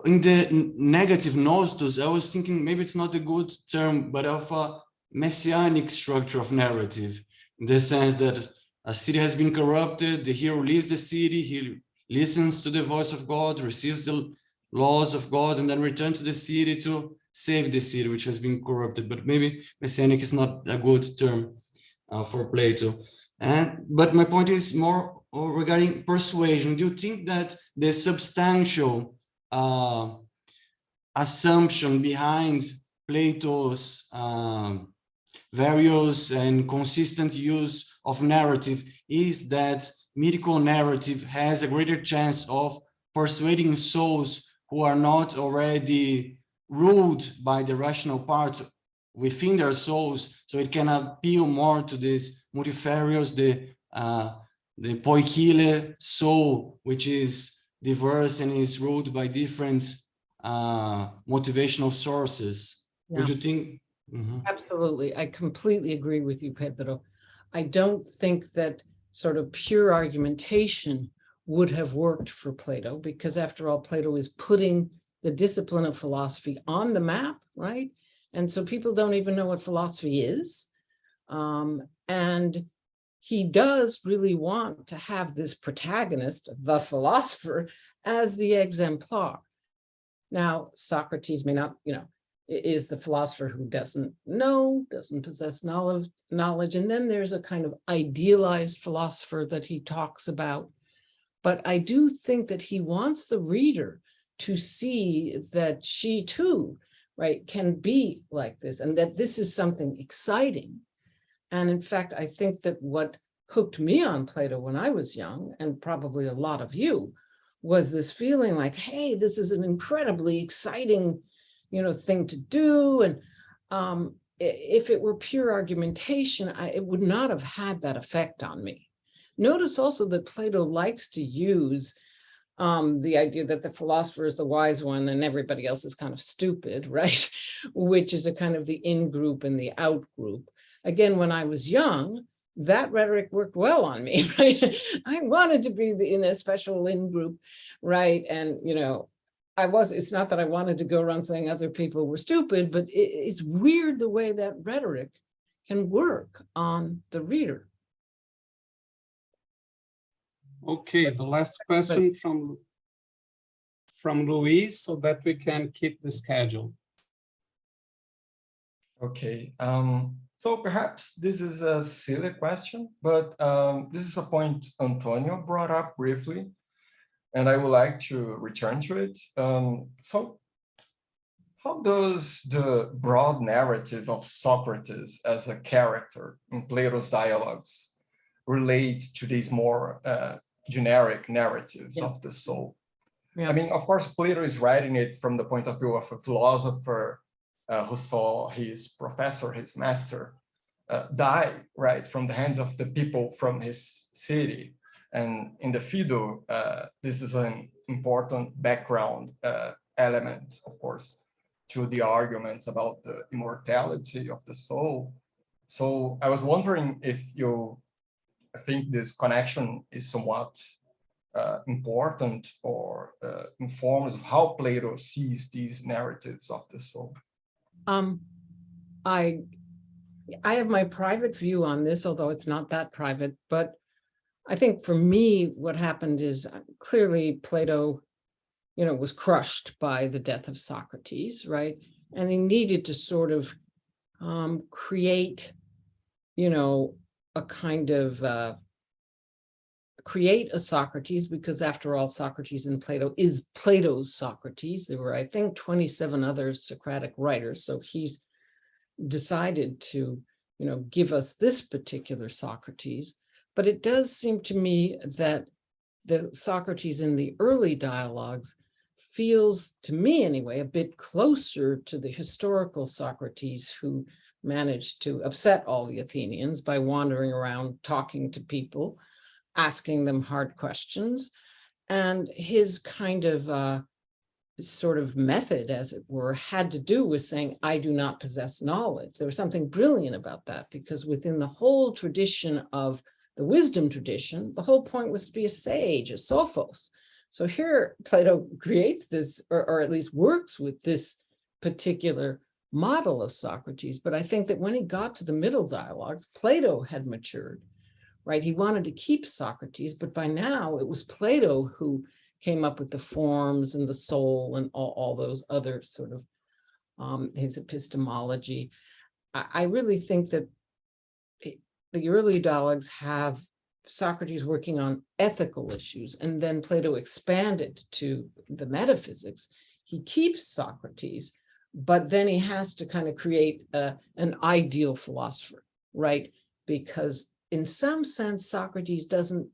in the negative nostos, I was thinking maybe it's not a good term, but of a messianic structure of narrative, in the sense that a city has been corrupted, the hero leaves the city, he listens to the voice of God, receives the laws of God, and then returns to the city to save the city, which has been corrupted. But maybe messianic is not a good term for Plato. But my point is more regarding persuasion. Do you think that the substantial assumption behind Plato's various and consistent use of narrative is that mythical narrative has a greater chance of persuading souls who are not already ruled by the rational part within their souls, so it can appeal more to this multifarious, the poikile soul, which is diverse and is ruled by different motivational sources.
Yeah.
Would you think? Mm-hmm.
Absolutely. I completely agree with you, Pedro. I don't think that sort of pure argumentation would have worked for Plato, because after all, Plato is putting the discipline of philosophy on the map, right? And so people don't even know what philosophy is. And he does really want to have this protagonist, the philosopher, as the exemplar. Now, Socrates may not, is the philosopher who doesn't know, doesn't possess knowledge. And then there's a kind of idealized philosopher that he talks about. But I do think that he wants the reader to see that she too, right, can be like this, and that this is something exciting. And in fact, I think that what hooked me on Plato when I was young, and probably a lot of you, was this feeling like, hey, this is an incredibly exciting, thing to do. And if it were pure argumentation, it would not have had that effect on me. Notice also that Plato likes to use the idea that the philosopher is the wise one and everybody else is kind of stupid, right? Which is a kind of the in-group and the out-group. Again, when I was young, that rhetoric worked well on me, right? I wanted to be in a special in-group, right? And, it's not that I wanted to go around saying other people were stupid, but it's weird the way that rhetoric can work on the reader.
Okay, the last question from Luis, so that we can keep the schedule.
Okay, so perhaps this is a silly question, but this is a point Antonio brought up briefly, and I would like to return to it. So how does the broad narrative of Socrates as a character in Plato's dialogues relate to these more generic narratives of the soul? Yeah. I mean, of course, Plato is writing it from the point of view of a philosopher who saw his professor, his master, die, right, from the hands of the people from his city. And in the Phaedo, this is an important background element, of course, to the arguments about the immortality of the soul. So I was wondering if you think this connection is somewhat important or informs of how Plato sees these narratives of the soul.
I have my private view on this, although it's not that private, but I think for me, what happened is clearly Plato, was crushed by the death of Socrates, right? And he needed to sort of create, a kind of create a Socrates, because after all, Socrates in Plato is Plato's Socrates. There were, I think, 27 other Socratic writers. So he's decided to, give us this particular Socrates. But it does seem to me that the Socrates in the early dialogues feels, to me anyway, a bit closer to the historical Socrates who managed to upset all the Athenians by wandering around talking to people, asking them hard questions. And his kind of sort of method, as it were, had to do with saying, I do not possess knowledge. There was something brilliant about that, because within the whole tradition of the wisdom tradition, the whole point was to be a sage, a sophos. So here Plato creates this, or at least works with this particular model of Socrates. But I think that when he got to the middle dialogues, Plato had matured, right? He wanted to keep Socrates, but by now it was Plato who came up with the forms and the soul and all those other sort of his epistemology. I really think that the early dialogues have Socrates working on ethical issues, and then Plato expanded to the metaphysics. He keeps Socrates, but then he has to kind of create an ideal philosopher, right? Because in some sense, Socrates doesn't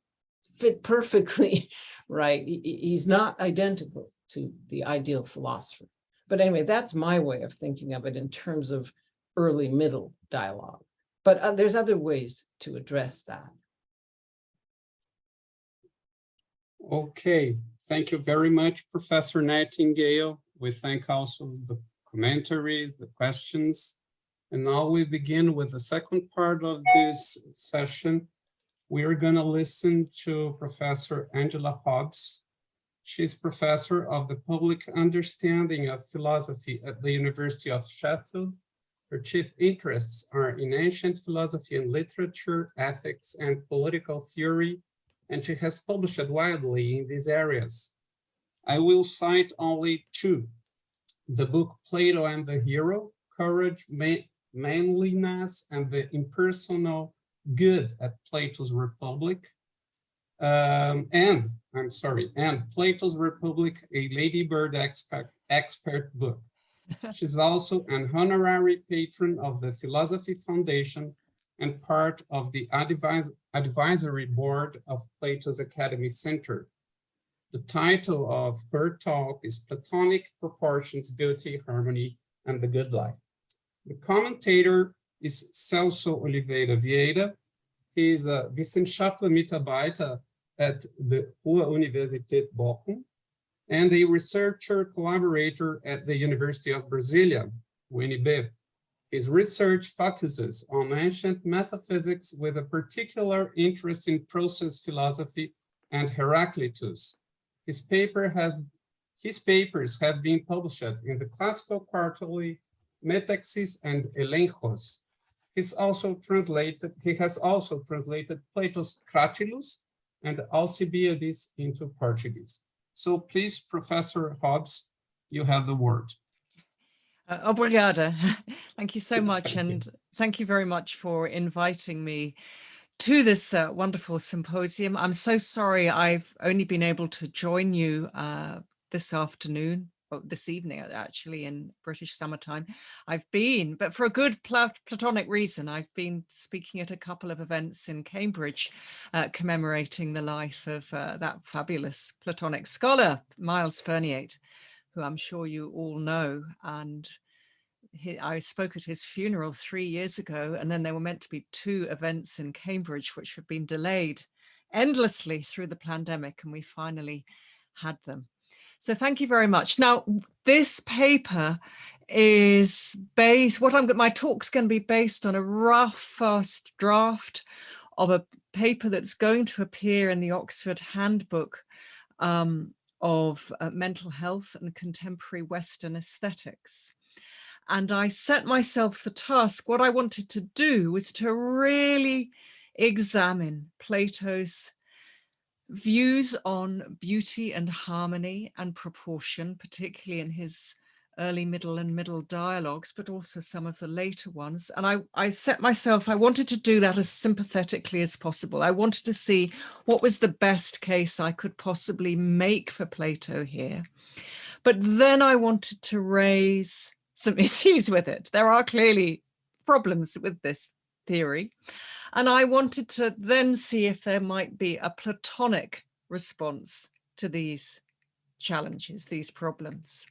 fit perfectly, right? He's not identical to the ideal philosopher. But anyway, that's my way of thinking of it in terms of early middle dialogue. But there's other ways to address that.
Okay, thank you very much, Professor Nightingale. We thank also the commentaries, the questions. And now we begin with the second part of this session. We are going to listen to Professor Angela Hobbs. She's professor of the public understanding of philosophy at the University of Sheffield. Her chief interests are in ancient philosophy and literature, ethics, and political theory, and she has published widely in these areas. I will cite only two: the book Plato and the Hero, Courage, Manliness, and the Impersonal Good at Plato's Republic, and Plato's Republic, a Ladybird expert book. She's also an honorary patron of the Philosophy Foundation and part of the advisory board of Plato's Academy Centro. The title of her talk is Platonic Proportions, Beauty, Harmony, and the Good Life. The commentator is Celso Oliveira Vieira. He is a wissenschaftler Mitarbeiter at the Ruhr-Universität Bochum and a researcher collaborator at the University of Brasilia, UNB. His research focuses on ancient metaphysics with a particular interest in process philosophy and Heraclitus. His papers have been published in the Classical Quarterly, Metaxis, and Helênicos. He has also translated Plato's Cratylus and Alcibiades into Portuguese. So please, Professor Hobbs, you have the word.
Obrigada. Thank you so much. And thank you very much for inviting me to this wonderful symposium. I'm so sorry I've only been able to join you this evening, actually, in British summertime. But for a good Platonic reason, I've been speaking at a couple of events in Cambridge, commemorating the life of that fabulous Platonic scholar, Miles Perniate, who I'm sure you all know. And I spoke at his funeral 3 years ago, and then there were meant to be 2 events in Cambridge, which have been delayed endlessly through the pandemic, and we finally had them. So thank you very much. Now, this paper is based, my talk's going to be based on a rough first draft of a paper that's going to appear in the Oxford Handbook of Mental Health and Contemporary Western Aesthetics. And I set myself the task, what I wanted to do was to really examine Plato's views on beauty and harmony and proportion, particularly in his early, middle dialogues, but also some of the later ones. And I set myself, I wanted to do that as sympathetically as possible. I wanted to see what was the best case I could possibly make for Plato here. But then I wanted to raise some issues with it. There are clearly problems with this theory. And I wanted to then see if there might be a Platonic response to these challenges, these problems.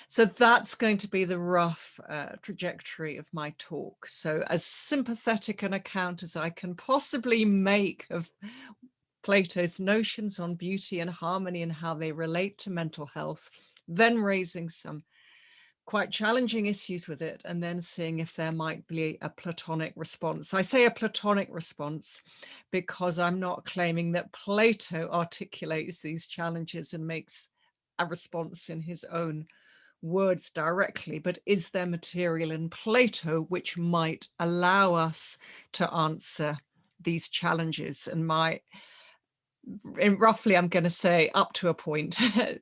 So that's going to be the rough trajectory of my talk. So as sympathetic an account as I can possibly make of Plato's notions on beauty and harmony and how they relate to mental health, then raising some quite challenging issues with it, and then seeing if there might be a Platonic response. I say a Platonic response because I'm not claiming that Plato articulates these challenges and makes a response in his own words directly, but is there material in Plato which might allow us to answer these challenges? And roughly, I'm going to say up to a point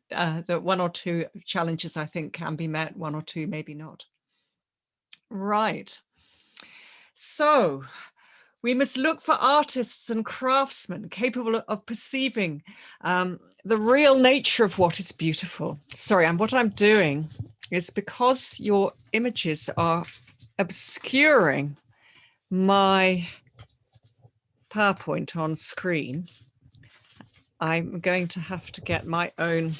that one or two challenges I think can be met, one or two maybe not. Right. So we must look for artists and craftsmen capable of perceiving the real nature of what is beautiful. Sorry, and what I'm doing is, because your images are obscuring my PowerPoint on screen, I'm going to have to get my own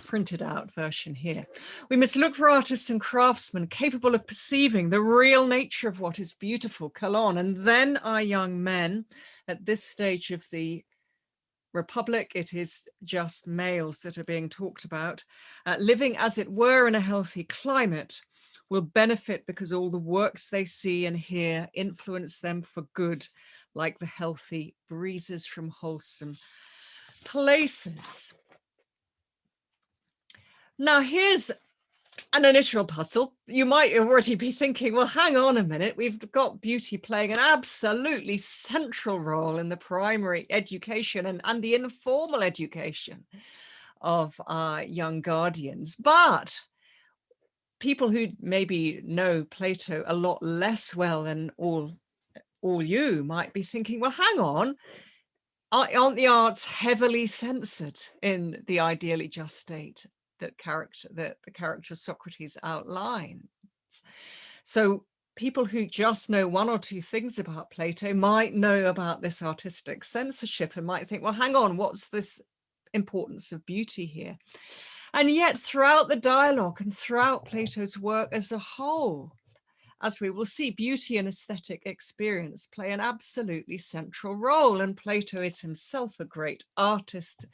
printed out version here. We must look for artists and craftsmen capable of perceiving the real nature of what is beautiful, colon, and then our young men. At this stage of the Republic, it is just males that are being talked about, living as it were in a healthy climate, will benefit because all the works they see and hear influence them for good, like the healthy breezes from wholesome places. Now, here's an initial puzzle. You might already be thinking, well, hang on a minute. We've got beauty playing an absolutely central role in the primary education and the informal education of our young guardians. But people who maybe know Plato a lot less well than all you might be thinking, well, hang on. Aren't the arts heavily censored in the ideally just state that the character Socrates outlines? So people who just know one or two things about Plato might know about this artistic censorship and might think, well, hang on, what's this importance of beauty here? And yet throughout the dialogue and throughout Plato's work as a whole, as we will see, beauty and aesthetic experience play an absolutely central role. And Plato is himself a great artist,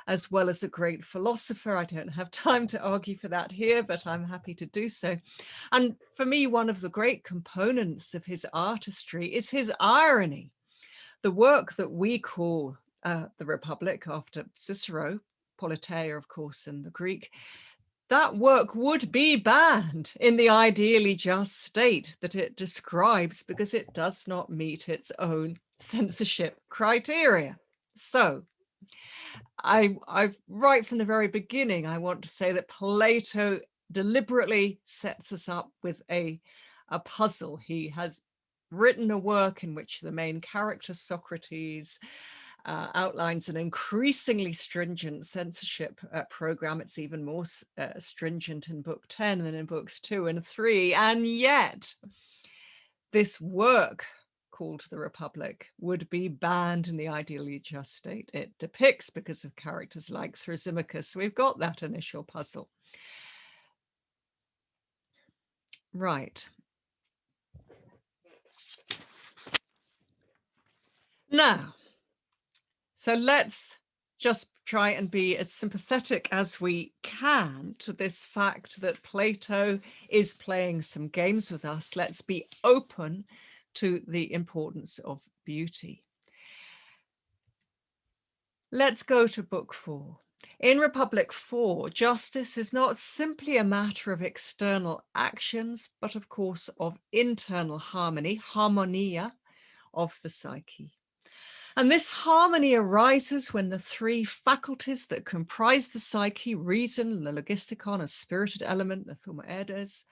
as well as a great philosopher. I don't have time to argue for that here, but I'm happy to do so. And for me, one of the great components of his artistry is his irony. The work that we call the Republic, after Cicero, Politeia, of course, in the Greek, that work would be banned in the ideally just state that it describes, because it does not meet its own censorship criteria. So I right from the very beginning, I want to say that Plato deliberately sets us up with a puzzle. He has written a work in which the main character, Socrates, outlines an increasingly stringent censorship program. It's even more stringent in book 10 than in books 2 and 3. And yet this work called The Republic would be banned in the ideally just state it depicts because of characters like Thrasymachus. We've got that initial puzzle. Right. Now, so let's just try and be as sympathetic as we can to this fact that Plato is playing some games with us. Let's be open to the importance of beauty. Let's go to book 4. In Republic 4, justice is not simply a matter of external actions, but of course of internal harmony, harmonia of the psyche. And this harmony arises when the three faculties that comprise the psyche, reason, the logistikon, a spirited element, the thaumoeides,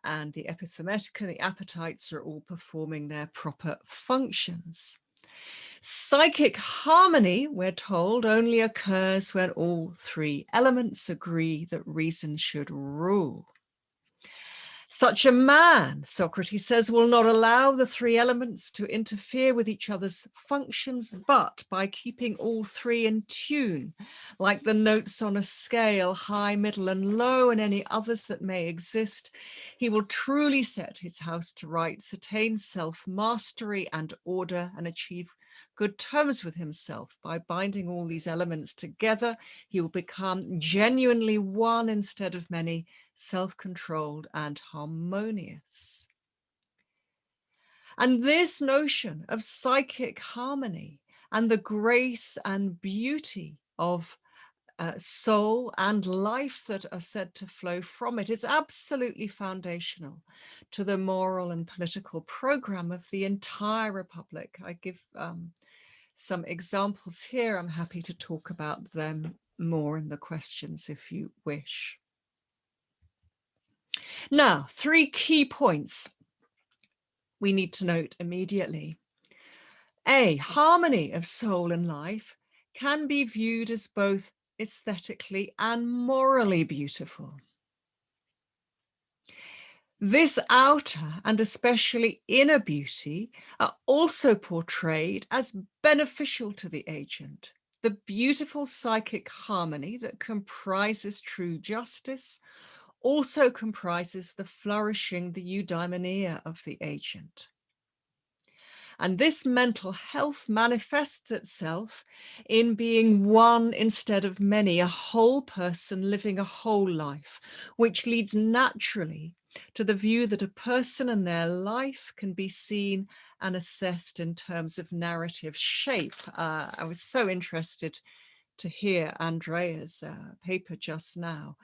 and the epithematica, the appetites, are all performing their proper functions. Psychic harmony, we're told, only occurs when all three elements agree that reason should rule. Such a man, Socrates says, will not allow the three elements to interfere with each other's functions, but by keeping all three in tune, like the notes on a scale, high, middle, and low, and any others that may exist, he will truly set his house to rights, attain self-mastery and order, and achieve good terms with himself. By binding all these elements together, he will become genuinely one instead of many, self-controlled and harmonious. And this notion of psychic harmony and the grace and beauty of soul and life that are said to flow from it is absolutely foundational to the moral and political program of the entire Republic. I give some examples here. I'm happy to talk about them more in the questions if you wish. Now, 3 key points we need to note immediately. A, harmony of soul and life can be viewed as both aesthetically and morally beautiful. This outer and especially inner beauty are also portrayed as beneficial to the agent. The beautiful psychic harmony that comprises true justice also comprises the flourishing, the eudaimonia of the agent. And this mental health manifests itself in being one instead of many, a whole person living a whole life, which leads naturally to the view that a person and their life can be seen and assessed in terms of narrative shape. I was so interested to hear Andrea's paper just now.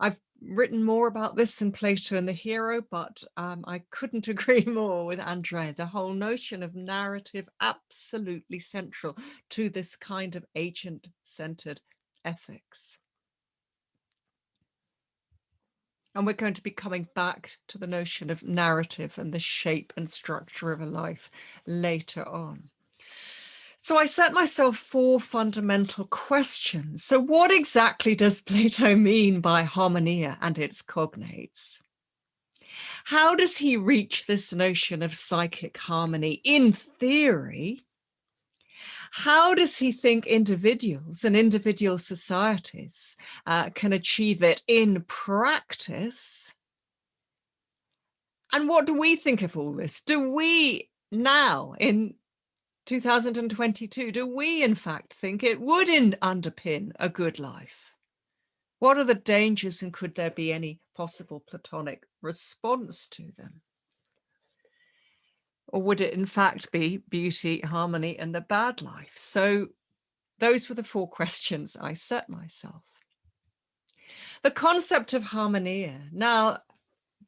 I've written more about this in Plato and the Hero, but I couldn't agree more with Andrea. The whole notion of narrative absolutely central to this kind of agent-centered ethics. And we're going to be coming back to the notion of narrative and the shape and structure of a life later on. So I set myself 4 fundamental questions. So what exactly does Plato mean by harmonia and its cognates? How does he reach this notion of psychic harmony in theory? How does he think individuals and individual societies can achieve it in practice? And what do we think of all this? Do we now in 2022, do we in fact think it would underpin a good life? What are the dangers and could there be any possible Platonic response to them? Or would it in fact be beauty, harmony, and the bad life? So those were the 4 questions I set myself. The concept of harmonia. Now,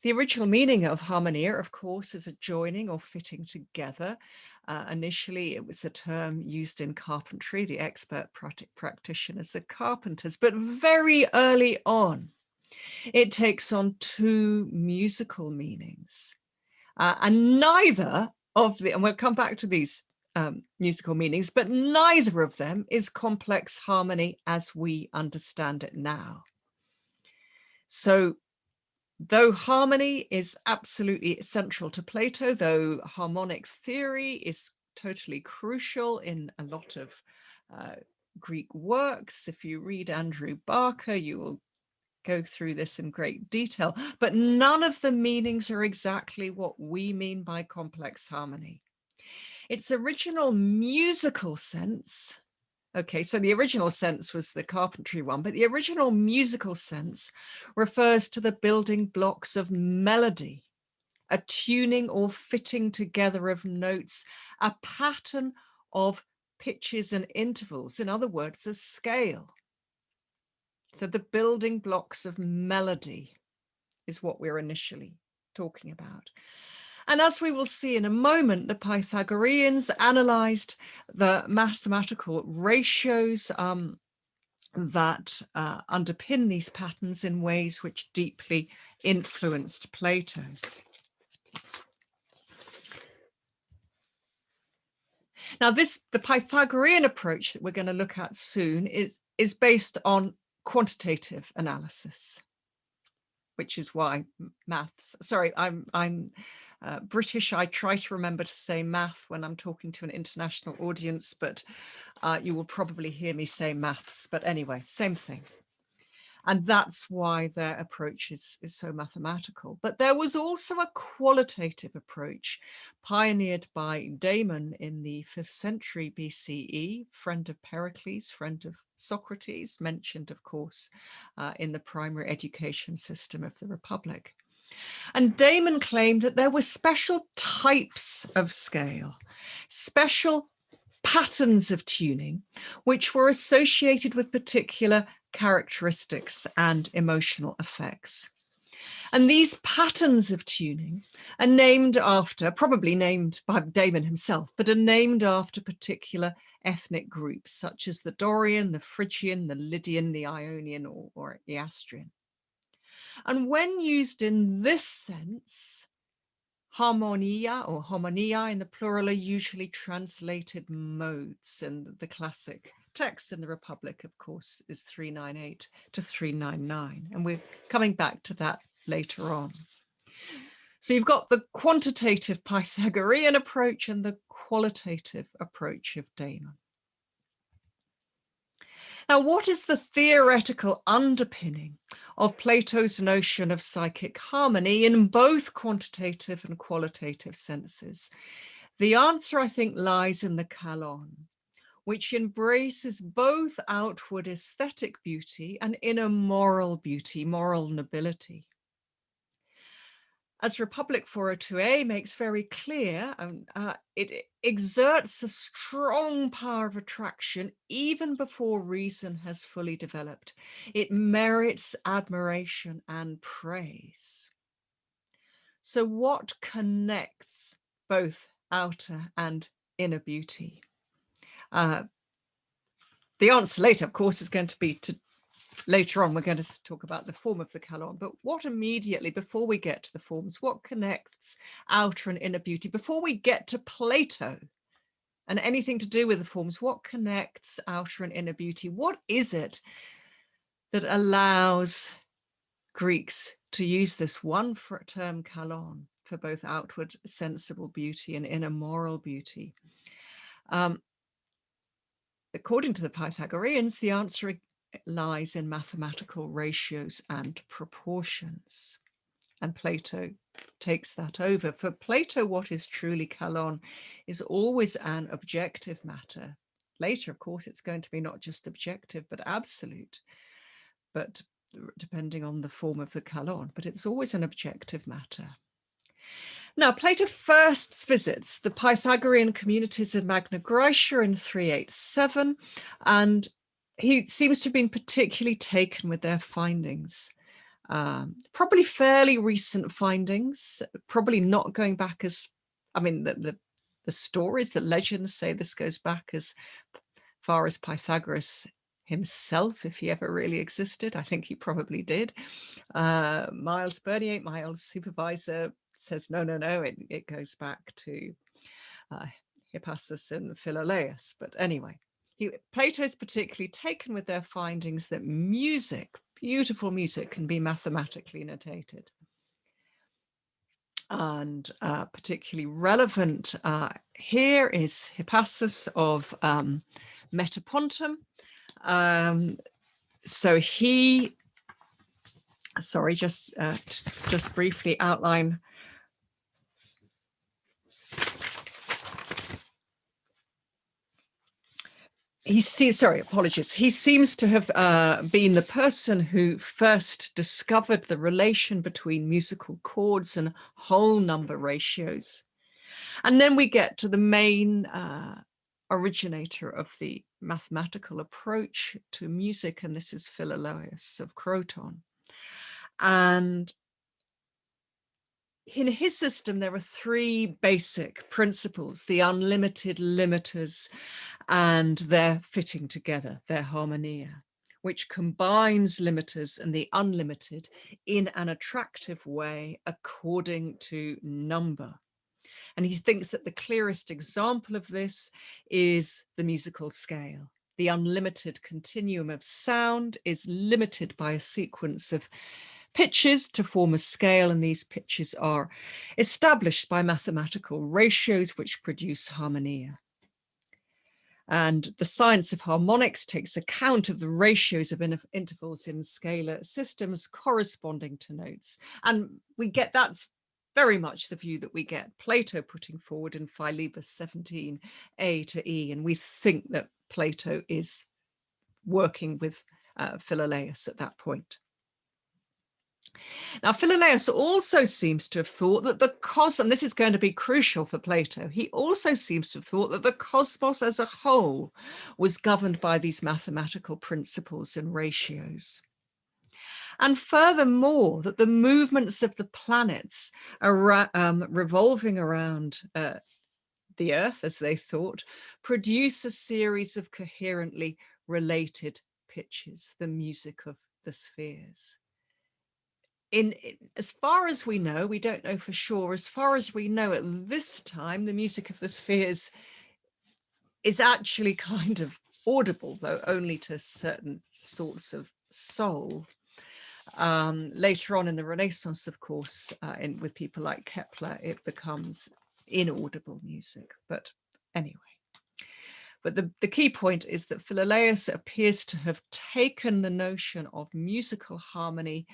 the original meaning of harmonia, of course, is a joining or fitting together. Initially, it was a term used in carpentry, the expert practitioners are carpenters, but very early on, it takes on 2 musical meanings. And neither of the, and we'll come back to these musical meanings, but neither of them is complex harmony as we understand it now. So, though harmony is absolutely central to Plato, though harmonic theory is totally crucial in a lot of Greek works, if you read Andrew Barker, you will go through this in great detail, but none of the meanings are exactly what we mean by complex harmony. Its original musical sense, okay, so the original sense was the carpentry one, but the original musical sense refers to the building blocks of melody, a tuning or fitting together of notes, a pattern of pitches and intervals, in other words, a scale. So the building blocks of melody is what we're initially talking about. And as we will see in a moment, the Pythagoreans analyzed the mathematical ratios that underpin these patterns in ways which deeply influenced Plato. Now, the Pythagorean approach that we're going to look at soon is based on quantitative analysis, which is why maths, sorry, I'm British. I try to remember to say math when I'm talking to an international audience, but you will probably hear me say maths. But anyway, same thing. And that's why their approach is so mathematical. But there was also a qualitative approach pioneered by Damon in the 5th century BCE, friend of Pericles, friend of Socrates, mentioned, of course, in the primary education system of the Republic. And Damon claimed that there were special types of scale, special patterns of tuning, which were associated with particular characteristics and emotional effects. And these patterns of tuning are named after, probably named by Damon himself, but are named after particular ethnic groups, such as the Dorian, the Phrygian, the Lydian, the Ionian, or Eastrian. And when used in this sense, harmonia or homonia in the plural are usually translated modes, and the classic text in the Republic, of course, is 398 to 399. And we're coming back to that later on. So you've got the quantitative Pythagorean approach and the qualitative approach of Damon. Now, what is the theoretical underpinning of Plato's notion of psychic harmony in both quantitative and qualitative senses? The answer, I think, lies in the kalon, which embraces both outward aesthetic beauty and inner moral beauty, moral nobility. As Republic 402a makes very clear, it exerts a strong power of attraction even before reason has fully developed. It merits admiration and praise. So what connects both outer and inner beauty? The answer later, of course, is going to be later on, we're going to talk about the form of the kalon, but what immediately, before we get to the forms, what connects outer and inner beauty? Before we get to Plato and anything to do with the forms, what connects outer and inner beauty? What is it that allows Greeks to use this one term kalon for both outward sensible beauty and inner moral beauty? According to the Pythagoreans, the answer lies in mathematical ratios and proportions. And Plato takes that over. For Plato, what is truly kalon is always an objective matter. Later, of course, it's going to be not just objective, but absolute, but depending on the form of the kalon, but it's always an objective matter. Now, Plato first visits the Pythagorean communities in Magna Graecia in 387, and he seems to have been particularly taken with their findings. Probably fairly recent findings, probably not going back as, I mean, the stories, the legends say this goes back as far as Pythagoras himself, if he ever really existed. I think he probably did. Miles Bernier, my old supervisor, says, no, it goes back to Hippasus and Philolaus. But anyway, Plato is particularly taken with their findings that music, beautiful music, can be mathematically notated. And particularly relevant here is Hippasus of Metapontum. So he, sorry, just briefly outline. He seems to have been the person who first discovered the relation between musical chords and whole number ratios. And then we get to the main originator of the mathematical approach to music, and this is Philolaus of Croton. And in his system, there are three basic principles: the unlimited limiters and their fitting together, their harmonia, which combines limiters and the unlimited in an attractive way according to number. And he thinks that the clearest example of this is the musical scale. The unlimited continuum of sound is limited by a sequence of pitches to form a scale, and these pitches are established by mathematical ratios which produce harmonia. And the science of harmonics takes account of the ratios of intervals in scalar systems corresponding to notes. And we get, that's very much the view that we get Plato putting forward in Philebus 17, A to E. And we think that Plato is working with Philolaus at that point. Now, Philolaus also seems to have thought that the cosmos, and this is going to be crucial for Plato, he also seems to have thought that the cosmos as a whole was governed by these mathematical principles and ratios. And furthermore, that the movements of the planets are revolving around the Earth, as they thought, produce a series of coherently related pitches, the music of the spheres. As far as we know, we don't know for sure, as far as we know at this time, the music of the spheres is actually kind of audible, though only to certain sorts of soul. Later on in the Renaissance, of course, with people like Kepler, it becomes inaudible music. But anyway, but the key point is that Philolaus appears to have taken the notion of musical harmony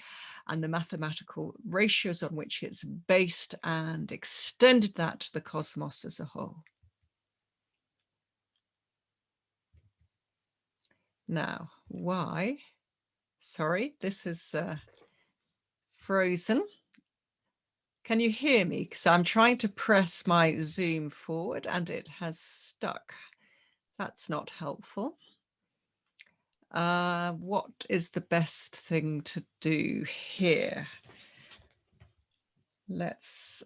and the mathematical ratios on which it's based and extended that to the cosmos as a whole. Now, why? Sorry, this is frozen. Can you hear me? Because I'm trying to press my Zoom forward and it has stuck. That's not helpful. What is the best thing to do here? Let's,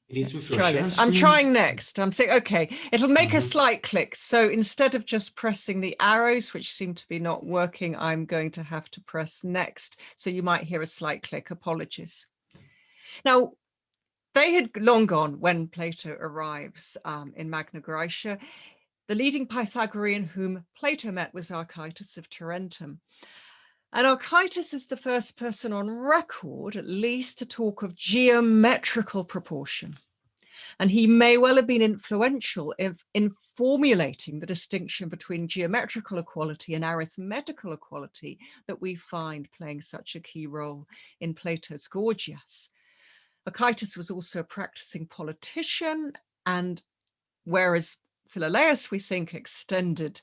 Let's
try this. I'm trying next. I'm saying, okay, it'll make a slight click. So instead of just pressing the arrows, which seem to be not working, I'm going to have to press next. So you might hear a slight click. Apologies. Now, they had long gone when Plato arrives in Magna Graecia. The leading Pythagorean whom Plato met was Archytas of Tarentum. And Archytas is the first person on record, at least, to talk of geometrical proportion. And he may well have been influential in formulating the distinction between geometrical equality and arithmetical equality that we find playing such a key role in Plato's Gorgias. Archytas was also a practicing politician, and whereas Philolaus, we think, extended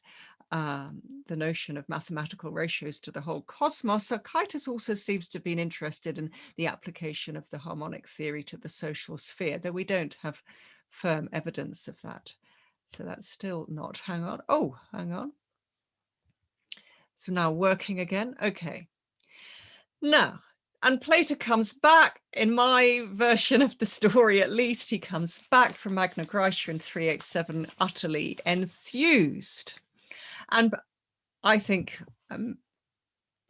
the notion of mathematical ratios to the whole cosmos, Archytas also seems to have been interested in the application of the harmonic theory to the social sphere, though we don't have firm evidence of that. So that's still not, hang on. Oh, hang on. So now working again. Okay. Now, and Plato comes back, in my version of the story at least, he comes back from Magna Graecia in 387 utterly enthused. And I think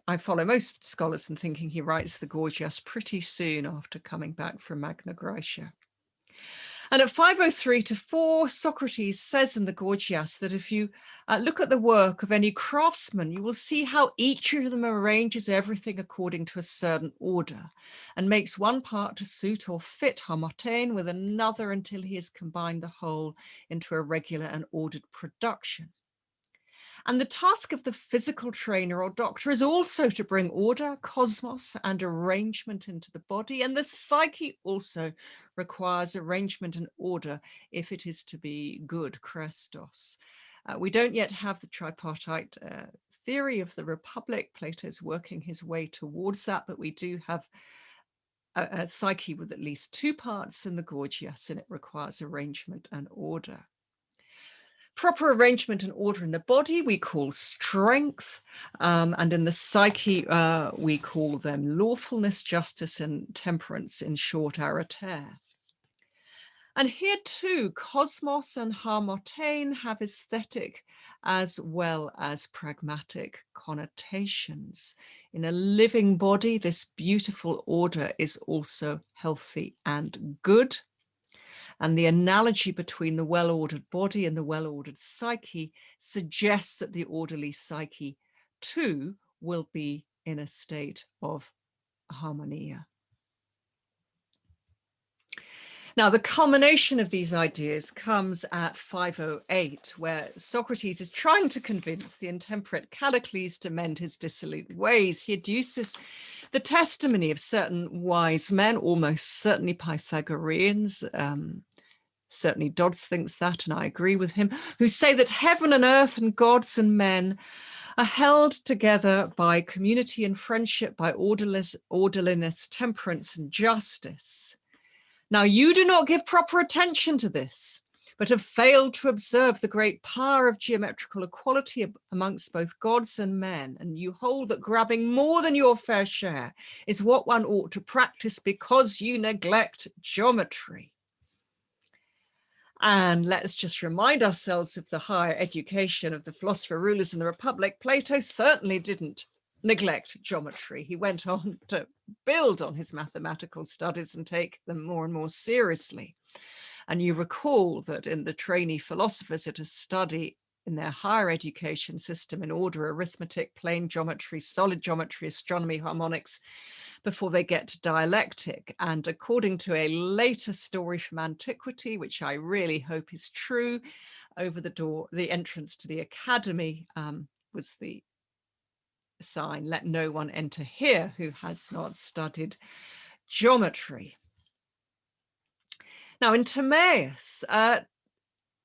I follow most scholars in thinking he writes the Gorgias pretty soon after coming back from Magna Graecia. And at 503 to 4, Socrates says in the Gorgias that if you look at the work of any craftsman, you will see how each of them arranges everything according to a certain order and makes one part to suit or fit harmotene with another until he has combined the whole into a regular and ordered production. And the task of the physical trainer or doctor is also to bring order, cosmos, and arrangement into the body. And the psyche also requires arrangement and order if it is to be good, Krestos. We don't yet have the tripartite theory of the Republic. Plato's working his way towards that, but we do have a psyche with at least 2 parts in the Gorgias, and it requires arrangement and order. Proper arrangement and order in the body we call strength, and in the psyche we call them lawfulness, justice, and temperance, in short, Areté. And here too, cosmos and harmotene have aesthetic as well as pragmatic connotations. In a living body, this beautiful order is also healthy and good. And the analogy between the well-ordered body and the well-ordered psyche suggests that the orderly psyche too will be in a state of harmonia. Now, the culmination of these ideas comes at 508, where Socrates is trying to convince the intemperate Callicles to mend his dissolute ways. He adduces the testimony of certain wise men, almost certainly Pythagoreans, certainly Dodds thinks that, and I agree with him, who say that heaven and earth and gods and men are held together by community and friendship, by orderliness, temperance, and justice. Now, you do not give proper attention to this, but have failed to observe the great power of geometrical equality amongst both gods and men, and you hold that grabbing more than your fair share is what one ought to practice because you neglect geometry. And let's just remind ourselves of the higher education of the philosopher rulers in the Republic. Plato certainly didn't neglect geometry. He went on to build on his mathematical studies and take them more and more seriously. And you recall that in the trainee philosophers at a study in their higher education system in order, arithmetic, plane geometry, solid geometry, astronomy, harmonics, before they get to dialectic. And according to a later story from antiquity, which I really hope is true, over the door, the entrance to the academy was the sign, "Let no one enter here who has not studied geometry." Now in Timaeus,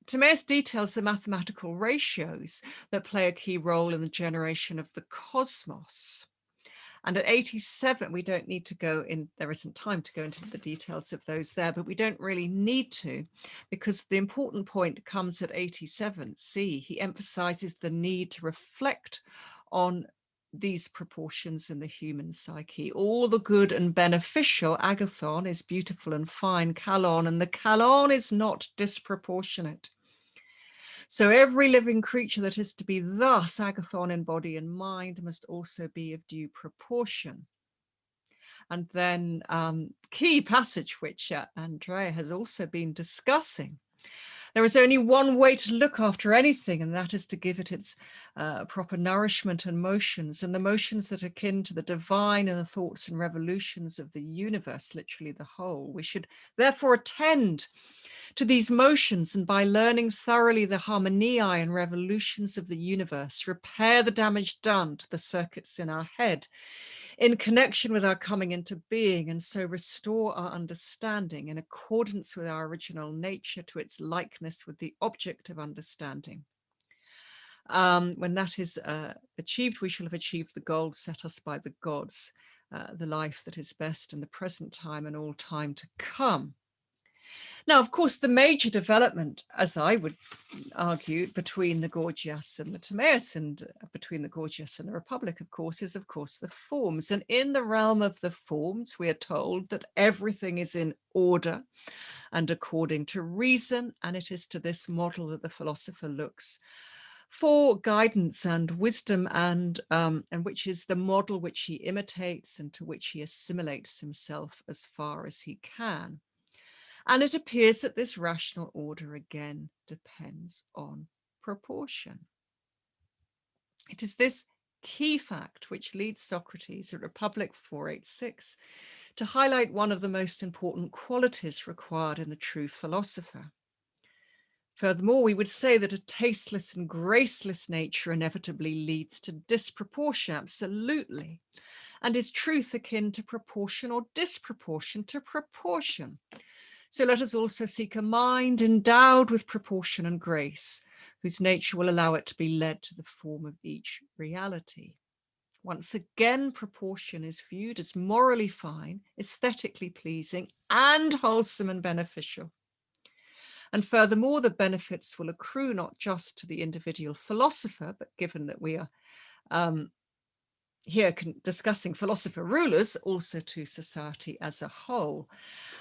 Timaeus details the mathematical ratios that play a key role in the generation of the cosmos. And at 87, we don't need to go in, there isn't time to go into the details of those there, but we don't really need to, because the important point comes at 87C. He emphasizes the need to reflect on these proportions in the human psyche. All the good and beneficial, agathon, is beautiful and fine, kalon, and the kalon is not disproportionate. So every living creature that is to be thus agathon in body and mind must also be of due proportion. And then key passage, which Andrea has also been discussing. There is only one way to look after anything, and that is to give it its proper nourishment and motions, and the motions that are akin to the divine and the thoughts and revolutions of the universe, literally the whole. We should therefore attend to these motions, and by learning thoroughly the harmoniae and revolutions of the universe, repair the damage done to the circuits in our head in connection with our coming into being, and so restore our understanding in accordance with our original nature to its likeness with the object of understanding. When that is achieved, we shall have achieved the goal set us by the gods, the life that is best in the present time and all time to come. Now, of course, the major development, as I would argue, between the Gorgias and the Timaeus, and between the Gorgias and the Republic, of course, is, of course, the forms. And in the realm of the forms, we are told that everything is in order and according to reason. And it is to this model that the philosopher looks for guidance and wisdom, and which is the model which he imitates and to which he assimilates himself as far as he can. And it appears that this rational order again depends on proportion. It is this key fact which leads Socrates at Republic 486 to highlight one of the most important qualities required in the true philosopher. Furthermore, we would say that a tasteless and graceless nature inevitably leads to disproportion, absolutely. And is truth akin to proportion or disproportion to proportion? So let us also seek a mind endowed with proportion and grace, whose nature will allow it to be led to the form of each reality. Once again, proportion is viewed as morally fine, aesthetically pleasing, and wholesome and beneficial. And furthermore, the benefits will accrue not just to the individual philosopher, but given that we are here discussing philosopher rulers, also to society as a whole.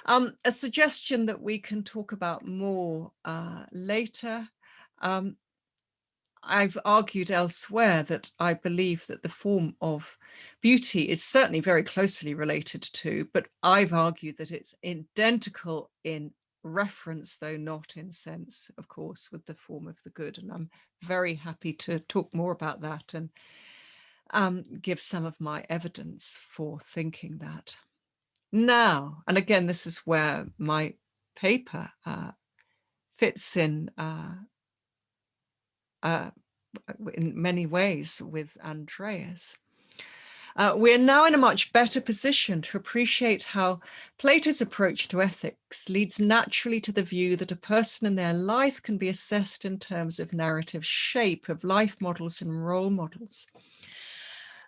A suggestion that we can talk about more later. I've argued elsewhere that I believe that the form of beauty is certainly very closely related to, but I've argued that it's identical in reference, though not in sense, of course, with the form of the good. And I'm very happy to talk more about that and give some of my evidence for thinking that. Now, and again, this is where my paper fits in many ways with Andrea's. We're now in a much better position to appreciate how Plato's approach to ethics leads naturally to the view that a person in their life can be assessed in terms of narrative shape, of life models and role models.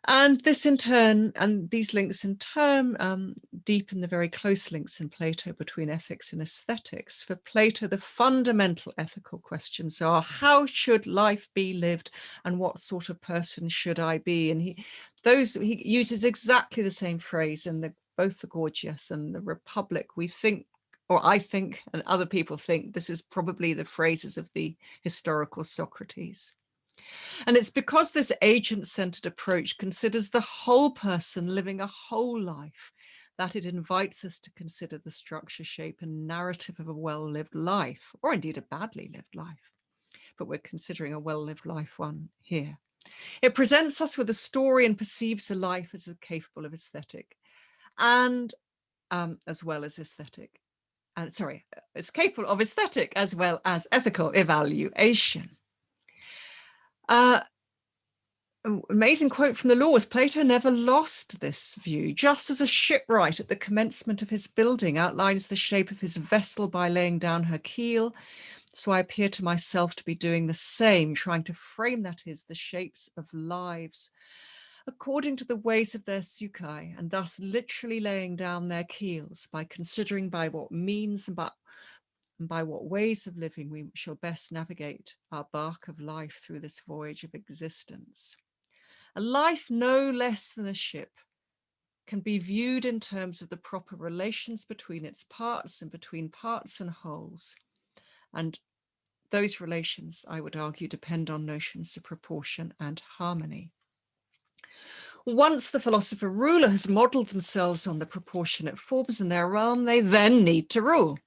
And this in turn, and these links in turn, deepen the very close links in Plato between ethics and aesthetics. For Plato, the fundamental ethical questions are, how should life be lived and what sort of person should I be? And he uses exactly the same phrase in both the Gorgias and the Republic. We think, or I think, and other people think, this is probably the phrases of the historical Socrates. And it's because this agent-centered approach considers the whole person living a whole life that it invites us to consider the structure, shape, and narrative of a well-lived life, or indeed a badly lived life. But we're considering a well-lived life one here. It presents us with a story and perceives a life as capable of aesthetic and as well as aesthetic. And sorry, it's capable of aesthetic as well as ethical evaluation. Amazing quote from the Laws. Plato never lost this view. Just as a shipwright at the commencement of his building outlines the shape of his vessel by laying down her keel, so I appear to myself to be doing the same, trying to frame, that is, the shapes of lives according to the ways of their sukai, and thus literally laying down their keels by considering by what means and by what ways of living we shall best navigate our bark of life through this voyage of existence. A life no less than a ship can be viewed in terms of the proper relations between its parts and between parts and wholes. And those relations, I would argue, depend on notions of proportion and harmony. Once the philosopher ruler has modeled themselves on the proportionate forms in their realm, they then need to rule.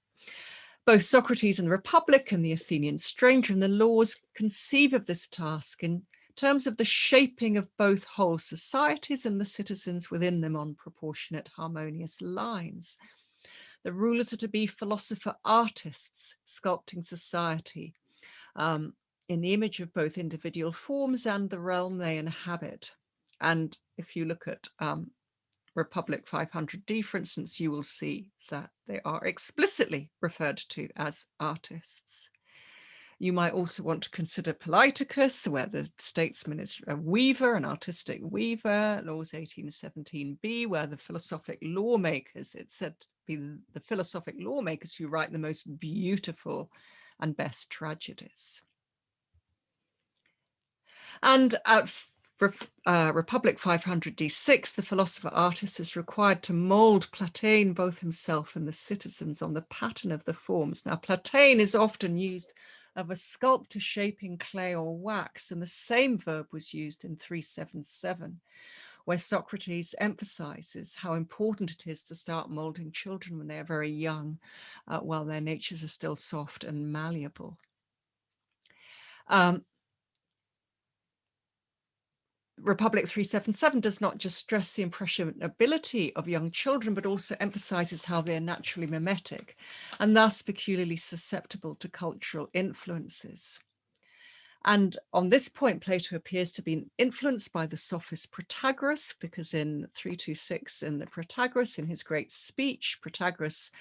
Both Socrates and the Republic and the Athenian stranger and the Laws conceive of this task in terms of the shaping of both whole societies and the citizens within them on proportionate, harmonious lines. The rulers are to be philosopher artists, sculpting society in the image of both individual forms and the realm they inhabit. And if you look at Republic 500D, for instance, you will see that they are explicitly referred to as artists. You might also want to consider Politicus, where the statesman is a weaver, an artistic weaver, Laws 1817b, where the philosophic lawmakers, it's said to be the philosophic lawmakers who write the most beautiful and best tragedies. And at Republic 500d6, the philosopher artist is required to mold Platane, both himself and the citizens, on the pattern of the forms. Now, Platane is often used of a sculptor shaping clay or wax, and the same verb was used in 377, where Socrates emphasizes how important it is to start molding children when they are very young, while their natures are still soft and malleable. Republic 377 does not just stress the impressionability of young children, but also emphasizes how they're naturally mimetic and thus peculiarly susceptible to cultural influences. And on this point, Plato appears to be influenced by the sophist Protagoras, because in 326 in the Protagoras, in his great speech, Protagoras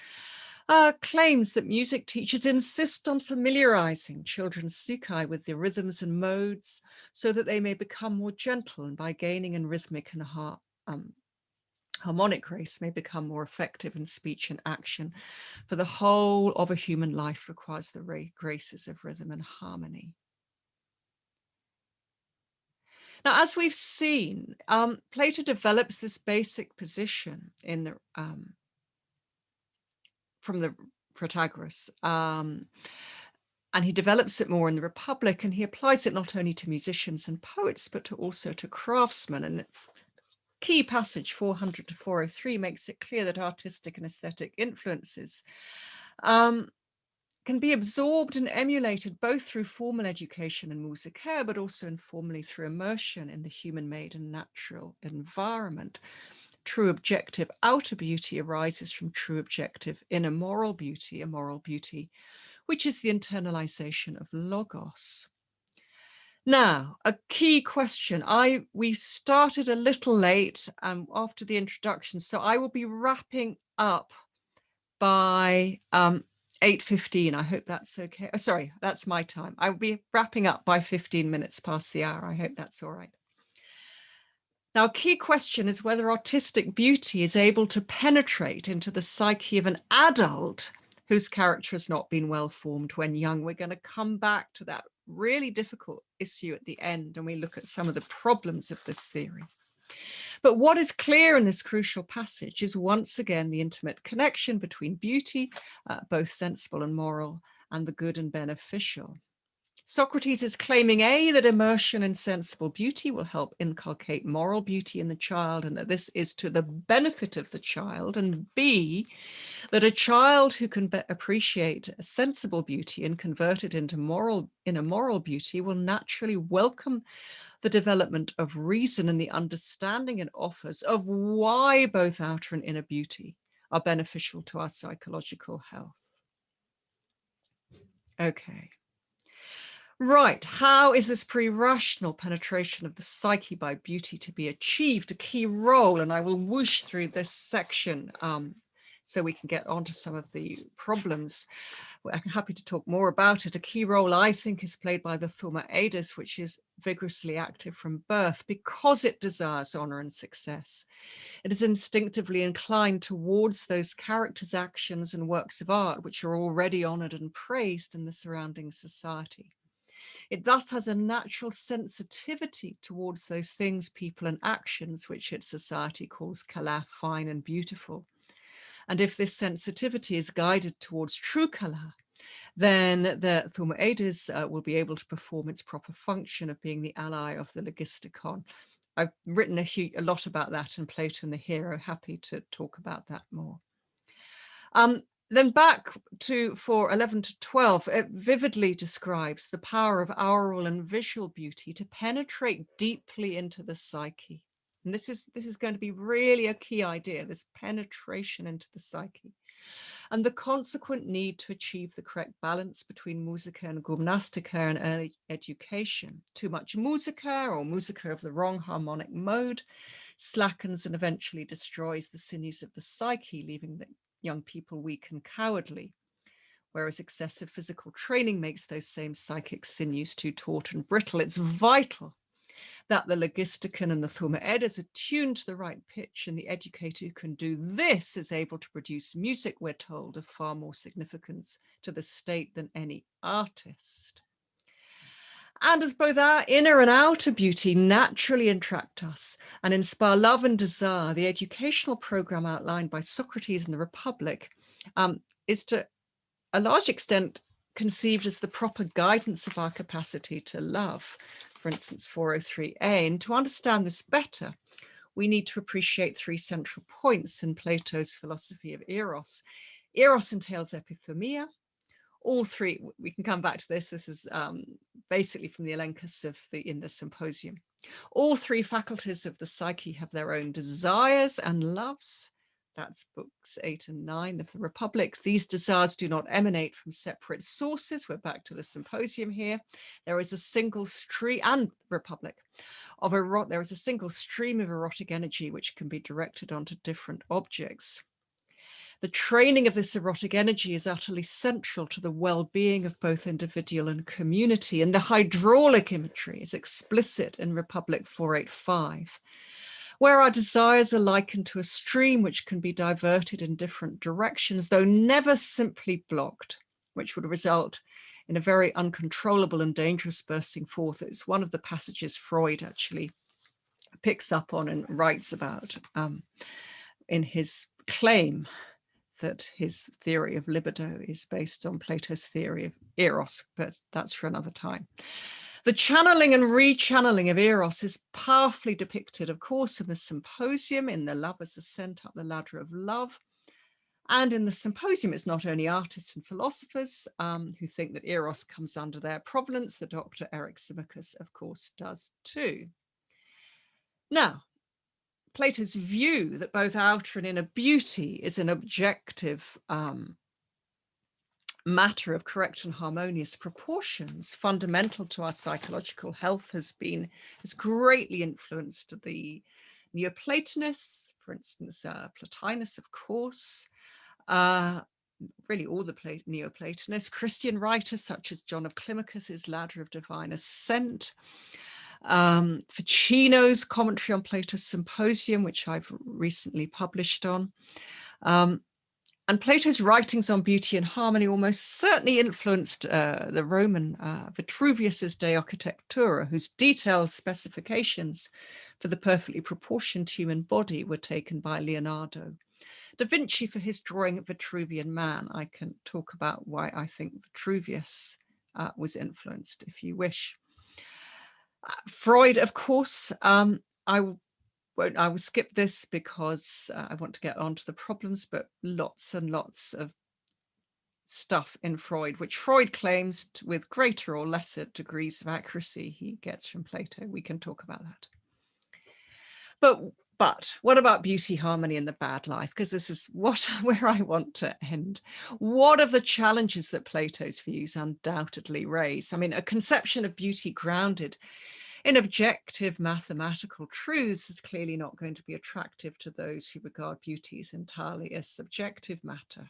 claims that music teachers insist on familiarizing children's sukai with the rhythms and modes so that they may become more gentle, and by gaining in rhythmic and harmonic grace may become more effective in speech and action. For the whole of a human life requires the graces of rhythm and harmony. Now, as we've seen, Plato develops this basic position in the from the Protagoras, and he develops it more in the Republic, and he applies it not only to musicians and poets, but also to craftsmen. And key passage 400 to 403 makes it clear that artistic and aesthetic influences can be absorbed and emulated both through formal education and musicaire, but also informally through immersion in the human-made and natural environment. true objective outer beauty arises from true objective inner moral beauty, a moral beauty, which is the internalization of logos. Now, a key question. We started a little late after the introduction, so I will be wrapping up by 8:15. I hope that's okay. Oh, sorry, that's my time. I will be wrapping up by 15 minutes past the hour. I hope that's all right. Now, a key question is whether artistic beauty is able to penetrate into the psyche of an adult whose character has not been well formed when young. We're going to come back to that really difficult issue at the end, and we look at some of the problems of this theory. But what is clear in this crucial passage is once again the intimate connection between beauty, both sensible and moral, and the good and beneficial. Socrates is claiming A, that immersion in sensible beauty will help inculcate moral beauty in the child, and that this is to the benefit of the child, and B, that a child who can appreciate a sensible beauty and convert it into moral beauty will naturally welcome the development of reason and the understanding it offers of why both outer and inner beauty are beneficial to our psychological health. Okay. Right, how is this pre-rational penetration of the psyche by beauty to be achieved? A key role, and I will whoosh through this section so we can get onto some of the problems. I'm happy to talk more about it. A key role, I think, is played by the thuma edis, which is vigorously active from birth because it desires honor and success. It is instinctively inclined towards those characters, actions, and works of art which are already honored and praised in the surrounding society. It thus has a natural sensitivity towards those things, people, and actions which its society calls kala, fine and beautiful. And if this sensitivity is guided towards true kala, then the thuma edis will be able to perform its proper function of being the ally of the logistikon. I've written a lot about that in Plato and the Hero. Happy to talk about that more. Then back to 11 to 12, it vividly describes the power of aural and visual beauty to penetrate deeply into the psyche. And this is going to be really a key idea, this penetration into the psyche. And the consequent need to achieve the correct balance between musica and gymnastica and early education. Too much musica or musica of the wrong harmonic mode slackens and eventually destroys the sinews of the psyche, leaving the young people weak and cowardly, whereas excessive physical training makes those same psychic sinews too taut and brittle. It's vital that the logistikon and the thuma edis are tuned to the right pitch, and the educator who can do this is able to produce music, we're told, of far more significance to the state than any artist. And as both our inner and outer beauty naturally attract us and inspire love and desire, the educational program outlined by Socrates in the Republic is to a large extent conceived as the proper guidance of our capacity to love, for instance, 403a. And to understand this better, we need to appreciate three central points in Plato's philosophy of eros. Eros entails epithumia. All three, we can come back to this. This is basically from the Helênicos in the Symposium. All three faculties of the psyche have their own desires and loves. That's books 8 and 9 of the Republic. These desires do not emanate from separate sources. We're back to the Symposium here. There is a single stream, and Republic, there is a single stream of erotic energy which can be directed onto different objects. The training of this erotic energy is utterly central to the well-being of both individual and community, and the hydraulic imagery is explicit in Republic 485, where our desires are likened to a stream which can be diverted in different directions, though never simply blocked, which would result in a very uncontrollable and dangerous bursting forth. It's one of the passages Freud actually picks up on and writes about in his claim that his theory of libido is based on Plato's theory of eros, but that's for another time. The channeling and rechanneling of eros is powerfully depicted, of course, in the Symposium, in the Lover's Ascent Up the Ladder of Love. And in the Symposium, it's not only artists and philosophers who think that eros comes under their provenance. The Dr. Eric Simicus, of course, does too. Now, Plato's view that both outer and inner beauty is an objective matter of correct and harmonious proportions, fundamental to our psychological health, has greatly influenced the Neoplatonists, for instance, Plotinus, of course, really all the Neoplatonists, Christian writers such as John of Climacus's Ladder of Divine Ascent, Ficino's commentary on Plato's Symposium, which I've recently published on. And Plato's writings on beauty and harmony almost certainly influenced the Roman Vitruvius's De Architectura, whose detailed specifications for the perfectly proportioned human body were taken by Leonardo da Vinci for his drawing of Vitruvian Man. I can talk about why I think Vitruvius was influenced, if you wish. Freud, of course, I will skip this because I want to get on to the problems, but lots and lots of stuff in Freud, which Freud claims with greater or lesser degrees of accuracy he gets from Plato. We can talk about that. But what about beauty, harmony, and the bad life? Because this is where I want to end. What are the challenges that Plato's views undoubtedly raise? I mean, a conception of beauty grounded in objective mathematical truths is clearly not going to be attractive to those who regard beauty as entirely a subjective matter.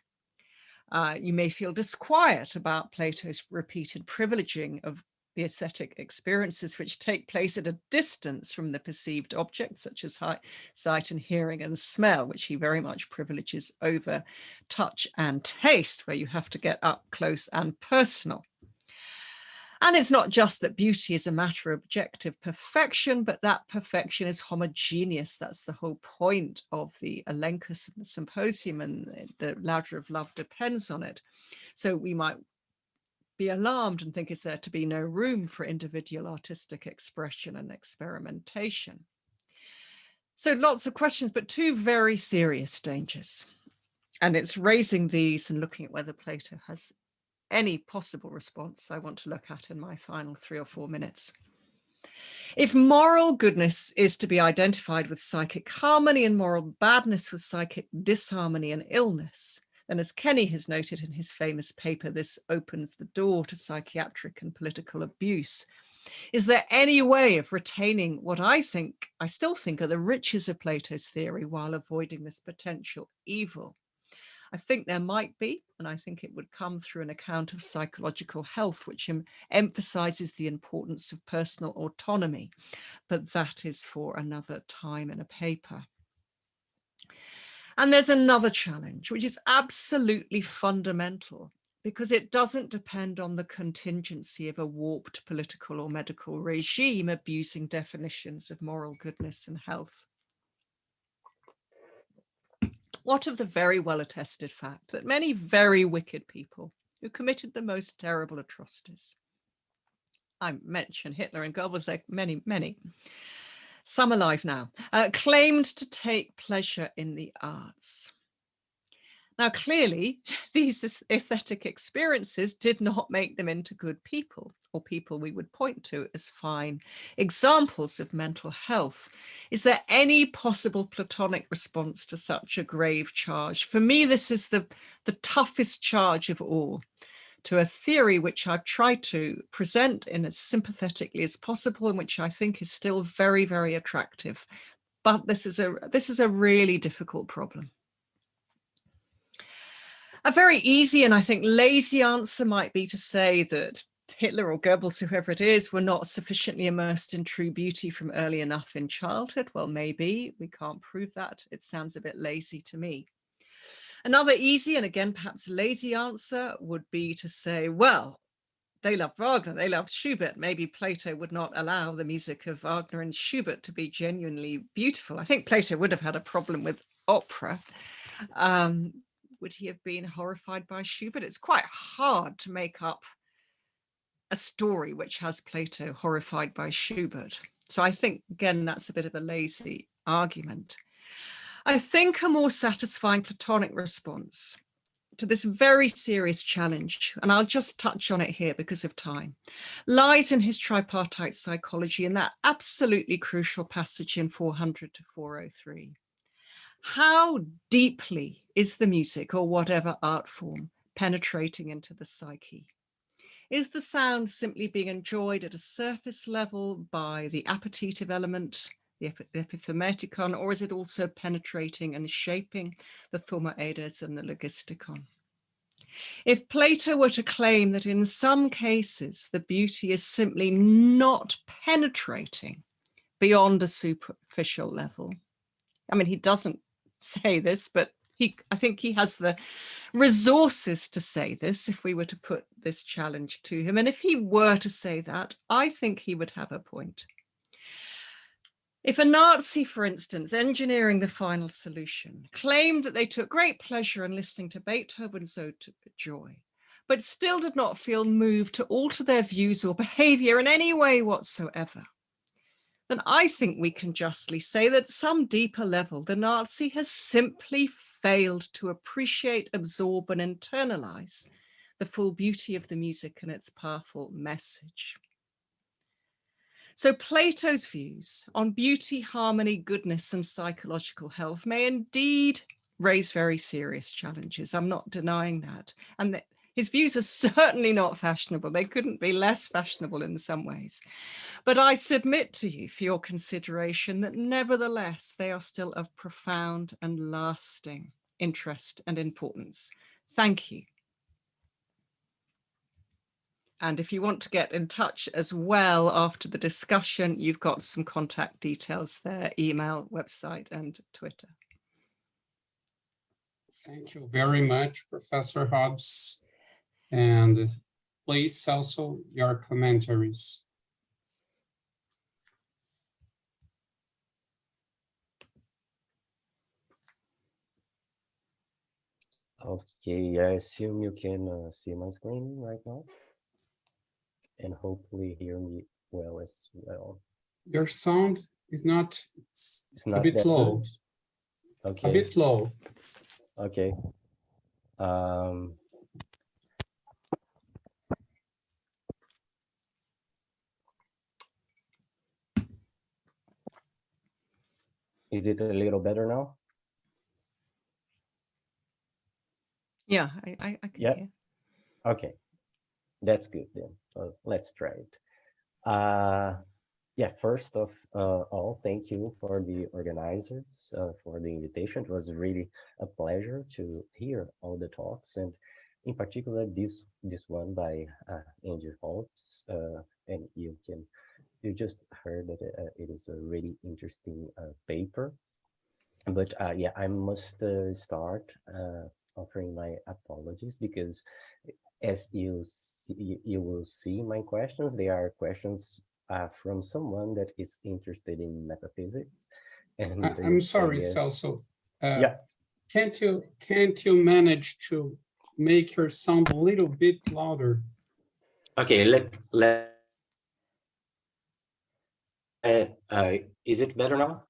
You may feel disquiet about Plato's repeated privileging of the aesthetic experiences which take place at a distance from the perceived objects, such as sight and hearing and smell, which he very much privileges over touch and taste, where you have to get up close and personal. And it's not just that beauty is a matter of objective perfection, but that perfection is homogeneous. That's the whole point of the Helênicos and the Symposium, and the ladder of love depends on it. So we might be alarmed and think, is there to be no room for individual artistic expression and experimentation? So lots of questions, but two very serious dangers. And it's raising these and looking at whether Plato has any possible response I want to look at in my final 3 or 4 minutes. If moral goodness is to be identified with psychic harmony and moral badness with psychic disharmony and illness, then as Kenny has noted in his famous paper, this opens the door to psychiatric and political abuse. Is there any way of retaining what I still think are the riches of Plato's theory while avoiding this potential evil? I think there might be, and I think it would come through an account of psychological health, which emphasizes the importance of personal autonomy, but that is for another time in a paper. And there's another challenge, which is absolutely fundamental, because it doesn't depend on the contingency of a warped political or medical regime abusing definitions of moral goodness and health. What of the very well attested fact that many very wicked people who committed the most terrible atrocities, I mentioned Hitler and Goebbels, like many, some alive now, claimed to take pleasure in the arts. Now, clearly, these aesthetic experiences did not make them into good people, or people we would point to as fine examples of mental health. Is there any possible Platonic response to such a grave charge? For me, this is the toughest charge of all, to a theory which I've tried to present in as sympathetically as possible, and which I think is still very, very attractive. But this is a really difficult problem. A very easy and I think lazy answer might be to say that Hitler or Goebbels, whoever it is, were not sufficiently immersed in true beauty from early enough in childhood. Well, maybe, we can't prove that. It sounds a bit lazy to me. Another easy and again, perhaps lazy answer would be to say, well, they loved Wagner, they loved Schubert. Maybe Plato would not allow the music of Wagner and Schubert to be genuinely beautiful. I think Plato would have had a problem with opera. Would he have been horrified by Schubert? It's quite hard to make up a story which has Plato horrified by Schubert. So I think, again, that's a bit of a lazy argument. I think a more satisfying Platonic response to this very serious challenge, and I'll just touch on it here because of time, lies in his tripartite psychology in that absolutely crucial passage in 400 to 403. How deeply is the music, or whatever art form, penetrating into the psyche? Is the sound simply being enjoyed at a surface level by the appetitive element, the epithematicon, or is it also penetrating and shaping the thaumoeides and the logisticon? If Plato were to claim that in some cases the beauty is simply not penetrating beyond a superficial level, I mean, he doesn't say this, but I think he has the resources to say this if we were to put this challenge to him. And if he were to say that, I think he would have a point. If a Nazi, for instance, engineering the final solution, claimed that they took great pleasure in listening to Beethoven's Ode to Joy, but still did not feel moved to alter their views or behavior in any way whatsoever, then I think we can justly say that at some deeper level, the Nazi has simply failed to appreciate, absorb, and internalize the full beauty of the music and its powerful message. So Plato's views on beauty, harmony, goodness, and psychological health may indeed raise very serious challenges. I'm not denying that. And his views are certainly not fashionable. They couldn't be less fashionable in some ways. But I submit to you for your consideration that nevertheless, they are still of profound and lasting interest and importance. Thank you. And if you want to get in touch as well after the discussion, you've got some contact details there, email, website, and Twitter.
Thank you very much, Professor Hobbs. And please, Celso, your commentaries.
Okay, I assume you can see my screen right now and hopefully hear me well as well.
Your sound is not, it's
not
a bit low.
Good. Okay.
A bit low.
Okay. Is it a little better now?
Yeah, I can hear.
Okay, that's good then. Let's try it. Yeah, first of all, thank you for the organizers for the invitation. It was really a pleasure to hear all the talks, and in particular this one by Angie Hobbs, and you just heard that it is a really interesting paper. But yeah, I must start offering my apologies because as you will see my questions, they are questions from someone that is interested in metaphysics. And
I'm sorry, Celso.
Yeah.
Can't you manage to make your sound a little bit louder?
Okay, is it better now?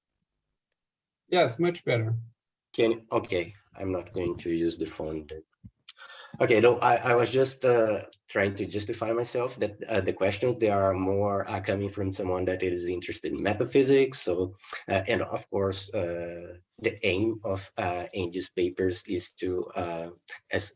Yes, much better.
Okay, I'm not going to use the phone. Okay, no, I was just trying to justify myself that the questions, they are more coming from someone that is interested in metaphysics. So, and of course, the aim of Angie's papers is to, as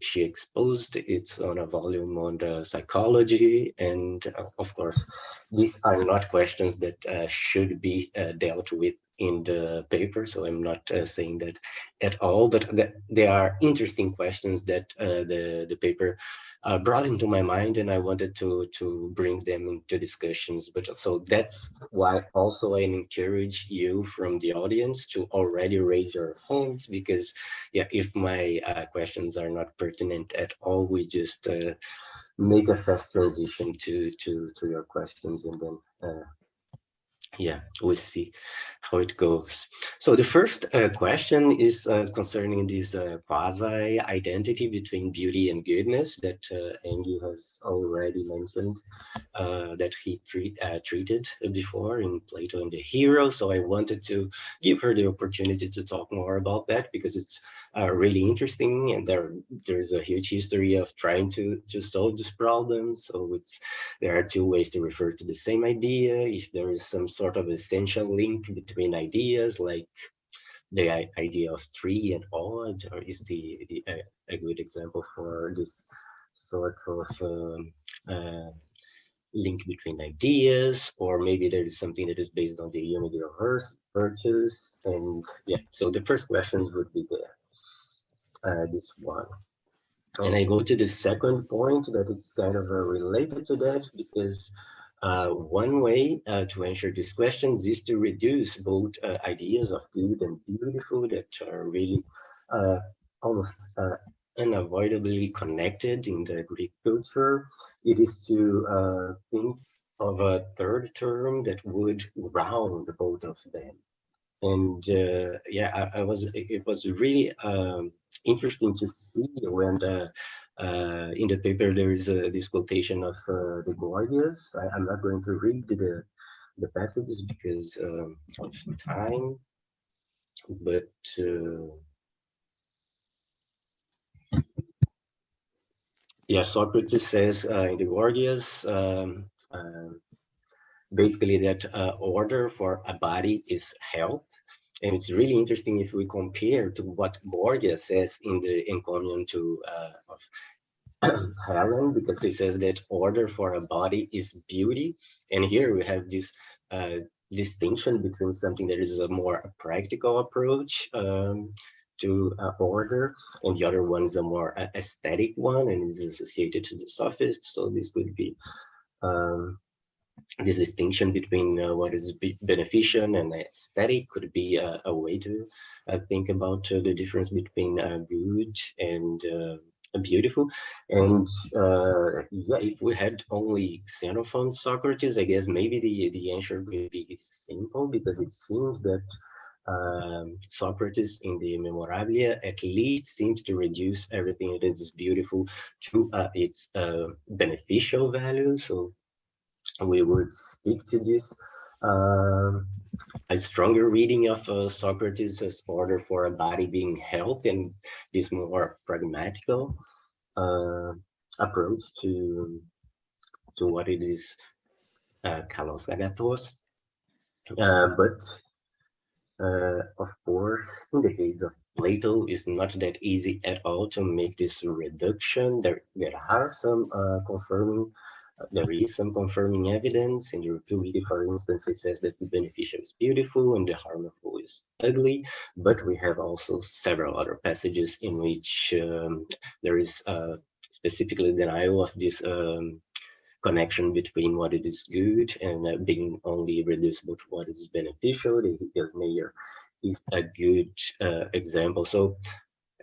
she exposed, it's on a volume on the psychology. And of course, these are not questions that should be dealt with in the paper, so I'm not saying that at all, but there are interesting questions that the paper brought into my mind, and I wanted to bring them into discussions. But so that's why also I encourage you from the audience to already raise your hands, because yeah, if my questions are not pertinent at all, we just make a fast transition to your questions, and then yeah, we'll see how it goes. So the first question is concerning this quasi-identity between beauty and goodness that Angie has already mentioned, that he treated before in Plato and the Hero. So I wanted to give her the opportunity to talk more about that because it's really interesting, and there's a huge history of trying to solve this problem. So there are two ways to refer to the same idea. If there is some sort of essential link between ideas, like the idea of tree and odd, or is a good example for this sort of link between ideas, or maybe there is something that is based on the unity of virtues. And yeah, so the first question would be this one. And I go to the second point that it's kind of related to that, because one way to answer these questions is to reduce both ideas of good and beautiful that are really almost unavoidably connected in the Greek culture. It is to think of a third term that would round both of them. And yeah, it was really interesting to see when in the paper there is this quotation of the Gorgias. I'm not going to read the passages because of time, but yeah, Socrates says in the Gorgias basically that order for a body is health. And it's really interesting if we compare to what Gorgias says in the encomium of Helen, because he says that order for a body is beauty. And here we have this distinction between something that is a more practical approach to order, and the other one is a more aesthetic one, and is associated to the sophists. So this would be this distinction between what is beneficial and aesthetic could be a way to think about the difference between good and beautiful. And yeah, if we had only Xenophon Socrates, I guess maybe the answer would be simple, because it seems that Socrates in the Memorabilia at least seems to reduce everything that is beautiful to its beneficial value. So we would stick to this. A stronger reading of Socrates as order for a body being health, and this more pragmatical approach to what it is kalos agathos. But of course, in the case of Plato, it's not that easy at all to make this reduction. There are some confirming. There is some confirming evidence. In the Republic, for instance, it says that the beneficial is beautiful and the harmful is ugly. But we have also several other passages in which there is specifically denial of this connection between what it is good and being only reducible to what is beneficial. The Hippias Mayor is a good example. So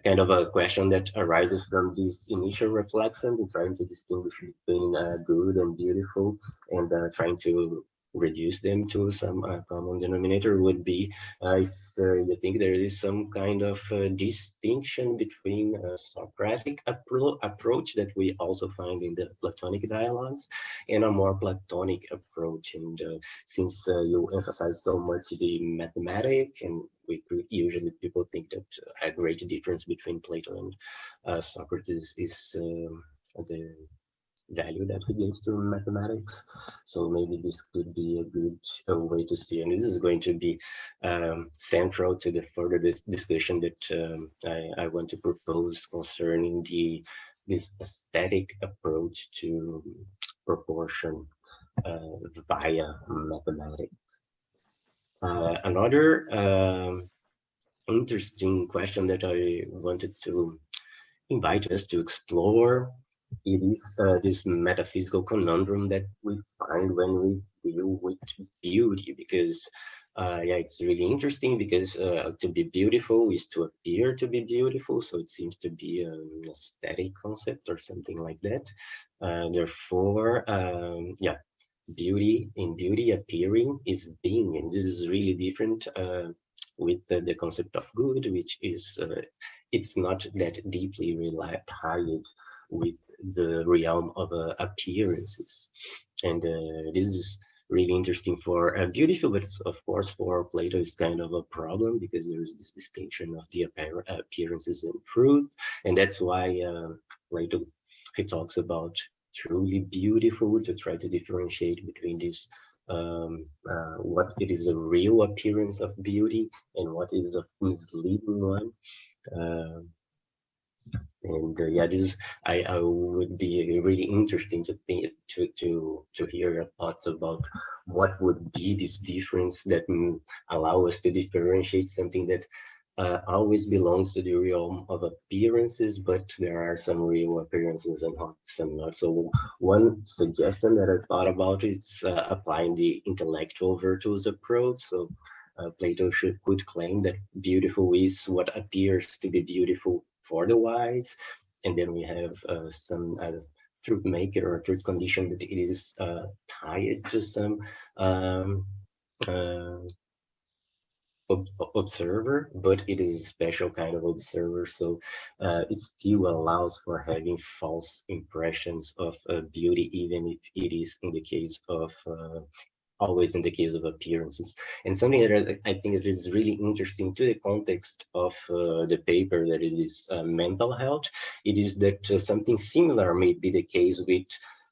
kind of a question that arises from this initial reflection, trying to distinguish between good and beautiful, and trying to reduce them to some common denominator would be if you think there is some kind of distinction between a Socratic approach that we also find in the Platonic dialogues and a more Platonic approach. And since you emphasize so much the mathematic, and usually people think that a great difference between Plato and Socrates is the value that he gives to mathematics. So maybe this could be a good way to see, and this is going to be central to the further discussion that I want to propose concerning this aesthetic approach to proportion via mathematics. Another interesting question that I wanted to invite us to explore, it is this metaphysical conundrum that we find when we deal with beauty, because yeah, it's really interesting, because to be beautiful is to appear to be beautiful, so it seems to be an aesthetic concept or something like that. Therefore, yeah, beauty appearing is being, and this is really different with the concept of good, which is it's not that deeply tied with the realm of appearances. And this is really interesting for beautiful, but of course for Plato is kind of a problem, because there is this distinction of the appearances and truth, and that's why Plato, he talks about truly beautiful, to try to differentiate between this what it is a real appearance of beauty and what is a misleading one. And yeah, this is, I would be really interesting to think to hear your thoughts about what would be this difference that allow us to differentiate something that always belongs to the realm of appearances, but there are some real appearances and some not. So one suggestion that I thought about is applying the intellectual virtues approach. So Plato could claim that beautiful is what appears to be beautiful for the wise, and then we have some truth maker or truth condition that it is tied to some observer, but it is a special kind of observer, so it still allows for having false impressions of beauty, even if it is in the case of always in the case of appearances. And something that I think is really interesting to the context of the paper, that it is mental health, it is that something similar may be the case with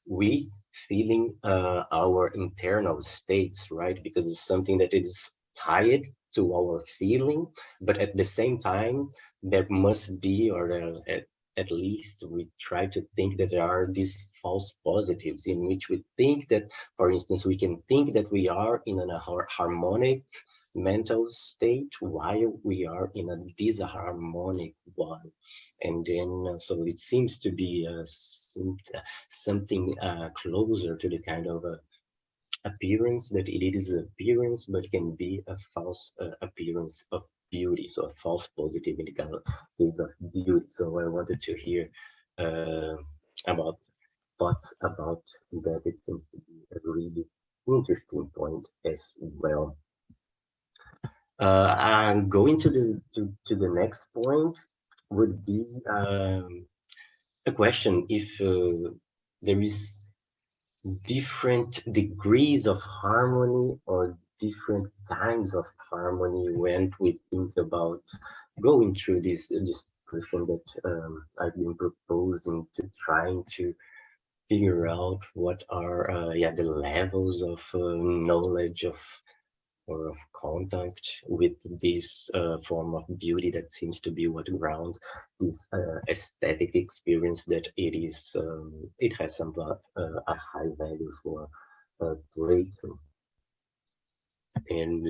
we feeling our internal states, right? Because it's something that is tied to our feeling, but at the same time, there must be, or at least we try to think that there are these false positives in which we think that, for instance, we can think that we are in a harmonic mental state while we are in a disharmonic one. And then, so it seems to be something closer to the kind of appearance, that it is an appearance, but can be a false appearance of beauty, so a false positive in the case of beauty. So I wanted to hear about thoughts about that. It seems to be a really interesting point as well. And going to the next point would be a question if there is different degrees of harmony or different kinds of harmony when we think about going through this question that I've been proposing, to trying to figure out what are the levels of knowledge of or of contact with this form of beauty that seems to be what grounds this aesthetic experience, that it is it has some a high value for Plato. And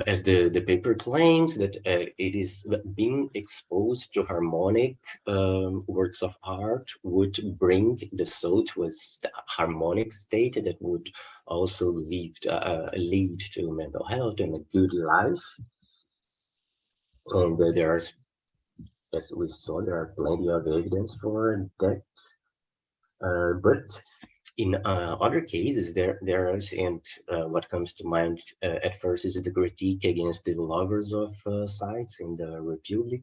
as the paper claims, that it is being exposed to harmonic works of art would bring the soul to a harmonic state that would also lead to mental health and a good life. And there are, as we saw, there are plenty of evidence for that. But in other cases, there is, and what comes to mind at first is the critique against the lovers of science in the Republic.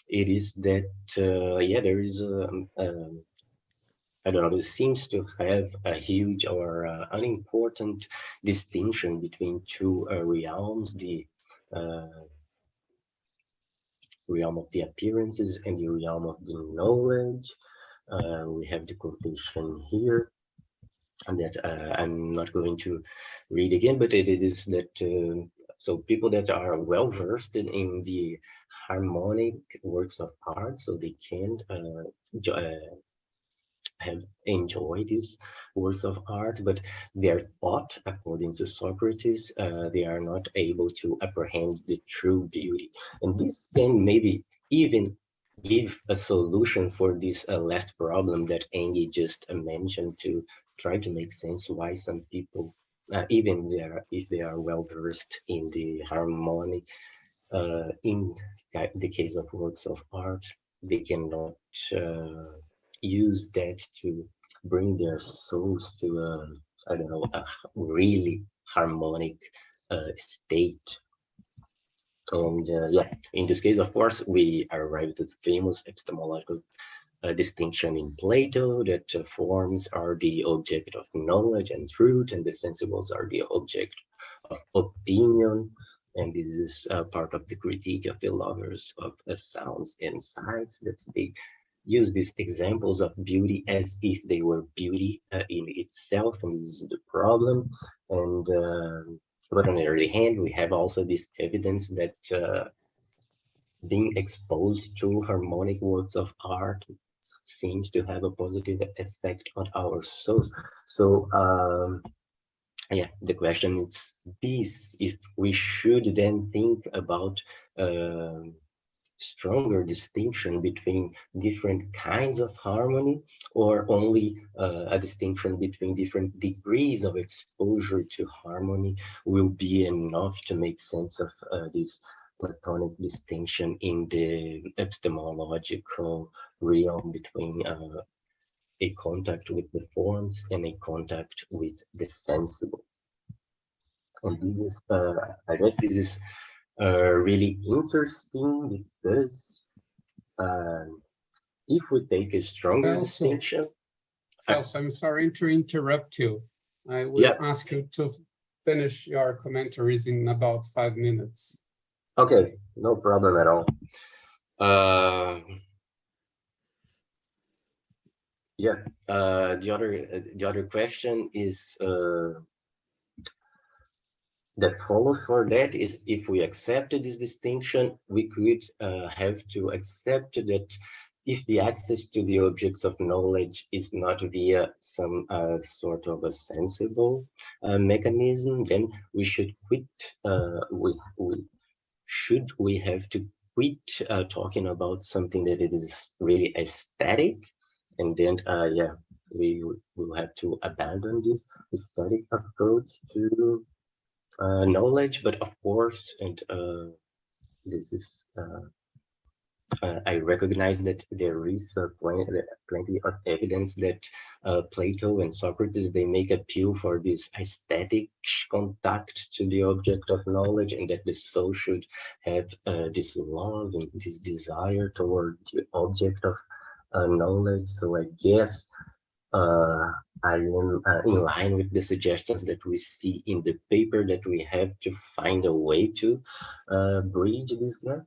It is that, there is, I don't know, it seems to have a huge or unimportant distinction between two realms, the realm of the appearances and the realm of the knowledge. We have the quotation here, and that I'm not going to read again, but it is that so people that are well versed in the harmonic works of art, so they can have enjoyed these works of art, but their thought, according to Socrates, they are not able to apprehend the true beauty. And this can maybe even give a solution for this last problem that Angie just mentioned, to try to make sense why some people, even if they are well versed in the harmony, in the case of works of art, they cannot use that to bring their souls to I don't know, a really harmonic state. And yeah, in this case, of course, we arrived at the famous epistemological distinction in Plato that forms are the object of knowledge and truth, and the sensibles are the object of opinion. And this is part of the critique of the lovers of sounds and sights, that they use these examples of beauty as if they were beauty in itself, and this is the problem. And but on the other hand, we have also this evidence that being exposed to harmonic works of art seems to have a positive effect on our souls. So yeah, the question is this: if we should then think about stronger distinction between different kinds of harmony, or only a distinction between different degrees of exposure to harmony will be enough to make sense of this Platonic distinction in the epistemological realm between a contact with the forms and a contact with the sensible. And this is, I guess this is really interesting, because if we take a stronger distinction.
Celso, I'm sorry to interrupt you. I will ask you to finish your commentaries in about 5 minutes.
Okay, no problem at all. Yeah, the other question is that follows for that is, if we accepted this distinction, we could have to accept that if the access to the objects of knowledge is not via some sort of a sensible mechanism, then we should quit. We have to quit talking about something that it is really aesthetic, and then yeah, we will have to abandon this aesthetic approach to knowledge. But of course, and this is I recognize that there is plenty of evidence that Plato and Socrates, they make appeal for this aesthetic contact to the object of knowledge, and that the soul should have this love and this desire toward the object of knowledge. So I guess I am in line with the suggestions that we see in the paper, that we have to find a way to bridge this gap.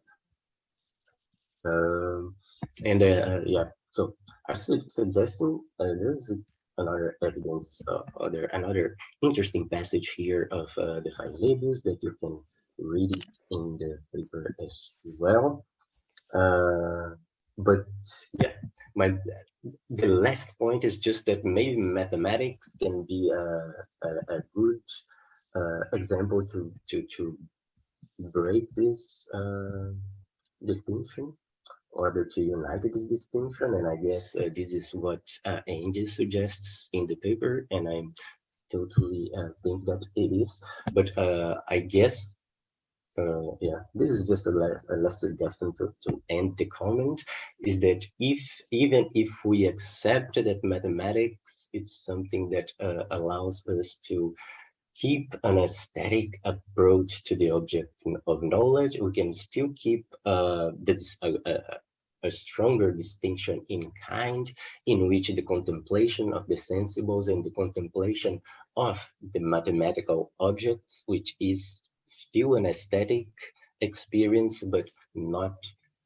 And yeah, so our suggestion, there's another evidence, another interesting passage here of the Five Labors that you can read it in the paper as well. But yeah, the last point is just that maybe mathematics can be a good example to break this distinction, order to unite this distinction. And I guess this is what Angie suggests in the paper, and I totally think that it is. But I guess yeah, this is just a last suggestion to end the comment, is that even if we accept that mathematics, it's something that allows us to keep an aesthetic approach to the object of knowledge, we can still keep a stronger distinction in kind, in which the contemplation of the sensibles and the contemplation of the mathematical objects, which is still an aesthetic experience, but not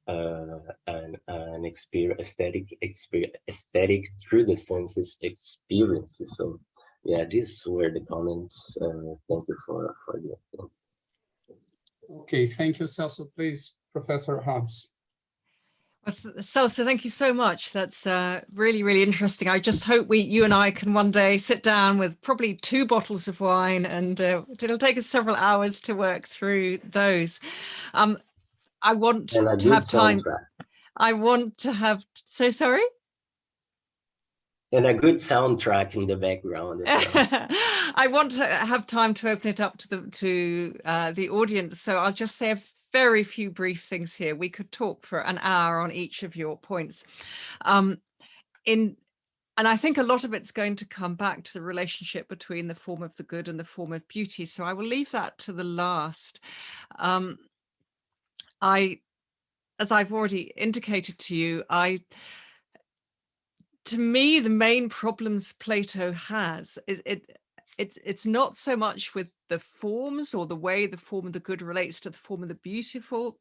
an aesthetic through the senses experiences. So yeah, these were the comments. Thank you for the opinion.
Okay, thank you, Celso. Please, Professor Hobbs.
Well, Celso, thank you so much. That's really, really interesting. I just hope you and I can one day sit down with probably 2 bottles of wine, and it'll take us several hours to work through those. I want to have time. I want to have, so sorry?
And a good soundtrack in the background as well.
I want to have time to open it up to the audience. So I'll just say a very few brief things here. We could talk for an hour on each of your points. and I think a lot of it's going to come back to the relationship between the form of the good and the form of beauty. So I will leave that to the last. As I've already indicated to you, to me, the main problems Plato has is it's not so much with the forms or the way the form of the good relates to the form of the beautiful,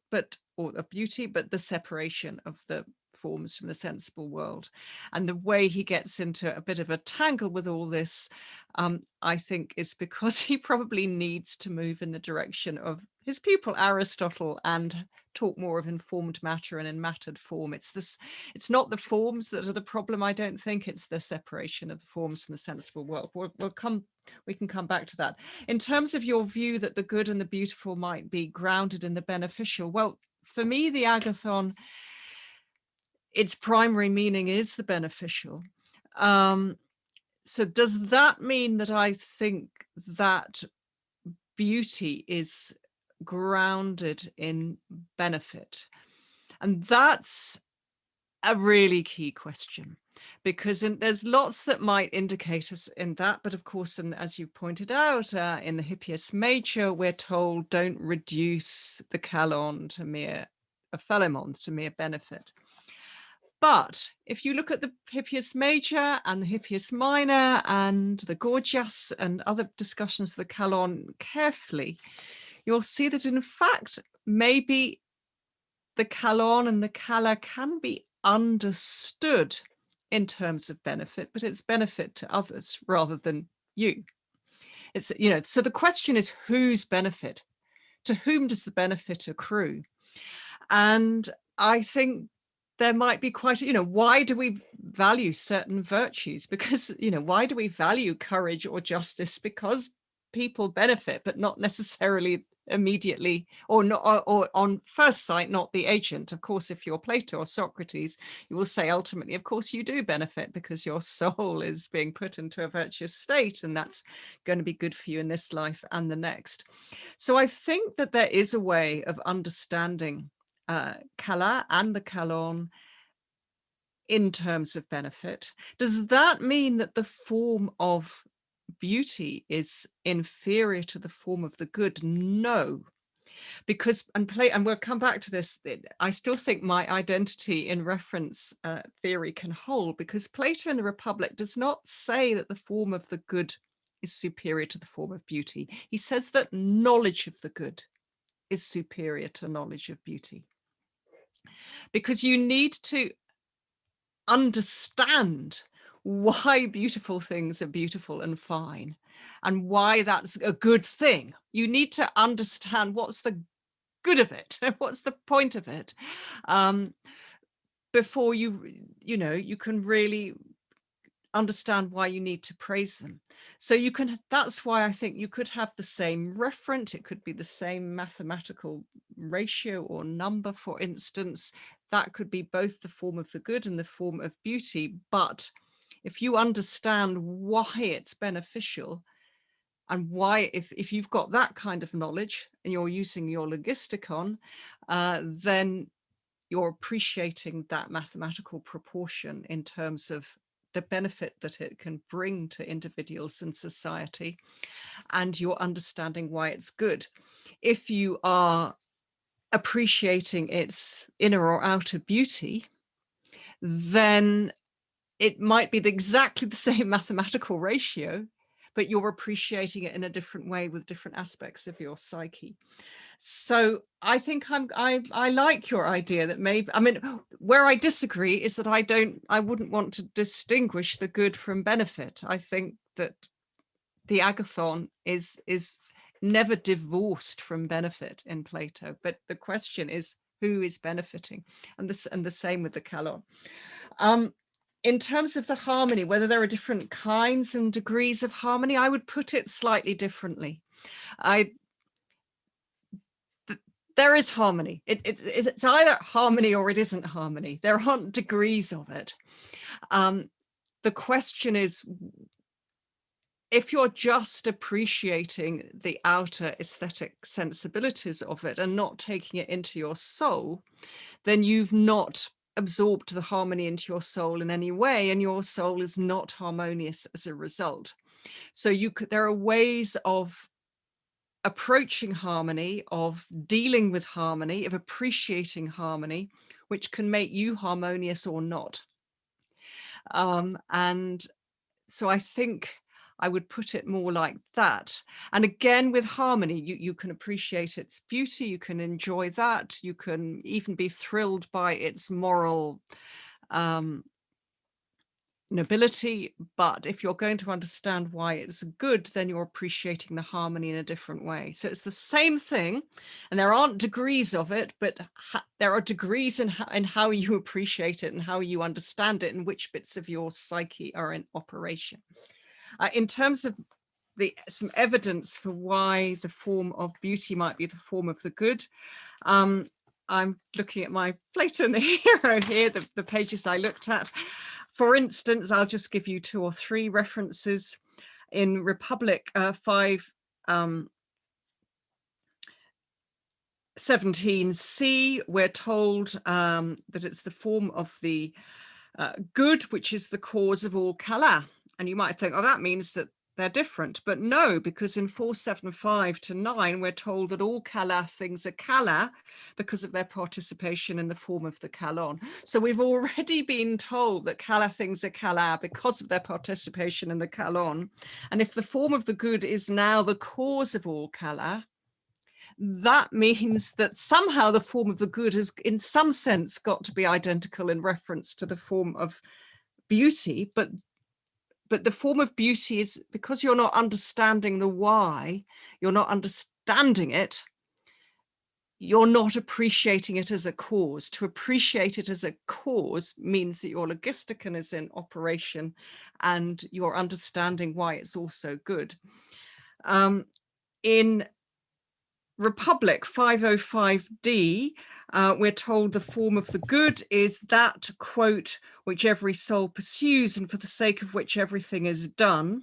or of beauty, but the separation of the forms from the sensible world. And the way he gets into a bit of a tangle with all this, I think, is because he probably needs to move in the direction of his pupil Aristotle and talk more of informed matter and in mattered form. It's not the forms that are the problem, I don't think. It's the separation of the forms from the sensible world. We can come back to that. In terms of your view that the good and the beautiful might be grounded in the beneficial, well, for me, the agathon, its primary meaning is the beneficial. So does that mean that I think that beauty is grounded in benefit? And that's a really key question, because there's lots that might indicate us in that. But of course, and as you pointed out, in the Hippias Major, we're told don't reduce the kalon to mere aphelemon, to mere benefit. But if you look at the Hippias Major and the Hippias Minor and the Gorgias and other discussions of the kalon carefully, you'll see that in fact, maybe the kalon and the kala can be understood in terms of benefit, but it's benefit to others rather than you. It's, so the question is whose benefit? To whom does the benefit accrue? And I think there might be quite, why do we value certain virtues? Because, why do we value courage or justice? Because people benefit, but not necessarily immediately, or on first sight, not the agent. Of course, if you're Plato or Socrates, you will say ultimately, of course, you do benefit because your soul is being put into a virtuous state, and that's going to be good for you in this life and the next. So I think that there is a way of understanding kala and the kalon in terms of benefit. Does that mean that the form of beauty is inferior to the form of the good? No, because, and we'll come back to this, I still think my identity in reference theory can hold, because Plato in the Republic does not say that the form of the good is superior to the form of beauty. He says that knowledge of the good is superior to knowledge of beauty, because you need to understand why beautiful things are beautiful and fine, and why that's a good thing. You need to understand what's the good of it, what's the point of it, before you can really understand why you need to praise them. So that's why I think you could have the same referent, it could be the same mathematical ratio or number, for instance, that could be both the form of the good and the form of beauty. But if you understand why it's beneficial, and why, if you've got that kind of knowledge and you're using your logisticon, then you're appreciating that mathematical proportion in terms of the benefit that it can bring to individuals and society, and you're understanding why it's good. If you are appreciating its inner or outer beauty, then it might be exactly the same mathematical ratio, but you're appreciating it in a different way with different aspects of your psyche. So I think I like your idea that maybe, where I disagree is that I wouldn't want to distinguish the good from benefit. I think that the agathon is never divorced from benefit in Plato, but the question is who is benefiting, and the same with the kalon. In terms of the harmony, whether there are different kinds and degrees of harmony, I would put it slightly differently. There is harmony. It's either harmony or it isn't harmony. There aren't degrees of it. The question is, if you're just appreciating the outer aesthetic sensibilities of it and not taking it into your soul, then you've not absorbed the harmony into your soul in any way, and your soul is not harmonious as a result. So there are ways of approaching harmony, of dealing with harmony, of appreciating harmony, which can make you harmonious or not. And so I think I would put it more like that. And again, with harmony, you can appreciate its beauty, you can enjoy that, you can even be thrilled by its moral nobility. But if you're going to understand why it's good, then you're appreciating the harmony in a different way. So it's the same thing, and there aren't degrees of it, but there are degrees in how you appreciate it and how you understand it and which bits of your psyche are in operation. In terms of some evidence for why the form of beauty might be the form of the good, I'm looking at my Plato and the Hero here, the pages I looked at. For instance, I'll just give you 2 or 3 references. In Republic 5:17c, we're told that it's the form of the good, which is the cause of all kala. And you might think, oh, that means that they're different. But no, because in 4:7-5-9, we're told that all kala things are kala because of their participation in the form of the kalon. So we've already been told that kala things are kala because of their participation in the kalon. And if the form of the good is now the cause of all kala, that means that somehow the form of the good has in some sense got to be identical in reference to the form of beauty, but the form of beauty is, because you're not understanding the why, you're not understanding it, you're not appreciating it as a cause. To appreciate it as a cause means that your logisticon is in operation and you're understanding why it's also good. In Republic 5:05d, we're told the form of the good is that, quote, which every soul pursues and for the sake of which everything is done.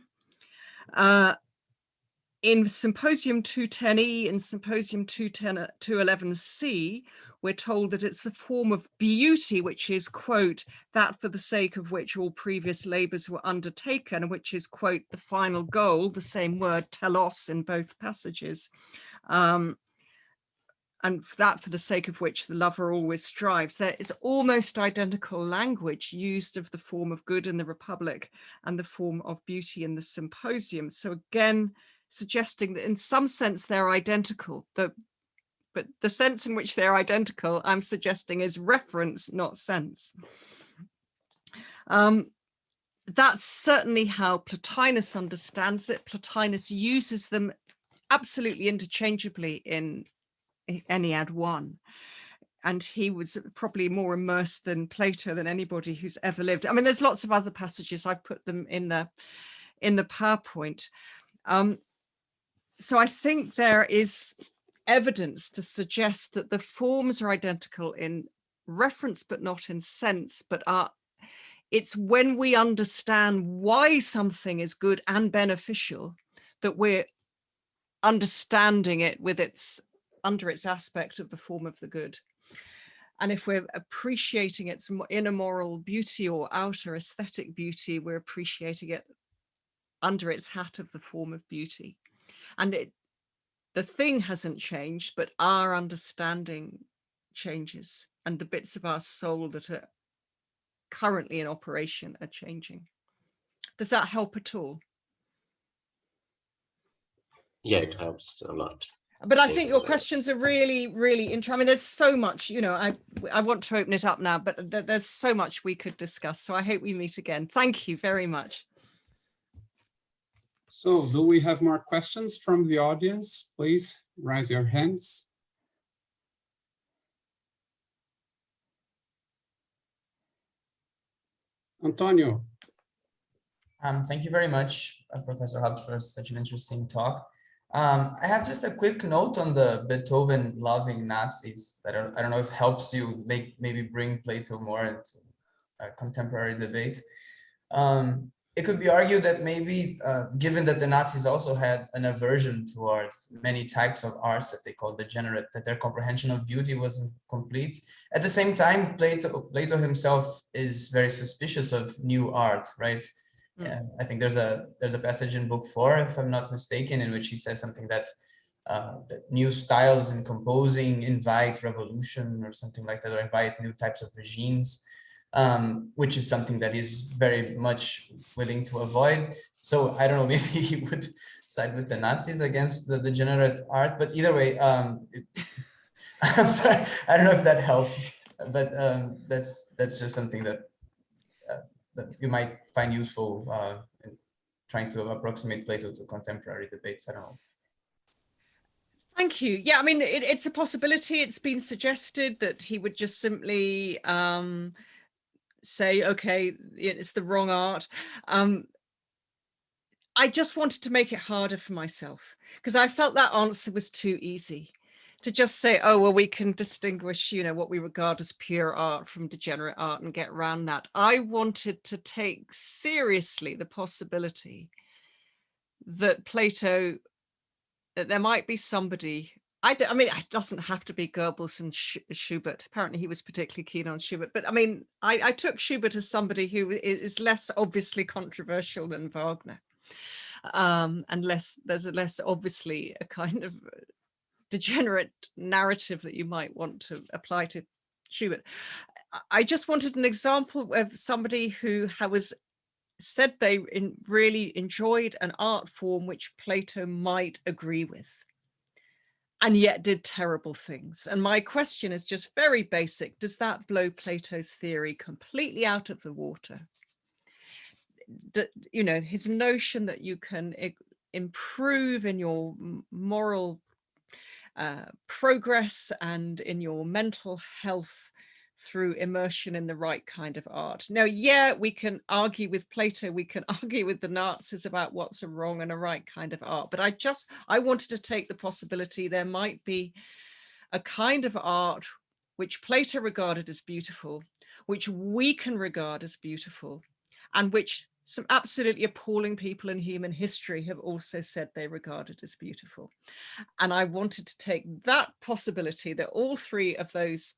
In Symposium 210e and Symposium 211c, we're told that it's the form of beauty, which is, quote, that for the sake of which all previous labors were undertaken, which is, quote, the final goal, the same word telos in both passages. And that for the sake of which the lover always strives. There is almost identical language used of the form of good in the Republic and the form of beauty in the Symposium. So again, suggesting that in some sense they're identical, but the sense in which they're identical, I'm suggesting, is reference, not sense. That's certainly how Plotinus understands it. Plotinus uses them absolutely interchangeably in Ennead 1, and he was probably more immersed than Plato than anybody who's ever lived. I mean, there's lots of other passages. I've put them in the PowerPoint. So I think there is evidence to suggest that the forms are identical in reference but not in sense, but it's when we understand why something is good and beneficial that we're understanding it with under its aspect of the form of the good. And if we're appreciating its inner moral beauty or outer aesthetic beauty, we're appreciating it under its hat of the form of beauty. And the thing hasn't changed, but our understanding changes, and the bits of our soul that are currently in operation are changing. Does that help at all?
Yeah, it helps a lot.
But I think your questions are really, really interesting. I mean, there's so much, you know, I want to open it up now, but there's so much we could discuss. So I hope we meet again. Thank you very much.
So do we have more questions from the audience? Please raise your hands. Antonio.
Thank you very much, Professor Hobbs, for such an interesting talk. I have just a quick note on the Beethoven loving Nazis that I don't know if helps you maybe bring Plato more into a contemporary debate. it could be argued that maybe, given that the Nazis also had an aversion towards many types of arts that they called degenerate, that their comprehension of beauty wasn't complete. At the same time, Plato himself is very suspicious of new art, right? And I think there's a passage in book 4, if I'm not mistaken, in which he says something that new styles in composing invite revolution or something like that, or invite new types of regimes. Which is something that he's very much willing to avoid. So I don't know, maybe he would side with the Nazis against the degenerate art, but either way, I'm sorry, I don't know if that helps, but that's just something that you might find useful in trying to approximate Plato to contemporary debates. I don't know.
Thank you. Yeah, I mean, it's a possibility. It's been suggested that he would just simply say, okay, it's the wrong art. I just wanted to make it harder for myself because I felt that answer was too easy to just say, oh, well, we can distinguish, you know, what we regard as pure art from degenerate art and get around that. I wanted to take seriously the possibility that Plato, that there might be somebody, I mean, it doesn't have to be Goebbels and Schubert. Apparently he was particularly keen on Schubert, but I mean, I took Schubert as somebody who is less obviously controversial than Wagner. And there's a less obviously a kind of degenerate narrative that you might want to apply to Schubert. I just wanted an example of somebody who was said they really enjoyed an art form which Plato might agree with, and yet did terrible things. And my question is just very basic. Does that blow Plato's theory completely out of the water? You know, his notion that you can improve in your moral progress and in your mental health through immersion in the right kind of art. Now, yeah, we can argue with Plato, we can argue with the Nazis about what's a wrong and a right kind of art, but I wanted to take the possibility there might be a kind of art which Plato regarded as beautiful, which we can regard as beautiful, and which some absolutely appalling people in human history have also said they regarded as beautiful. And I wanted to take that possibility that all three of those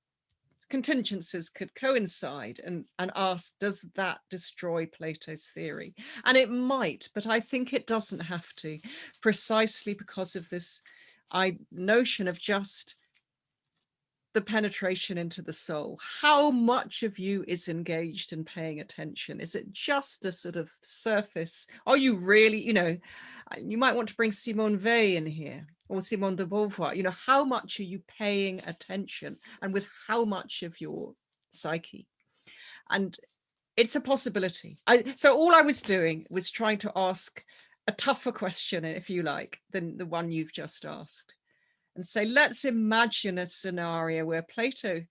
contingencies could coincide and ask, does that destroy Plato's theory? And it might, but I think it doesn't have to, precisely because of this notion of just the penetration into the soul. How much of you is engaged in paying attention? Is it just a sort of surface? Are you really, you know, you might want to bring Simone Weil in here, or Simone de Beauvoir. You know, how much are you paying attention, and with how much of your psyche? And it's a possibility. So all I was doing was trying to ask a tougher question, if you like, than the one you've just asked, and say, let's imagine a scenario where Plato,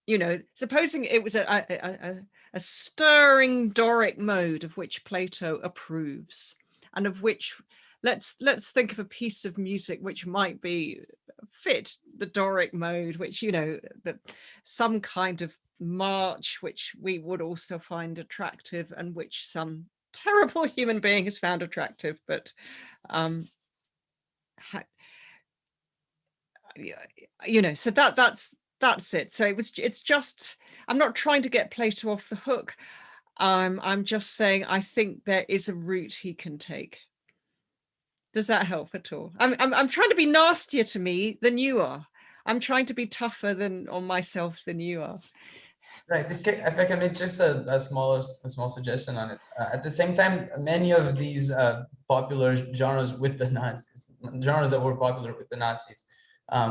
you know, supposing it was a stirring Doric mode of which Plato approves, and of which let's think of a piece of music which might be fit the Doric mode, which, you know, some kind of march which we would also find attractive, and which some terrible human being has found attractive, but you know, so that's it. So it's just, I'm not trying to get Plato off the hook. I'm just saying I think there is a route he can take. Does that help at all? I'm trying to be nastier to me than you are. I'm trying to be tougher on myself than you are.
Right. If I can make just a small suggestion on it. At the same time, many of these popular genres with the Nazis, genres that were popular with the Nazis,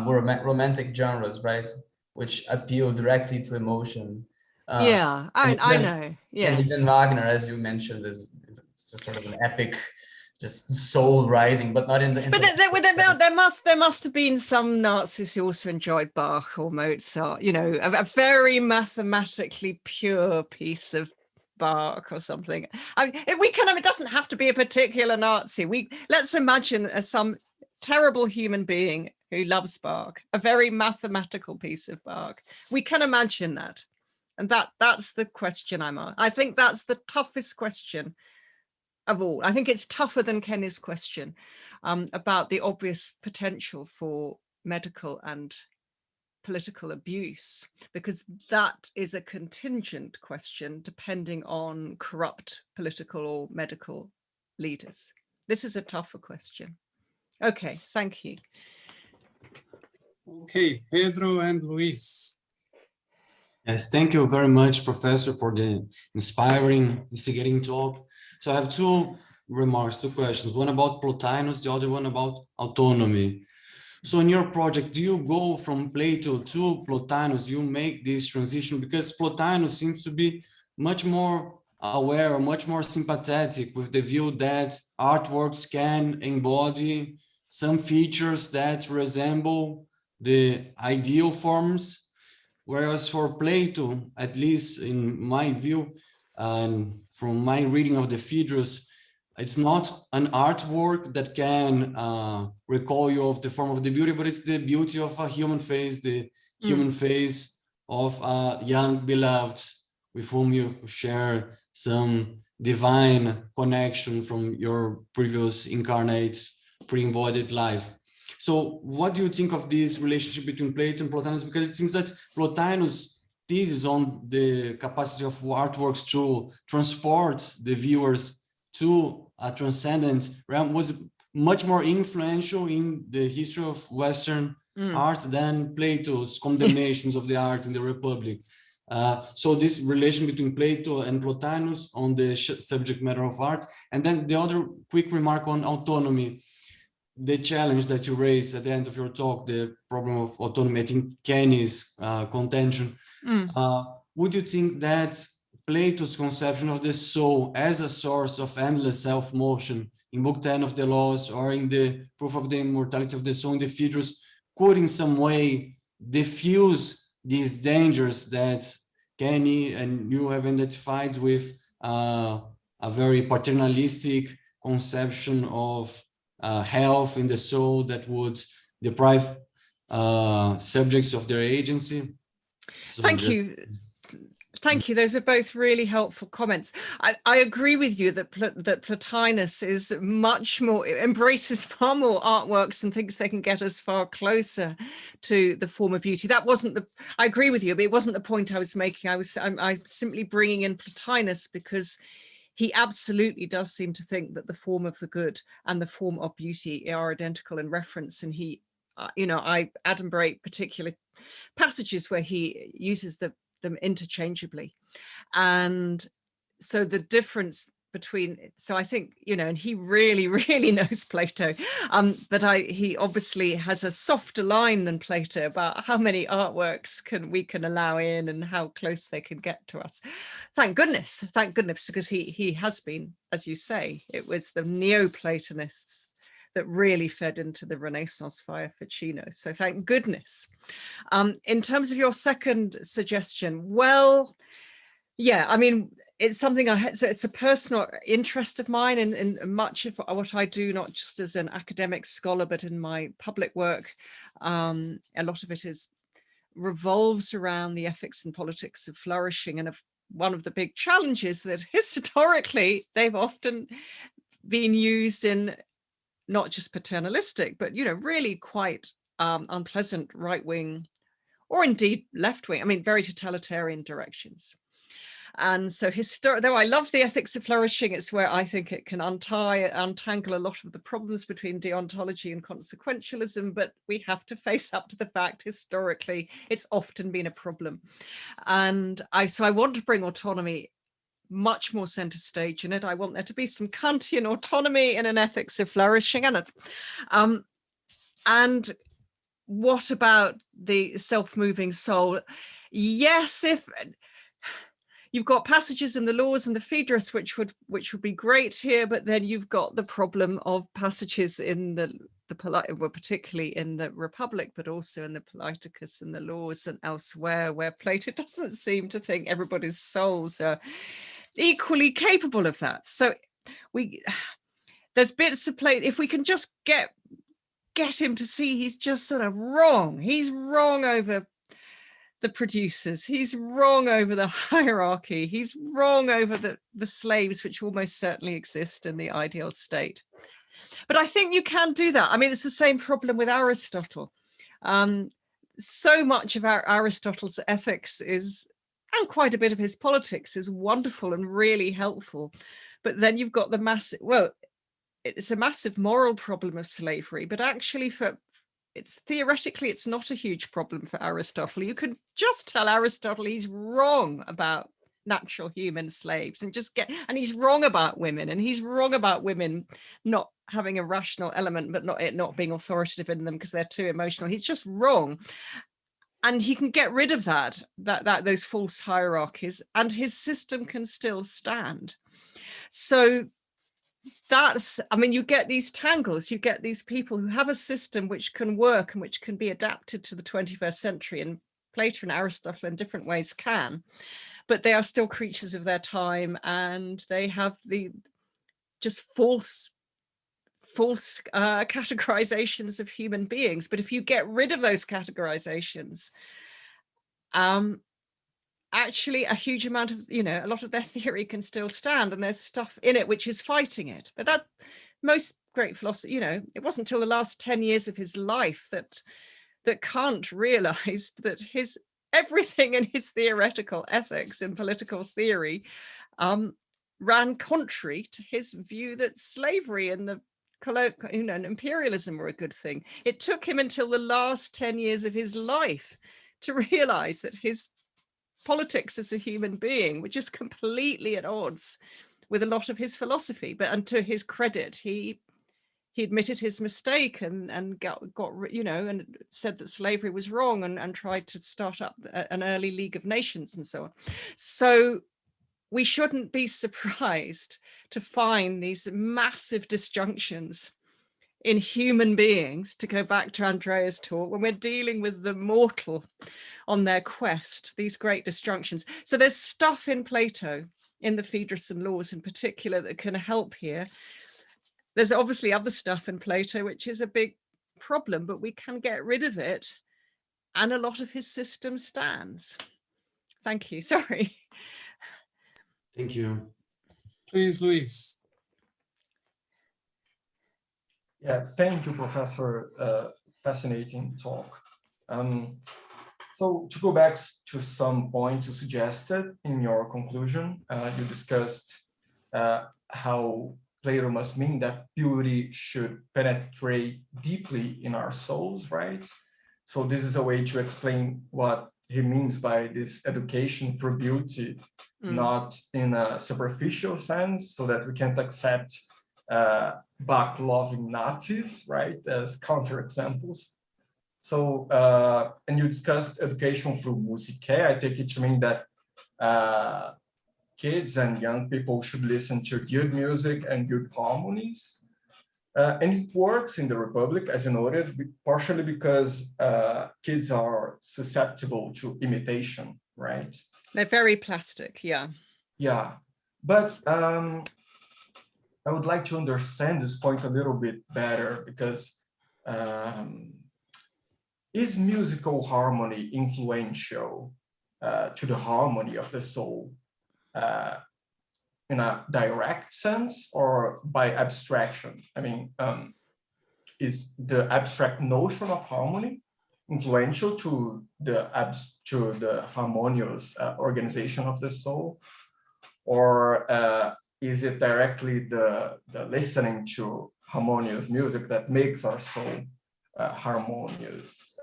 were romantic genres, right? Which appeal directly to emotion.
Yeah, I know. Yes.
And even Wagner, as you mentioned, is sort of an epic, just soul rising, but not in the.
But there must have been some Nazis who also enjoyed Bach or Mozart. You know, a very mathematically pure piece of Bach or something. I mean, it doesn't have to be a particular Nazi. Let's imagine some terrible human being who loves Bach, a very mathematical piece of Bach. We can imagine that And that's the question I think that's the toughest question of all. I think it's tougher than Kenny's question about the obvious potential for medical and political abuse, because that is a contingent question depending on corrupt political or medical leaders. This is a tougher question. Okay, thank you.
Okay, Pedro and Luis.
Yes, thank you very much, Professor, for the inspiring, instigating talk. So I have two remarks, two questions, one about Plotinus, the other one about autonomy. So in your project, do you go from Plato to Plotinus? You make this transition because Plotinus seems to be much more aware, much more sympathetic with the view that artworks can embody some features that resemble the ideal forms. Whereas for Plato, at least in my view, and from my reading of the Phaedrus, it's not an artwork that can recall you of the form of the beauty, but it's the beauty of a human face, the human face of a young beloved with whom you share some divine connection from your previous incarnate, pre-embodied life. So what do you think of this relationship between Plato and Plotinus? Because it seems that Plotinus' thesis on the capacity of artworks to transport the viewers to a transcendent realm was much more influential in the history of Western art than Plato's condemnations of the art in the Republic. So this relation between Plato and Plotinus on the subject matter of art. And then the other quick remark on autonomy, the challenge that you raised at the end of your talk, the problem of autonomy, I think Kenny's contention. Would you think that Plato's conception of the soul as a source of endless self-motion in Book 10 of the Laws or in the Proof of the Immortality of the Soul in the Phaedrus could in some way diffuse these dangers that Kenny and you have identified with a very paternalistic conception of health in the soul that would deprive subjects of their agency? So
Thank you. Thank you. Those are both really helpful comments. I agree with you that that Plotinus is much more, embraces far more artworks and thinks they can get us far closer to the form of beauty. That wasn't the, I agree with you, but it wasn't the point I was making. I'm simply bringing in Plotinus because he absolutely does seem to think that the form of the good and the form of beauty are identical in reference. And he, you know, I adumbrate particular passages where he uses them interchangeably. And so the difference between, so I think, you know, and he really, really knows Plato, but he obviously has a softer line than Plato about how many artworks we can allow in and how close they can get to us. Thank goodness, because he has been, as you say, it was the Neoplatonists that really fed into the Renaissance via Ficino. So thank goodness. In terms of your second suggestion, well, yeah, I mean, it's something it's a personal interest of mine in much of what I do, not just as an academic scholar, but in my public work. A lot of it revolves around the ethics and politics of flourishing. And one of the big challenges that historically they've often been used in not just paternalistic, but, you know, really quite unpleasant right-wing or indeed left-wing, I mean, very totalitarian directions. And so though I love the ethics of flourishing, it's where I think it can untangle a lot of the problems between deontology and consequentialism, but we have to face up to the fact historically it's often been a problem. And so I want to bring autonomy much more center stage in it. I want there to be some Kantian autonomy in an ethics of flourishing. And what about the self-moving soul? Yes, if you've got passages in the Laws and the Phaedrus, which would be great here, but then you've got the problem of passages in the well, particularly in the Republic, but also in the Politicus and the Laws and elsewhere, where Plato doesn't seem to think everybody's souls are equally capable of that. So there's bits of Plato, if we can just get him to see he's just sort of wrong. He's wrong over the producers. He's wrong over the hierarchy. He's wrong over the slaves, which almost certainly exist in the ideal state. But I think you can do that. I mean, it's the same problem with Aristotle. So much of Aristotle's ethics is, and quite a bit of his politics is wonderful and really helpful. But then you've got the massive, well, it's a massive moral problem of slavery, but actually theoretically, it's not a huge problem for Aristotle. You could just tell Aristotle he's wrong about natural human slaves and he's wrong about women, and he's wrong about women not having a rational element, but not being authoritative in them because they're too emotional. He's just wrong. And he can get rid of those false hierarchies, and his system can still stand. So I mean, you get these tangles, you get these people who have a system which can work and which can be adapted to the 21st century, and Plato and Aristotle in different ways can, but they are still creatures of their time, and they have the just false categorizations of human beings. But if you get rid of those categorizations, actually a huge amount of, a lot of their theory can still stand, and there's stuff in it which is fighting it. But that most great philosophy, it wasn't until the last 10 years of his life that Kant realized that everything in his theoretical ethics and political theory ran contrary to his view that slavery and and imperialism were a good thing. It took him until the last 10 years of his life to realize that his politics as a human being were just completely at odds with a lot of his philosophy. And to his credit, he admitted his mistake and got and said that slavery was wrong, and tried to start up an early League of Nations and so on. So we shouldn't be surprised to find these massive disjunctions in human beings, to go back to Andrea's talk, when we're dealing with the mortal on their quest, these great disjunctions. So there's stuff in Plato, in the Phaedrus and Laws in particular, that can help here. There's obviously other stuff in Plato which is a big problem, but we can get rid of it, and a lot of his system stands. Thank you. Sorry.
Thank you.
Please, Luis.
Yeah, thank you, Professor. Fascinating talk. So to go back to some points you suggested in your conclusion, you discussed how Plato must mean that beauty should penetrate deeply in our souls, right? So this is a way to explain what he means by this education through beauty, not in a superficial sense, so that we can't accept Bach-loving Nazis, right, as counterexamples. So, and you discussed education through musique. I take it to mean that kids and young people should listen to good music and good harmonies. And it works in the Republic, as you noted, partially because kids are susceptible to imitation, right?
They're very plastic, yeah.
Yeah, but I would like to understand this point a little bit better, because is musical harmony influential to the harmony of the soul in a direct sense or by abstraction? I mean, is the abstract notion of harmony influential to the harmonious organization of the soul, or is it directly the listening to harmonious music that makes our soul harmonious?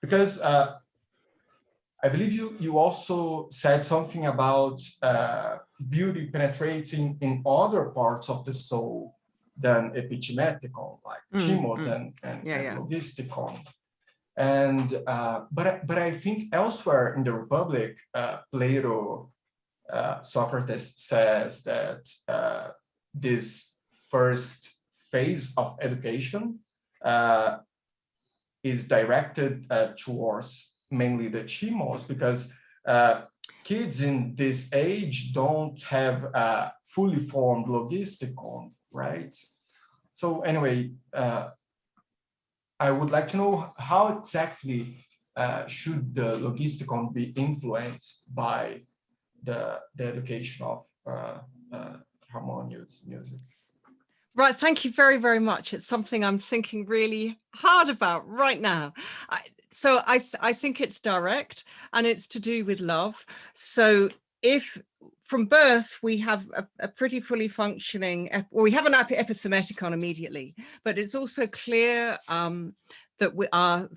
Because I believe you also said something about beauty penetrating in other parts of the soul than epigeneticon, like chimos and logisticon. And but I think elsewhere in the Republic, Plato, Socrates says that this first phase of education is directed towards mainly the chimos, because kids in this age don't have a fully formed logisticon, right? So anyway, I would like to know how exactly should the logisticon be influenced by the education of harmonious music?
Right, thank you very, very much. It's something I'm thinking really hard about right now. I think it's direct, and it's to do with love. So if from birth we have a pretty fully functioning, or we have an epithematicon immediately, but it's also clear that our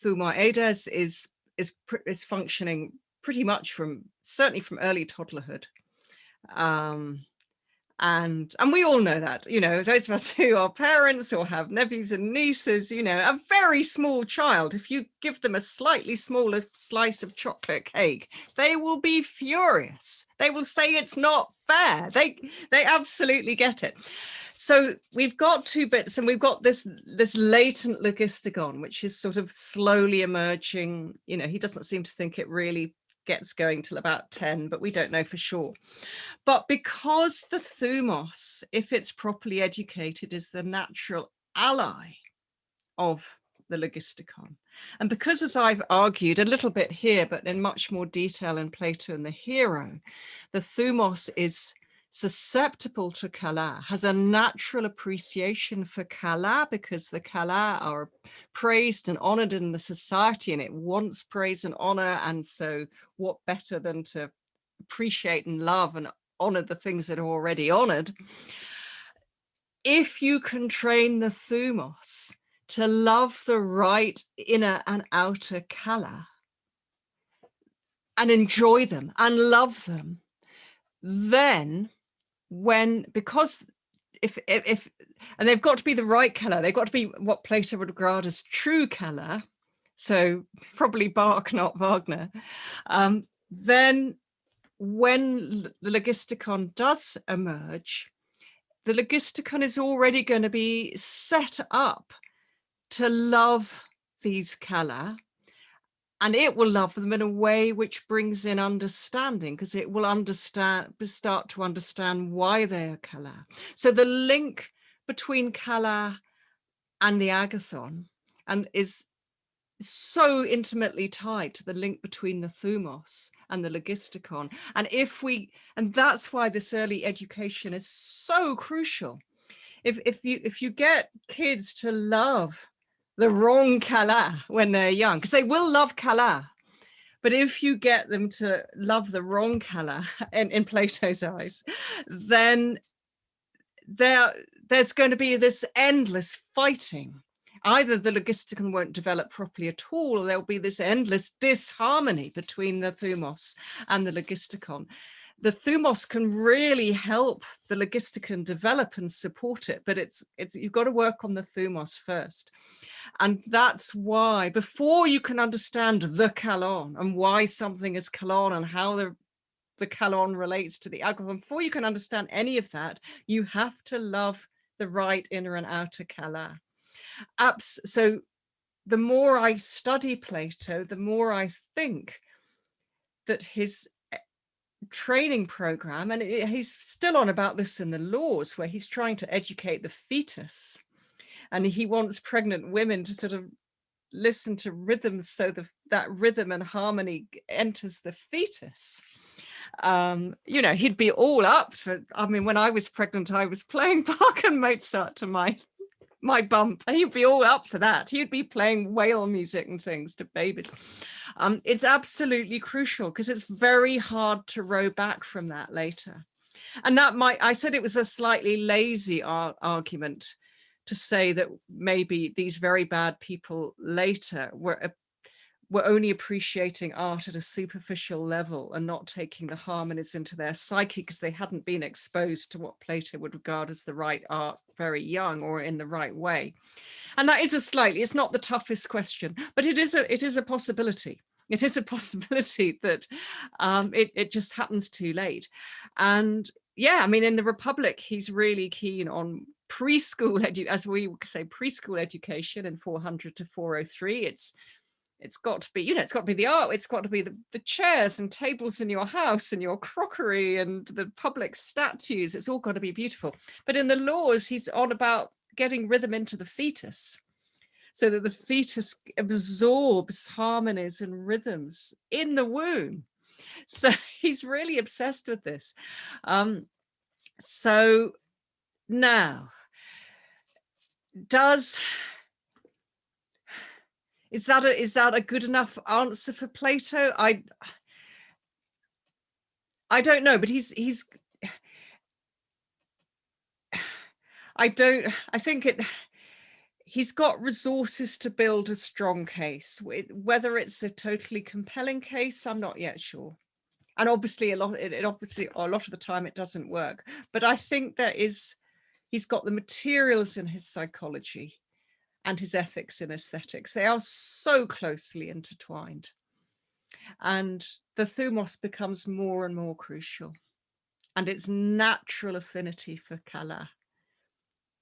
thumoides is functioning pretty much certainly from early toddlerhood. And we all know that, you know, those of us who are parents or have nephews and nieces, you know, a very small child, if you give them a slightly smaller slice of chocolate cake, they will be furious. They will say it's not fair. They absolutely get it. So we've got two bits, and we've got this latent logisticon, which is sort of slowly emerging. You know, he doesn't seem to think it really gets going till about 10, but we don't know for sure. But because the thumos, if it's properly educated, is the natural ally of the logisticon, and because, as I've argued a little bit here, but in much more detail in Plato and the Hero, the thumos is susceptible to kala, has a natural appreciation for kala, because the kala are praised and honored in the society, and it wants praise and honor. And so what better than to appreciate and love and honor the things that are already honored? If you can train the thumos to love the right inner and outer kala and enjoy them and love them, then because if and they've got to be the right kala, they've got to be what Plato would regard as true kala, so probably Bach, not Wagner, then when the logisticon does emerge, the logisticon is already going to be set up to love these kala, and it will love them in a way which brings in understanding, because it will start to understand why they are kala. So the link between kala and the agathon is so intimately tied to the link between the thumos and the logisticon. And that's why this early education is so crucial. If you get kids to love the wrong kala when they're young, because they will love kala, but if you get them to love the wrong kala in Plato's eyes, then there's going to be this endless fighting. Either the logisticon won't develop properly at all, or there'll be this endless disharmony between the thumos and the logisticon. The thumos can really help the logisticon develop and support it, but you've got to work on the thumos first. And that's why, before you can understand the kalon and why something is kalon and how the kalon relates to the agathon, before you can understand any of that, you have to love the right inner and outer kala. So the more I study Plato, the more I think that his training program, and he's still on about this in the Laws, where he's trying to educate the fetus, and he wants pregnant women to sort of listen to rhythms so that rhythm and harmony enters the fetus. You know, he'd be all up for, I mean, when I was pregnant, I was playing Bach and Mozart to my bump. He'd be all up for that. He'd be playing whale music and things to babies. It's absolutely crucial, because it's very hard to row back from that later. And I said it was a slightly lazy argument to say that maybe these very bad people later were only appreciating art at a superficial level and not taking the harmonies into their psyche, because they hadn't been exposed to what Plato would regard as the right art very young or in the right way. And that is it's not the toughest question, but it is a possibility. It is a possibility that it just happens too late. And yeah, I mean, in the Republic, he's really keen on preschool as we say, preschool education in 400 to 403. It's got to be, you know, it's got to be the art, it's got to be the chairs and tables in your house and your crockery and the public statues. It's all got to be beautiful. But in the Laws, he's on about getting rhythm into the fetus. so that the fetus absorbs harmonies and rhythms in the womb. So he's really obsessed with this. So now, is that a good enough answer for Plato? I don't know, but he's got resources to build a strong case. Whether it's a totally compelling case, I'm not yet sure. And obviously a lot of the time it doesn't work. But I think he's got the materials in his psychology and his ethics and aesthetics. They are so closely intertwined. And the thumos becomes more and more crucial. And its natural affinity for kala.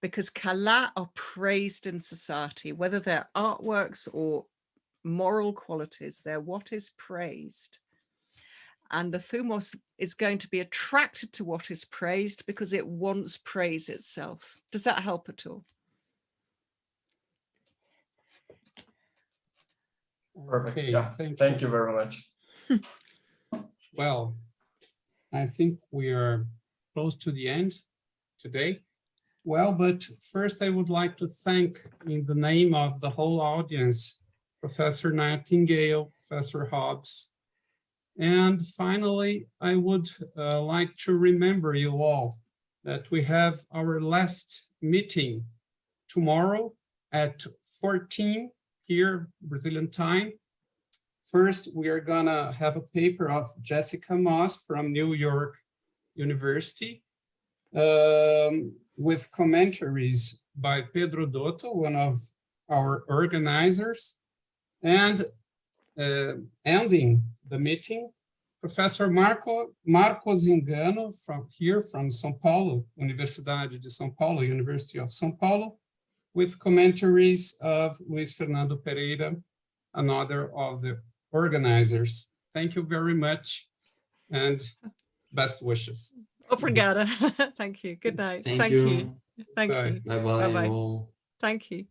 Because kala are praised in society, whether they're artworks or moral qualities, they're what is praised. And the thumos is going to be attracted to what is praised because it wants praise itself. Does that help at all?
Perfect.
Okay,
Yeah.
thank
you very much.
Well, I think we are close to the end today. Well, but first I would like to thank, in the name of the whole audience, Professor Nightingale, Professor Hobbs. And finally, I would like to remember you all that we have our last meeting tomorrow at 14 here, Brazilian time. First, we are gonna have a paper of Jessica Moss from New York University with commentaries by Pedro Dotto, one of our organizers, and ending the meeting, Professor Marco Zingano from São Paulo, Universidade de São Paulo, University of São Paulo, with commentaries of Luis Fernando Pereira, another of the organizers. Thank you very much and best wishes.
Obrigada. Thank you. Good night.
Thank you.
Thank
Bye.
you.
Bye-bye.
Bye-bye.
All.
Thank you.